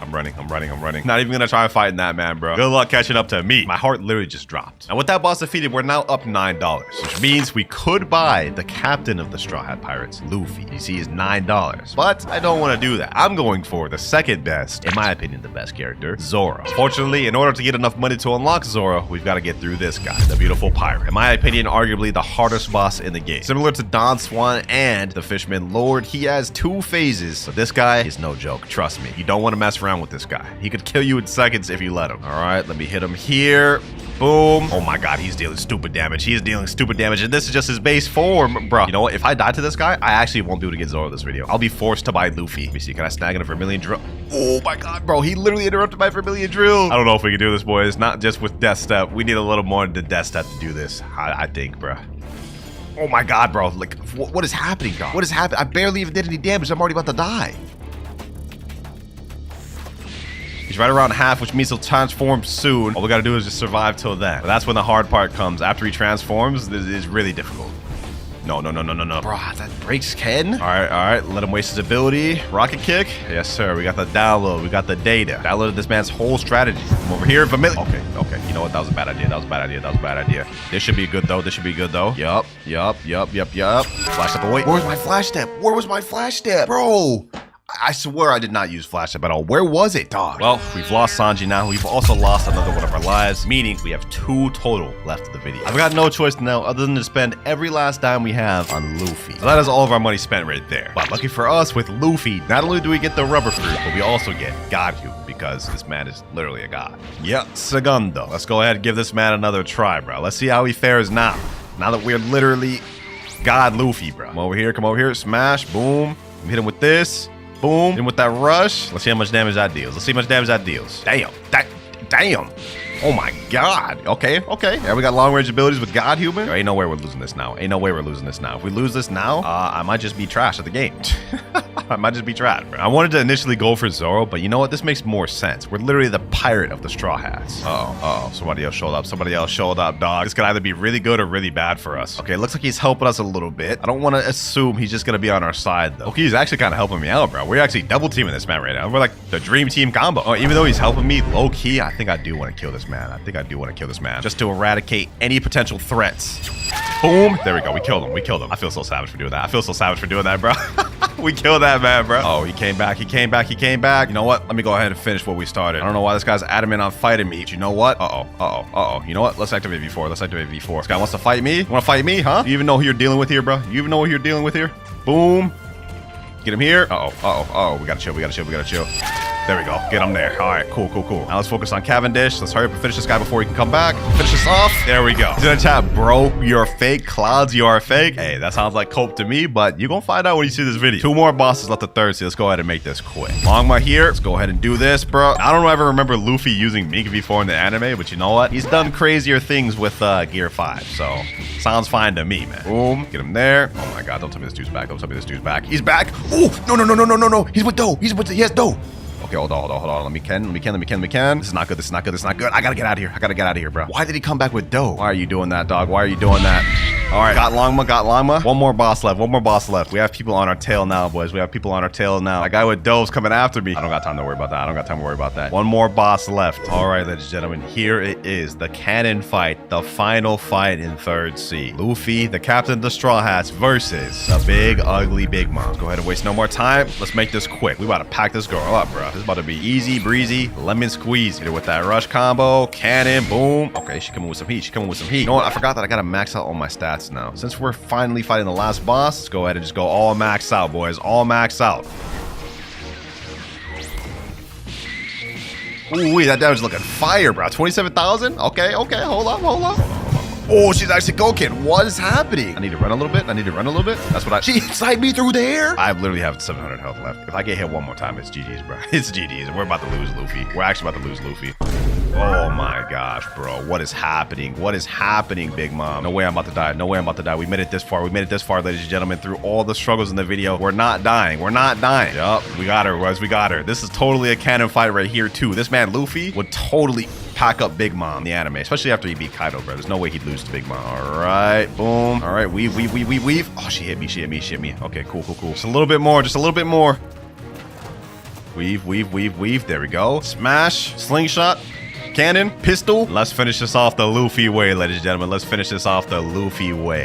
I'm running. Not even gonna try and fight that man, bro. Good luck catching up to me. My heart literally just dropped. And with that boss defeated, we're now up $9, which means we could buy the captain of the Straw Hat Pirates, Luffy. You see, is $9. But I don't want to do that. I'm going for the second best, in my opinion, the best character, Zoro. Fortunately, in order to get enough money to unlock Zoro, we've got to get through this guy, the beautiful pirate. In my opinion, arguably the hardest boss in the game. Similar to Don Swan and the Fishman Lord, he has 2 phases. So this guy is no joke. Trust me. You don't want to mess around with this guy. He could kill you in seconds if you let him. All right, let me hit him here. Boom. Oh my god, he's dealing stupid damage. And this is just his base form, bro. You know what? If I die to this guy, I actually won't be able to get Zoro this video. I'll be forced to buy Luffy. Let me see. Can I snag in a Vermilion Drill? Oh my god, bro. He literally interrupted my Vermilion Drill. I don't know if we can do this, boys. Not just with Death Step. We need a little more than Death Step to do this. I think, bro. Oh my god, bro. Like, what is happening, God? What is happening? I barely even did any damage. I'm already about to die. He's right around half, which means he'll transform soon. All we gotta do is just survive till then. But that's when the hard part comes. After he transforms, this is really difficult. No. Bro, that breaks Ken. All right. Let him waste his ability. Rocket kick. Yes, sir. We got the download. We got the data. Downloaded this man's whole strategy. Come over here. Okay. You know what? That was a bad idea. This should be good, though. Yup. Flash step away. Where's my flash step? Bro. I swear I did not use flash step at all. Where was it, dog? Well, we've lost Sanji now. We've also lost another one of our lives, meaning we have 2 total left of the video. I've got no choice now other than to spend every last dime we have on Luffy. So that is all of our money spent right there. But lucky for us, with Luffy, not only do we get the rubber fruit, but we also get God Hue, because this man is literally a god. Yeah, segundo. Let's go ahead and give this man another try, bro. Let's see how he fares now. Now that we're literally God Luffy, bro. Come over here. Smash. Boom. Hit him with this. Boom. And with that rush, let's see how much damage that deals. Damn. Oh my god. Okay. Yeah, we got long range abilities with God Human. Ain't no way we're losing this now. Ain't no way we're losing this now. If we lose this now, I might just be trash at the game. I might just be trash, bro. I wanted to initially go for Zoro, but you know what? This makes more sense. We're literally the pirate of the Straw Hats. Uh-oh. Somebody else showed up. Somebody else showed up, dog. This could either be really good or really bad for us. Okay, looks like he's helping us a little bit. I don't want to assume he's just going to be on our side, though. Okay, he's actually kind of helping me out, bro. We're actually double teaming this man right now. We're like the dream team combo. Oh, even though he's helping me low key, I think I do want to kill this man. Just to eradicate any potential threats. Boom. There we go. We killed him. I feel so savage for doing that. Bro. We killed that man, bro. Oh, he came back. You know what? Let me go ahead and finish what we started. I don't know why this guy's adamant on fighting me. But you know what? Uh-oh. You know what? Let's activate V4. This guy wants to fight me. You want to fight me, huh? You even know who you're dealing with here, bro? Boom. Get him here. Uh-oh. We gotta chill. There we go. Get him there. All right, cool. Now let's focus on Cavendish. Let's hurry up and finish this guy before he can come back. Finish this off. There we go. He's in the chat, bro, you're fake. Clouds, you are fake. Hey, that sounds like cope to me, but you're gonna find out when you see this video. 2 more bosses left to third, so let's go ahead and make this quick. Longma here. Let's go ahead and do this, bro. I don't ever remember Luffy using Mink V4 in the anime, but you know what? He's done crazier things with Gear 5, so sounds fine to me, man. Boom. Get him there. Oh my god, don't tell me this dude's back. He's back. Oh, no. He's with Doe. Yes, Doe. Okay, hold on. Let me can. This is not good. I gotta get out of here, bro. Why did he come back with Doe? Why are you doing that, dog? All right, got Longma. One more boss left. We have people on our tail now, boys. That guy with Doe's coming after me. I don't got time to worry about that. One more boss left. All right, ladies and gentlemen, here it is. The cannon fight. The final fight in 3rd Sea. Luffy, the captain of the Straw Hats, versus the big, ugly Big Mom. Let's go ahead and waste no more time. Let's make this quick. We about to pack this girl up, bro. This is about to be easy breezy, lemon squeeze. Hit it with that rush combo, cannon, boom. Okay, she coming with some heat. You know what? I forgot that I gotta max out all my stats now. Since we're finally fighting the last boss, let's go ahead and just go all max out, boys. All max out. Ooh, that damage is looking fire, bro. 27,000? Okay, hold on. Oh, she's actually Gokin. What is happening? I need to run a little bit. That's what She sniped me through there. I literally have 700 health left. If I get hit one more time, it's GG's, bro. It's GG's. We're about to lose Luffy. Oh my gosh, bro. What is happening, Big Mom? No way I'm about to die. We made it this far, ladies and gentlemen. Through all the struggles in the video, we're not dying. Yup, we got her, boys. This is totally a cannon fight right here, too. This man, Luffy, would totally pack up Big Mom in the anime, especially after he beat Kaido, bro. There's no way he'd lose to Big Mom. All right, boom. All right, weave. Oh, she hit me. Okay, cool. Just a little bit more. Weave. There we go. Smash, slingshot, cannon, pistol. Let's finish this off the Luffy way, ladies and gentlemen.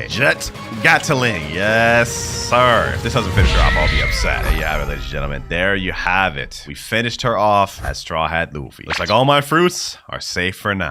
Jet Gatling. Yes, sir. If this doesn't finish her off, I'll be upset. There you have it, ladies and gentlemen. There you have it. We finished her off as Straw Hat Luffy. Looks like all my fruits are safe for now.